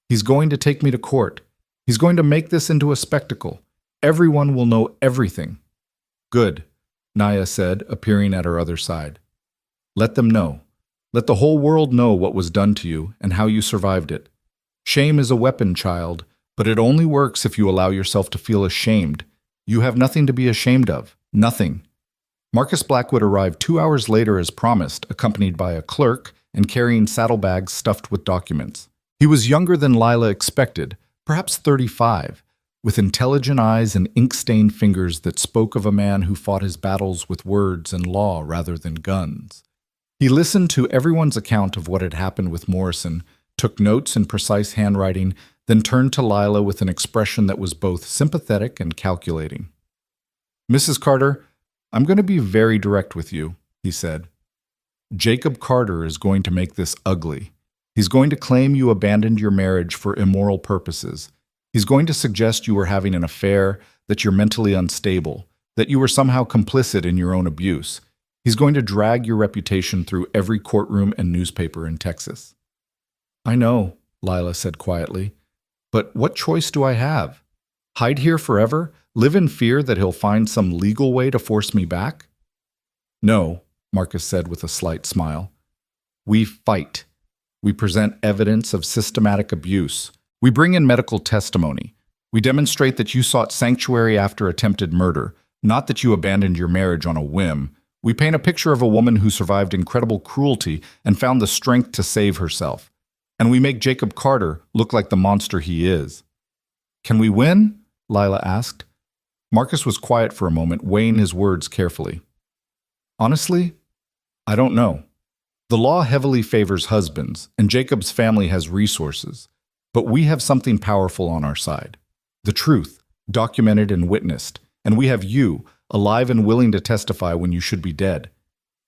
"He's going to take me to court. He's going to make this into a spectacle. Everyone will know everything." "Good," Naya said, appearing at her other side. "Let them know. Let the whole world know what was done to you and how you survived it. Shame is a weapon, child, but it only works if you allow yourself to feel ashamed. You have nothing to be ashamed of. Nothing." Marcus Blackwood arrived 2 hours later as promised, accompanied by a clerk and carrying saddlebags stuffed with documents. He was younger than Lila expected, perhaps 35, with intelligent eyes and ink-stained fingers that spoke of a man who fought his battles with words and law rather than guns. He listened to everyone's account of what had happened with Morrison, took notes in precise handwriting, then turned to Lila with an expression that was both sympathetic and calculating. "Mrs. Carter, I'm going to be very direct with you," he said. "Jacob Carter is going to make this ugly. He's going to claim you abandoned your marriage for immoral purposes. He's going to suggest you were having an affair, that you're mentally unstable, that you were somehow complicit in your own abuse. He's going to drag your reputation through every courtroom and newspaper in Texas." "I know," Lila said quietly. But what choice do I have? Hide here forever? Live in fear that he'll find some legal way to force me back? No, Marcus said with a slight smile. We fight. We present evidence of systematic abuse. We bring in medical testimony. We demonstrate that you sought sanctuary after attempted murder, not that you abandoned your marriage on a whim. We paint a picture of a woman who survived incredible cruelty and found the strength to save herself. And we make Jacob Carter look like the monster he is. Can we win? Lila asked. Marcus was quiet for a moment, weighing his words carefully. Honestly, I don't know. The law heavily favors husbands, and Jacob's family has resources. But we have something powerful on our side. The truth, documented and witnessed. And we have you, alive and willing to testify when you should be dead.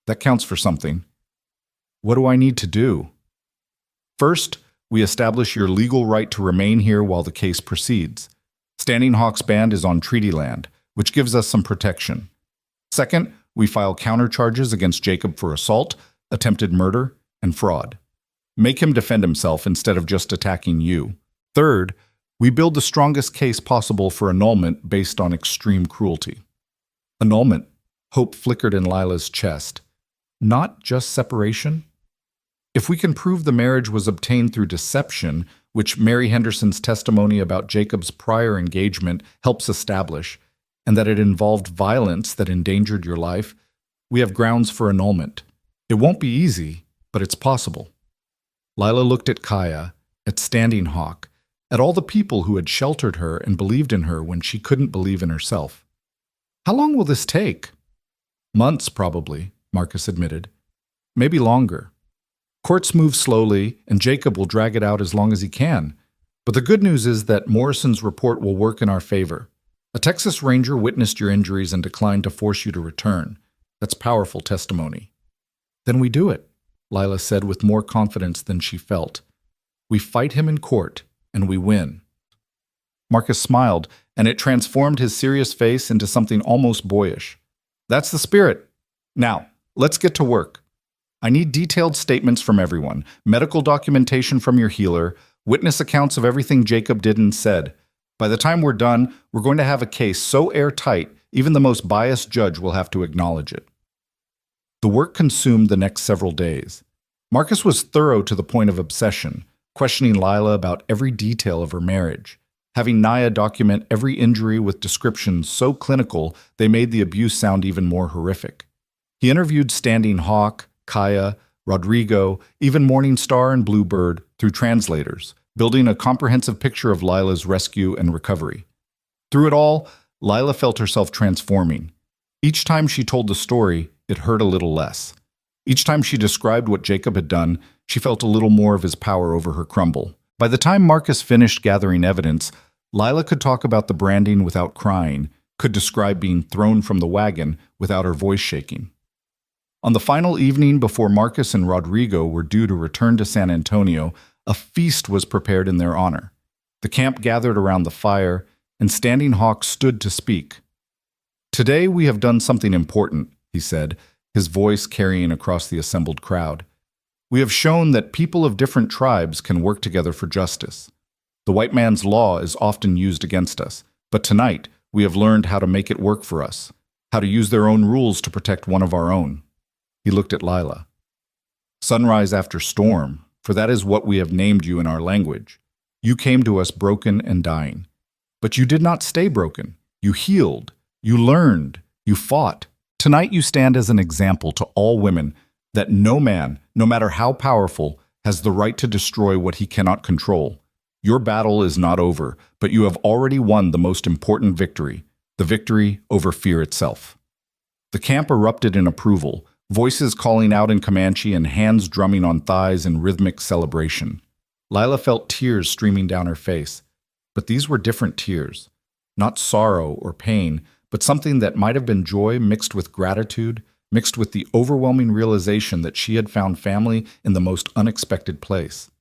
That counts for something. What do I need to do? First, we establish your legal right to remain here while the case proceeds. Standing Hawk's band is on treaty land, which gives us some protection. Second, we file countercharges against Jacob for assault, attempted murder, and fraud. Make him defend himself instead of just attacking you. Third, we build the strongest case possible for annulment based on extreme cruelty. Annulment, hope flickered in Lila's chest. Not just separation? If we can prove the marriage was obtained through deception, which Mary Henderson's testimony about Jacob's prior engagement helps establish, and that it involved violence that endangered your life, we have grounds for annulment. It won't be easy, but it's possible. Lila looked at Kaya, at Standing Hawk, at all the people who had sheltered her and believed in her when she couldn't believe in herself. How long will this take? Months, probably, Marcus admitted. Maybe longer. Courts move slowly, and Jacob will drag it out as long as he can. But the good news is that Morrison's report will work in our favor. A Texas Ranger witnessed your injuries and declined to force you to return. That's powerful testimony. Then we do it, Lila said with more confidence than she felt. We fight him in court, and we win. Marcus smiled, and it transformed his serious face into something almost boyish. That's the spirit. Now, let's get to work. I need detailed statements from everyone, medical documentation from your healer, witness accounts of everything Jacob did and said. By the time we're done, we're going to have a case so airtight, even the most biased judge will have to acknowledge it. The work consumed the next several days. Marcus was thorough to the point of obsession, questioning Lila about every detail of her marriage, having Naya document every injury with descriptions so clinical they made the abuse sound even more horrific. He interviewed Standing Hawk, Kaya, Rodrigo, even Morningstar and Bluebird through translators, building a comprehensive picture of Lila's rescue and recovery. Through it all, Lila felt herself transforming. Each time she told the story, it hurt a little less. Each time she described what Jacob had done, she felt a little more of his power over her crumble. By the time Marcus finished gathering evidence, Lila could talk about the branding without crying, could describe being thrown from the wagon without her voice shaking. On the final evening before Marcus and Rodrigo were due to return to San Antonio, a feast was prepared in their honor. The camp gathered around the fire, and Standing Hawk stood to speak. Today we have done something important, he said, his voice carrying across the assembled crowd. We have shown that people of different tribes can work together for justice. The white man's law is often used against us, but tonight we have learned how to make it work for us, how to use their own rules to protect one of our own. He looked at Lila. Sunrise after storm, for that is what we have named you in our language. You came to us broken and dying. But you did not stay broken. You healed. You learned. You fought. Tonight you stand as an example to all women that no man, no matter how powerful, has the right to destroy what he cannot control. Your battle is not over, but you have already won the most important victory, the victory over fear itself. The camp erupted in approval, voices calling out in Comanche and hands drumming on thighs in rhythmic celebration. Lila felt tears streaming down her face, but these were different tears, not sorrow or pain, but something that might have been joy mixed with gratitude, mixed with the overwhelming realization that she had found family in the most unexpected place.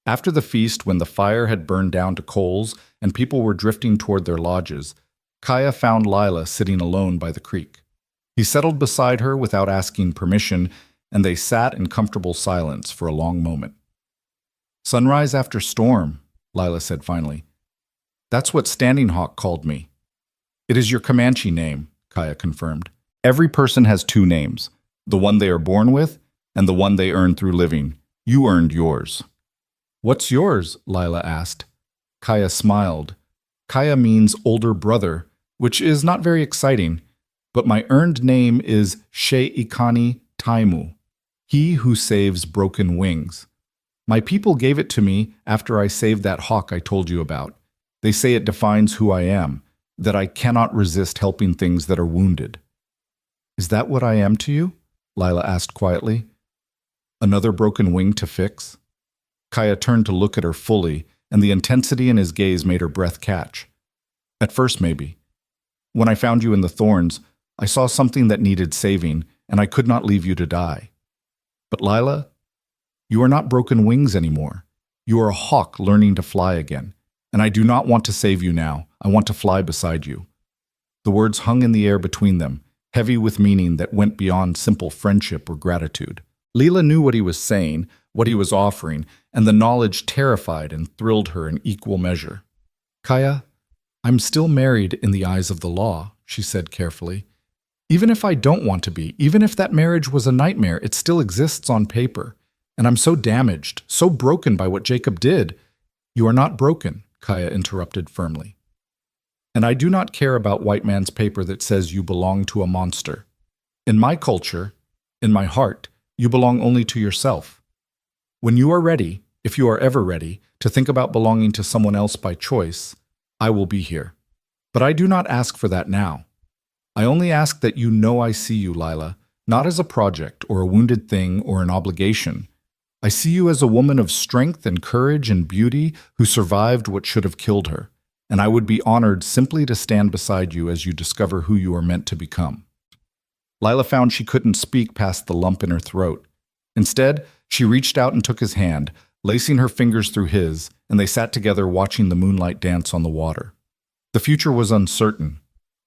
After the feast, when the fire had burned down to coals and people were drifting toward their lodges, Kaya found Lila sitting alone by the creek. He settled beside her without asking permission, and they sat in comfortable silence for a long moment. Sunrise after storm, Lila said finally. That's what Standing Hawk called me. It is your Comanche name, Kaya confirmed. Every person has two names, the one they are born with and the one they earn through living. You earned yours. What's yours? Lila asked. Kaya smiled. Kaya means older brother, which is not very exciting, but my earned name is Sheikani Taimu, he who saves broken wings. My people gave it to me after I saved that hawk I told you about. They say it defines who I am, that I cannot resist helping things that are wounded. Is that what I am to you? Lila asked quietly. Another broken wing to fix? Kaya turned to look at her fully, and the intensity in his gaze made her breath catch. At first, maybe. When I found you in the thorns, I saw something that needed saving, and I could not leave you to die. But Lila, you are not broken wings anymore. You are a hawk learning to fly again, and I do not want to save you now. I want to fly beside you. The words hung in the air between them, heavy with meaning that went beyond simple friendship or gratitude. Lila knew what he was saying, what he was offering, and the knowledge terrified and thrilled her in equal measure. Kaya, I'm still married in the eyes of the law, she said carefully. Even if I don't want to be, even if that marriage was a nightmare, it still exists on paper. And I'm so damaged, so broken by what Jacob did. You are not broken, Kaya interrupted firmly. And I do not care about white man's paper that says you belong to a monster. In my culture, in my heart, you belong only to yourself. When you are ready, if you are ever ready, to think about belonging to someone else by choice, I will be here. But I do not ask for that now. I only ask that you know I see you, Lila, not as a project or a wounded thing or an obligation. I see you as a woman of strength and courage and beauty who survived what should have killed her, and I would be honored simply to stand beside you as you discover who you are meant to become. Lila found she couldn't speak past the lump in her throat. Instead, she reached out and took his hand, lacing her fingers through his, and they sat together watching the moonlight dance on the water. The future was uncertain.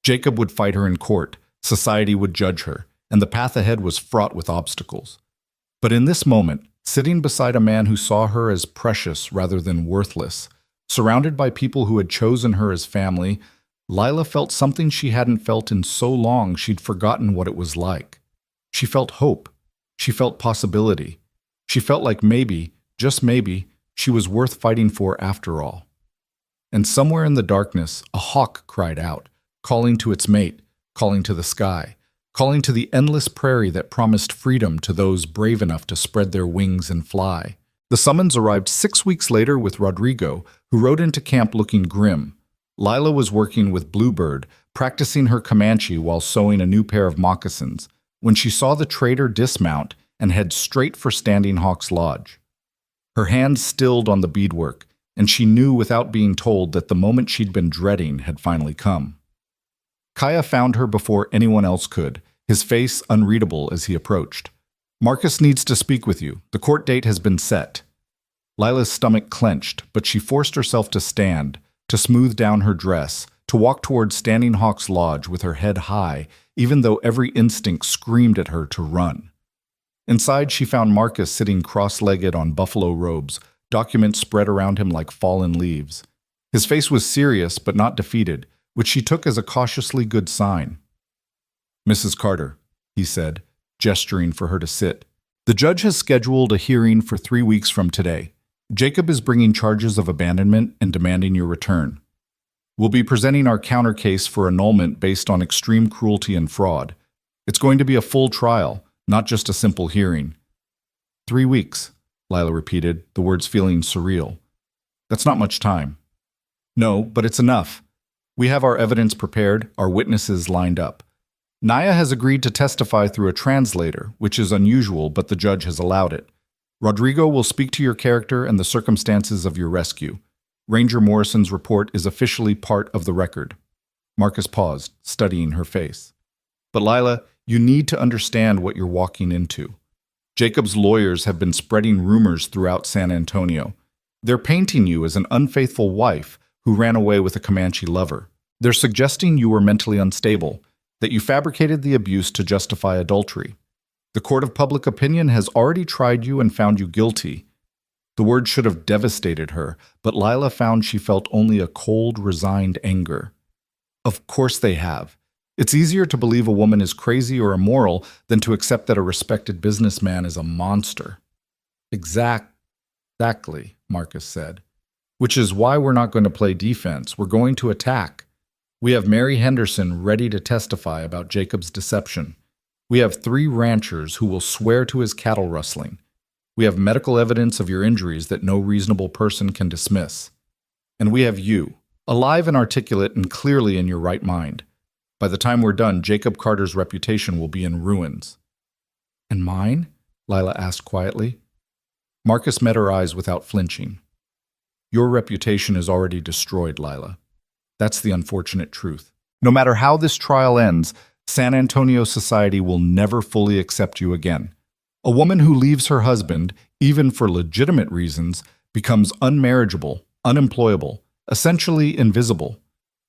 Jacob would fight her in court, society would judge her, and the path ahead was fraught with obstacles. But in this moment, sitting beside a man who saw her as precious rather than worthless, surrounded by people who had chosen her as family, Lila felt something she hadn't felt in so long she'd forgotten what it was like. She felt hope. She felt possibility. She felt like maybe, just maybe, she was worth fighting for after all. And somewhere in the darkness, a hawk cried out, calling to its mate, calling to the sky, calling to the endless prairie that promised freedom to those brave enough to spread their wings and fly. The summons arrived 6 weeks later with Rodrigo, who rode into camp looking grim. Lila was working with Bluebird, practicing her Comanche while sewing a new pair of moccasins, when she saw the trader dismount and head straight for Standing Hawk's lodge. Her hands stilled on the beadwork, and she knew without being told that the moment she'd been dreading had finally come. Kaya found her before anyone else could, his face unreadable as he approached. Marcus needs to speak with you. The court date has been set. Lila's stomach clenched, but she forced herself to stand, to smooth down her dress, to walk toward Standing Hawk's lodge with her head high, even though every instinct screamed at her to run. Inside, she found Marcus sitting cross-legged on buffalo robes, documents spread around him like fallen leaves. His face was serious but not defeated, which she took as a cautiously good sign. "Mrs. Carter," he said, gesturing for her to sit. "The judge has scheduled a hearing for 3 weeks from today. Jacob is bringing charges of abandonment and demanding your return. We'll be presenting our counter case for annulment based on extreme cruelty and fraud. It's going to be a full trial, not just a simple hearing." 3 weeks, Lila repeated, the words feeling surreal. "That's not much time." "No, but it's enough. We have our evidence prepared, our witnesses lined up. Naya has agreed to testify through a translator, which is unusual, but the judge has allowed it. Rodrigo will speak to your character and the circumstances of your rescue. Ranger Morrison's report is officially part of the record." Marcus paused, studying her face. "But Lila, you need to understand what you're walking into. Jacob's lawyers have been spreading rumors throughout San Antonio. They're painting you as an unfaithful wife who ran away with a Comanche lover. They're suggesting you were mentally unstable, that you fabricated the abuse to justify adultery. The court of public opinion has already tried you and found you guilty. The word should have devastated her, but Lila found she felt only a cold, resigned anger. Of course they have. It's easier to believe a woman is crazy or immoral than to accept that a respected businessman is a monster. Exactly, Marcus said. Which is why we're not going to play defense. We're going to attack. We have Mary Henderson ready to testify about Jacob's deception. We have 3 ranchers who will swear to his cattle rustling. We have medical evidence of your injuries that no reasonable person can dismiss. And we have you, alive and articulate and clearly in your right mind. By the time we're done, Jacob Carter's reputation will be in ruins. And mine? Lila asked quietly. Marcus met her eyes without flinching. Your reputation is already destroyed, Lila. That's the unfortunate truth. No matter how this trial ends, San Antonio society will never fully accept you again. A woman who leaves her husband, even for legitimate reasons, becomes unmarriageable, unemployable, essentially invisible.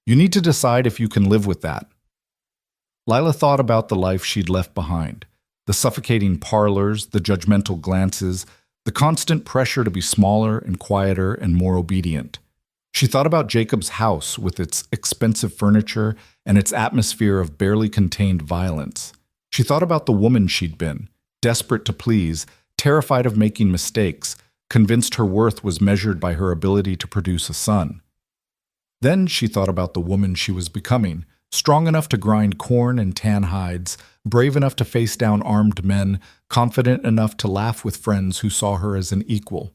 You need to decide if you can live with that. Lila thought about the life she'd left behind, the suffocating parlors, the judgmental glances, the constant pressure to be smaller and quieter and more obedient. She thought about Jacob's house with its expensive furniture and its atmosphere of barely contained violence. She thought about the woman she'd been, desperate to please, terrified of making mistakes, convinced her worth was measured by her ability to produce a son. Then she thought about the woman she was becoming, strong enough to grind corn and tan hides, brave enough to face down armed men, confident enough to laugh with friends who saw her as an equal.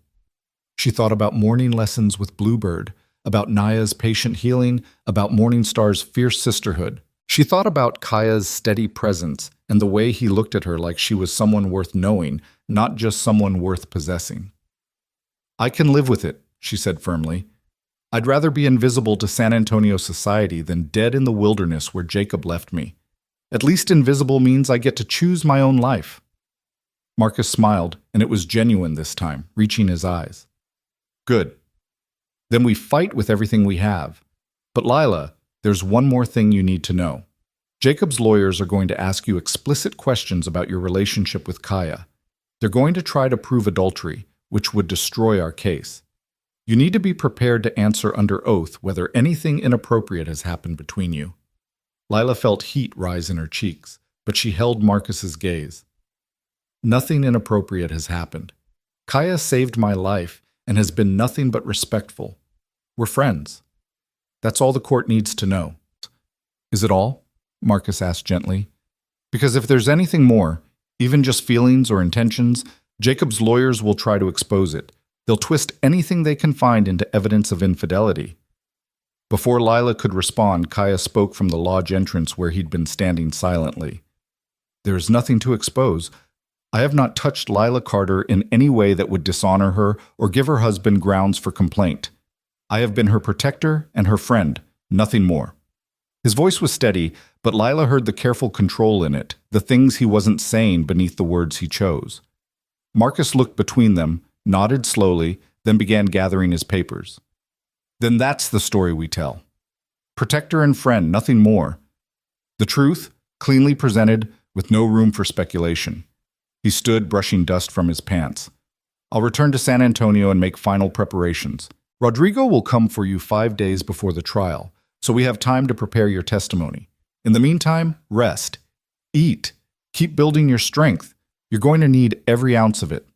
She thought about morning lessons with Bluebird, about Naya's patient healing, about Morningstar's fierce sisterhood. She thought about Kaya's steady presence and the way he looked at her like she was someone worth knowing, not just someone worth possessing. I can live with it, she said firmly. I'd rather be invisible to San Antonio society than dead in the wilderness where Jacob left me. At least invisible means I get to choose my own life. Marcus smiled, and it was genuine this time, reaching his eyes. Good. Then we fight with everything we have. But Lila, there's one more thing you need to know. Jacob's lawyers are going to ask you explicit questions about your relationship with Kaya. They're going to try to prove adultery, which would destroy our case. You need to be prepared to answer under oath whether anything inappropriate has happened between you. Lila felt heat rise in her cheeks, but she held Marcus's gaze. Nothing inappropriate has happened. Kaya saved my life and has been nothing but respectful. We're friends. That's all the court needs to know. Is it all? Marcus asked gently. Because if there's anything more, even just feelings or intentions, Jacob's lawyers will try to expose it. They'll twist anything they can find into evidence of infidelity. Before Lila could respond, Kaya spoke from the lodge entrance where he'd been standing silently. There is nothing to expose. I have not touched Lila Carter in any way that would dishonor her or give her husband grounds for complaint. I have been her protector and her friend, nothing more. His voice was steady, but Lila heard the careful control in it, the things he wasn't saying beneath the words he chose. Marcus looked between them, nodded slowly, then began gathering his papers. Then that's the story we tell. Protector and friend, nothing more. The truth, cleanly presented, with no room for speculation. He stood, brushing dust from his pants. I'll return to San Antonio and make final preparations. Rodrigo will come for you 5 days before the trial, so we have time to prepare your testimony. In the meantime, rest. Eat. Keep building your strength. You're going to need every ounce of it.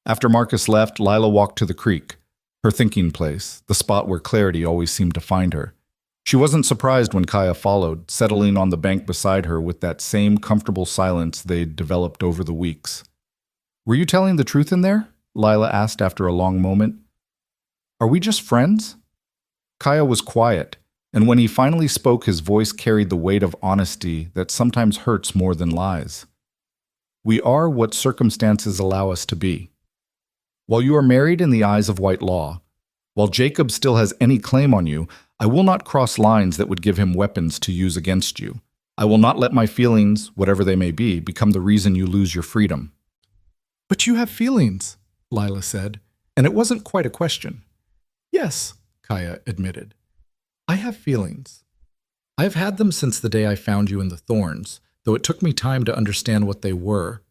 After Marcus left, Lila walked to the creek, her thinking place, the spot where clarity always seemed to find her. She wasn't surprised when Kaya followed, settling on the bank beside her with that same comfortable silence they'd developed over the weeks. Were you telling the truth in there? Lila asked after a long moment. Are we just friends? Kaya was quiet, and when he finally spoke, his voice carried the weight of honesty that sometimes hurts more than lies. We are what circumstances allow us to be. While you are married in the eyes of white law, while Jacob still has any claim on you, I will not cross lines that would give him weapons to use against you. I will not let my feelings, whatever they may be, become the reason you lose your freedom. But you have feelings, Lila said, and it wasn't quite a question. Yes, Kaya admitted. I have feelings. I have had them since the day I found you in the thorns, though it took me time to understand what they were.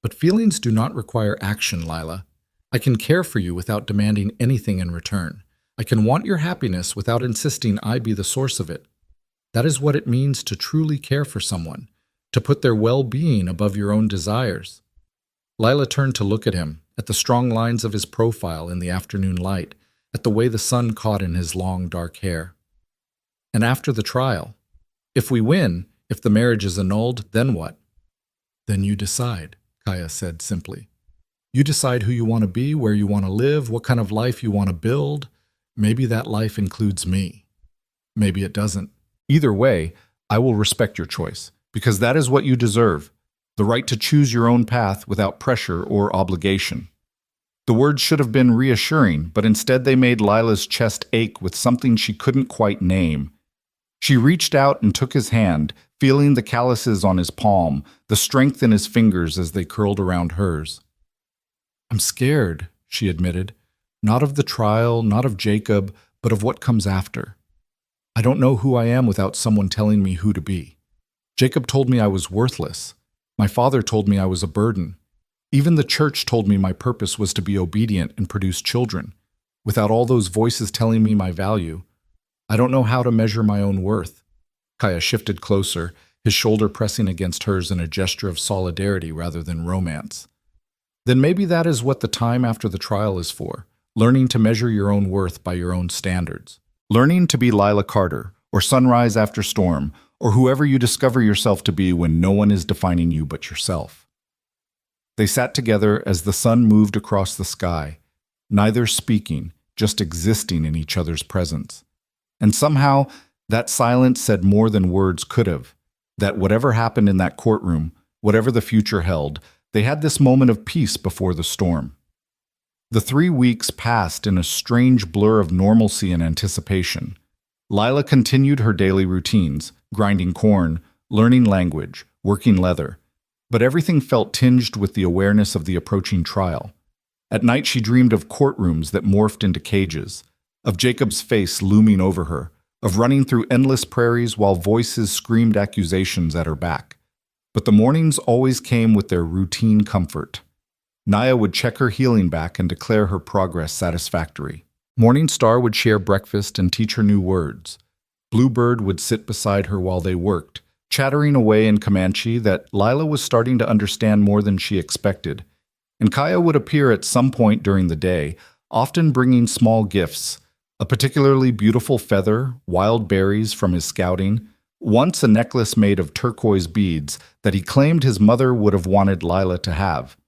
But feelings do not require action, Lila. I can care for you without demanding anything in return. I can want your happiness without insisting I be the source of it. That is what it means to truly care for someone, to put their well-being above your own desires. Lila turned to look at him, at the strong lines of his profile in the afternoon light, at the way the sun caught in his long, dark hair. And after the trial, if we win, if the marriage is annulled, then what? Then you decide, Kaya said simply. You decide who you want to be, where you want to live, what kind of life you want to build. Maybe that life includes me. Maybe it doesn't. Either way, I will respect your choice, because that is what you deserve, the right to choose your own path without pressure or obligation. The words should have been reassuring, but instead they made Lila's chest ache with something she couldn't quite name. She reached out and took his hand, feeling the calluses on his palm, the strength in his fingers as they curled around hers. I'm scared, she admitted. Not of the trial, not of Jacob, but of what comes after. I don't know who I am without someone telling me who to be. Jacob told me I was worthless. My father told me I was a burden. Even the church told me my purpose was to be obedient and produce children. Without all those voices telling me my value, I don't know how to measure my own worth. Kaya shifted closer, his shoulder pressing against hers in a gesture of solidarity rather than romance. Then maybe that is what the time after the trial is for, learning to measure your own worth by your own standards. Learning to be Lila Carter, or Sunrise After Storm, or whoever you discover yourself to be when no one is defining you but yourself. They sat together as the sun moved across the sky, neither speaking, just existing in each other's presence. And somehow, that silence said more than words could have, that whatever happened in that courtroom, whatever the future held, they had this moment of peace before the storm. The 3 weeks passed in a strange blur of normalcy and anticipation. Lila continued her daily routines, grinding corn, learning language, working leather. But everything felt tinged with the awareness of the approaching trial. At night she dreamed of courtrooms that morphed into cages, of Jacob's face looming over her, of running through endless prairies while voices screamed accusations at her back. But the mornings always came with their routine comfort. Naya would check her healing back and declare her progress satisfactory. Morning Star would share breakfast and teach her new words. Bluebird would sit beside her while they worked, chattering away in Comanche that Lila was starting to understand more than she expected. And Kaya would appear at some point during the day, often bringing small gifts, a particularly beautiful feather, wild berries from his scouting, once a necklace made of turquoise beads that he claimed his mother would have wanted Lila to have.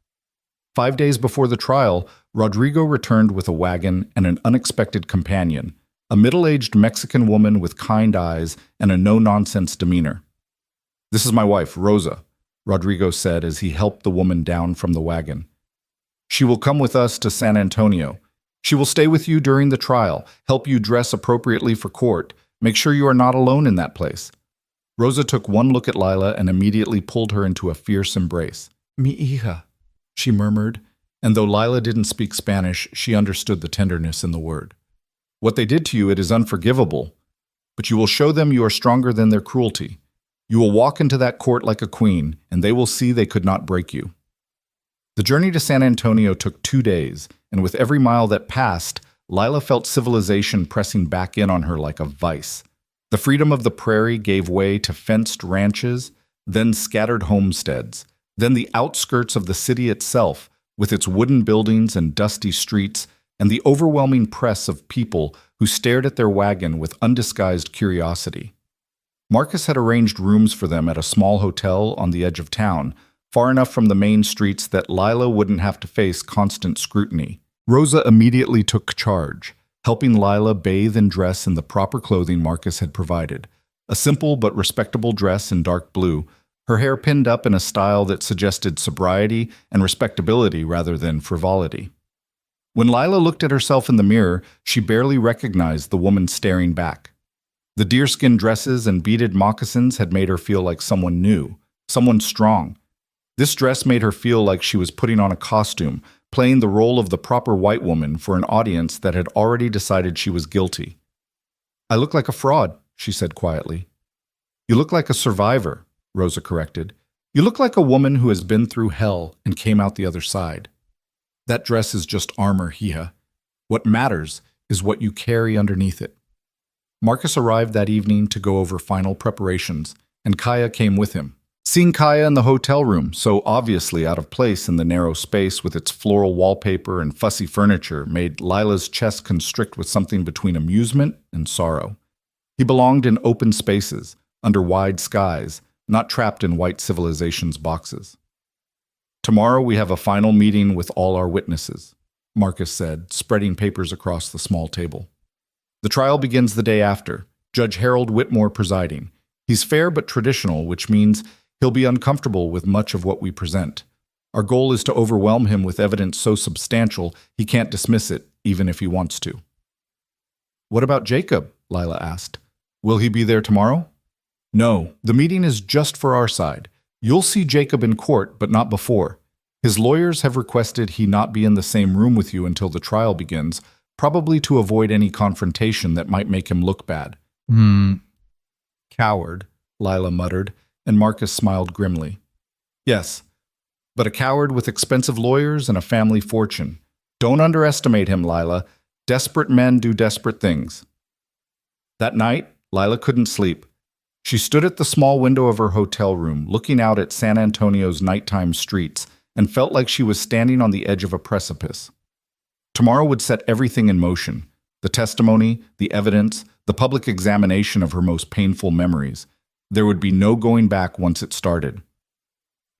5 days before the trial, Rodrigo returned with a wagon and an unexpected companion, a middle-aged Mexican woman with kind eyes and a no-nonsense demeanor. "This is my wife, Rosa," Rodrigo said as he helped the woman down from the wagon. "She will come with us to San Antonio. She will stay with you during the trial, help you dress appropriately for court, make sure you are not alone in that place." Rosa took one look at Lila and immediately pulled her into a fierce embrace. "Mi hija," she murmured, and though Lila didn't speak Spanish, she understood the tenderness in the word. "What they did to you, it is unforgivable, but you will show them you are stronger than their cruelty. You will walk into that court like a queen, and they will see they could not break you." The journey to San Antonio took 2 days, and with every mile that passed, Lila felt civilization pressing back in on her like a vice. The freedom of the prairie gave way to fenced ranches, then scattered homesteads, then the outskirts of the city itself, with its wooden buildings and dusty streets, and the overwhelming press of people who stared at their wagon with undisguised curiosity. Marcus had arranged rooms for them at a small hotel on the edge of town, far enough from the main streets that Lila wouldn't have to face constant scrutiny. Rosa immediately took charge, helping Lila bathe and dress in the proper clothing Marcus had provided. A simple but respectable dress in dark blue, her hair pinned up in a style that suggested sobriety and respectability rather than frivolity. When Lila looked at herself in the mirror, she barely recognized the woman staring back. The deerskin dresses and beaded moccasins had made her feel like someone new, someone strong. This dress made her feel like she was putting on a costume, playing the role of the proper white woman for an audience that had already decided she was guilty. "I look like a fraud," she said quietly. "You look like a survivor," Rosa corrected. "You look like a woman who has been through hell and came out the other side." That dress is just armor, Hiha. What matters is what you carry underneath it. Marcus arrived that evening to go over final preparations, and Kaya came with him. Seeing Kaya in the hotel room, so obviously out of place in the narrow space with its floral wallpaper and fussy furniture, made Lila's chest constrict with something between amusement and sorrow. He belonged in open spaces, under wide skies, not trapped in white civilization's boxes. Tomorrow we have a final meeting with all our witnesses, Marcus said, spreading papers across the small table. The trial begins the day after, Judge Harold Whitmore presiding. He's fair but traditional, which means he'll be uncomfortable with much of what we present. Our goal is to overwhelm him with evidence so substantial he can't dismiss it, even if he wants to. What about Jacob? Lila asked. Will he be there tomorrow? No, the meeting is just for our side. You'll see Jacob in court, but not before. His lawyers have requested he not be in the same room with you until the trial begins, probably to avoid any confrontation that might make him look bad. Coward, Lila muttered, and Marcus smiled grimly. Yes, but a coward with expensive lawyers and a family fortune. Don't underestimate him, Lila. Desperate men do desperate things. That night, Lila couldn't sleep. She stood at the small window of her hotel room, looking out at San Antonio's nighttime streets, and felt like she was standing on the edge of a precipice. Tomorrow would set everything in motion: the testimony, the evidence, the public examination of her most painful memories. There would be no going back once it started.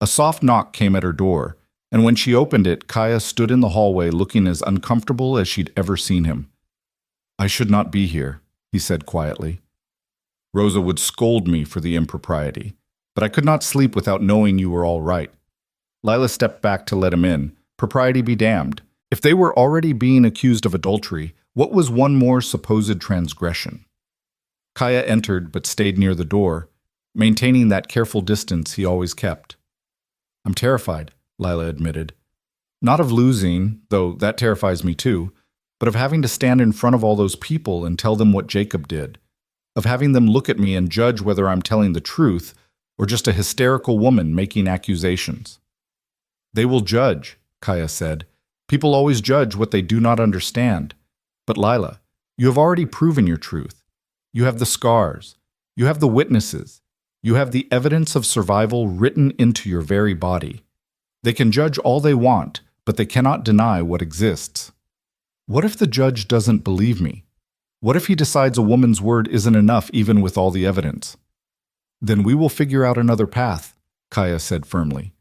A soft knock came at her door, and when she opened it, Kaya stood in the hallway looking as uncomfortable as she'd ever seen him. I should not be here, he said quietly. Rosa would scold me for the impropriety, but I could not sleep without knowing you were all right. Lila stepped back to let him in. Propriety be damned. If they were already being accused of adultery, what was one more supposed transgression? Kaya entered but stayed near the door, maintaining that careful distance he always kept. I'm terrified, Lila admitted. Not of losing, though that terrifies me too, but of having to stand in front of all those people and tell them what Jacob did, of having them look at me and judge whether I'm telling the truth or just a hysterical woman making accusations. They will judge, Kaya said. People always judge what they do not understand. But Lila, you have already proven your truth. You have the scars. You have the witnesses. You have the evidence of survival written into your very body. They can judge all they want, but they cannot deny what exists. What if the judge doesn't believe me? What if he decides a woman's word isn't enough even with all the evidence? Then we will figure out another path, Kaya said firmly.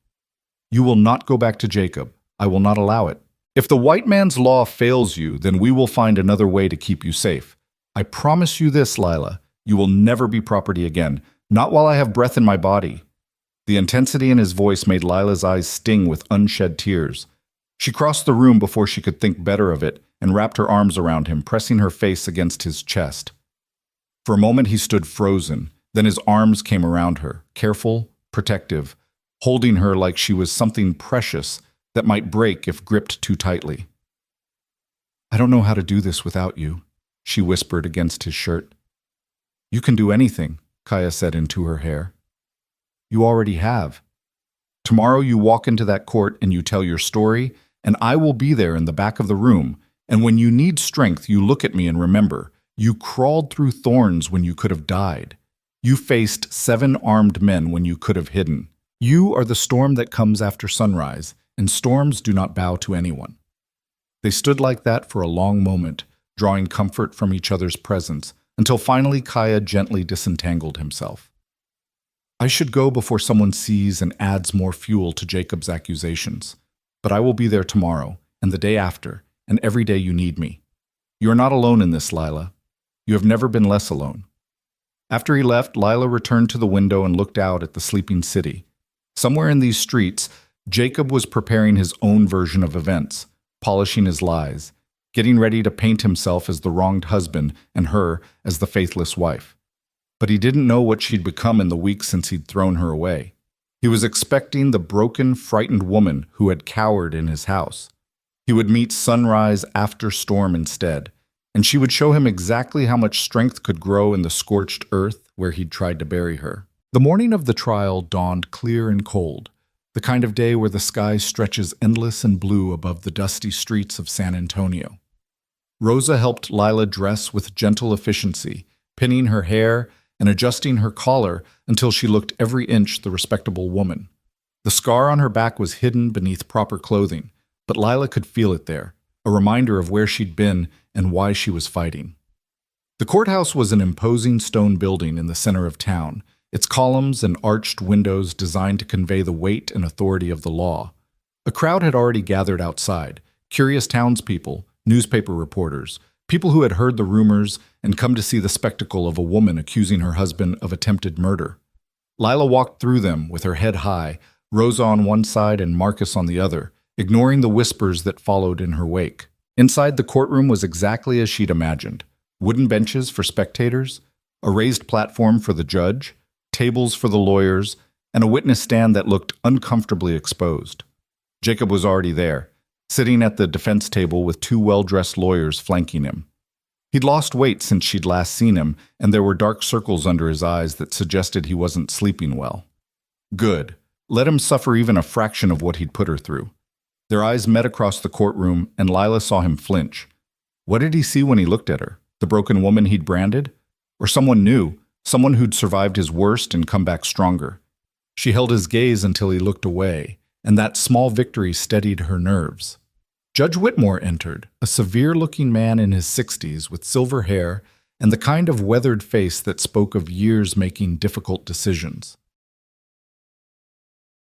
You will not go back to Jacob. I will not allow it. If the white man's law fails you, then we will find another way to keep you safe. I promise you this, Lila. You will never be property again, not while I have breath in my body. The intensity in his voice made Lila's eyes sting with unshed tears. She crossed the room before she could think better of it and wrapped her arms around him, pressing her face against his chest. For a moment he stood frozen, then his arms came around her, careful, protective, holding her like she was something precious that might break if gripped too tightly. I don't know how to do this without you, she whispered against his shirt. You can do anything, Kaya said into her hair. You already have. Tomorrow you walk into that court and you tell your story, and I will be there in the back of the room, and when you need strength, you look at me and remember, you crawled through thorns when you could have died. You faced 7 armed men when you could have hidden. You are the storm that comes after sunrise, and storms do not bow to anyone. They stood like that for a long moment, drawing comfort from each other's presence, until finally Kaya gently disentangled himself. I should go before someone sees and adds more fuel to Jacob's accusations, but I will be there tomorrow, and the day after, and every day you need me. You are not alone in this, Lila. You have never been less alone. After he left, Lila returned to the window and looked out at the sleeping city. Somewhere in these streets, Jacob was preparing his own version of events, polishing his lies, getting ready to paint himself as the wronged husband and her as the faithless wife. But he didn't know what she'd become in the weeks since he'd thrown her away. He was expecting the broken, frightened woman who had cowered in his house. He would meet sunrise after storm instead, and she would show him exactly how much strength could grow in the scorched earth where he'd tried to bury her. The morning of the trial dawned clear and cold. the kind of day where the sky stretches endless and blue above the dusty streets of San Antonio. Rosa helped Lila dress with gentle efficiency, pinning her hair and adjusting her collar until she looked every inch the respectable woman. The scar on her back was hidden beneath proper clothing, but Lila could feel it there, a reminder of where she'd been and why she was fighting. The courthouse was an imposing stone building in the center of town, its columns and arched windows designed to convey the weight and authority of the law. A crowd had already gathered outside, curious townspeople, newspaper reporters, people who had heard the rumors and come to see the spectacle of a woman accusing her husband of attempted murder. Lila walked through them with her head high, Rosa on one side and Marcus on the other, ignoring the whispers that followed in her wake. Inside the courtroom was exactly as she'd imagined. Wooden benches for spectators, a raised platform for the judge, tables for the lawyers, and a witness stand that looked uncomfortably exposed. Jacob was already there, sitting at the defense table with two well-dressed lawyers flanking him. He'd lost weight since she'd last seen him, and there were dark circles under his eyes that suggested he wasn't sleeping well. Good. Let him suffer even a fraction of what he'd put her through. Their eyes met across the courtroom, and Lila saw him flinch. What did he see when he looked at her? The broken woman he'd branded? Or someone new, someone who'd survived his worst and come back stronger? She held his gaze until he looked away, and that small victory steadied her nerves. Judge Whitmore entered, a severe-looking man in his 60s with silver hair and the kind of weathered face that spoke of years making difficult decisions.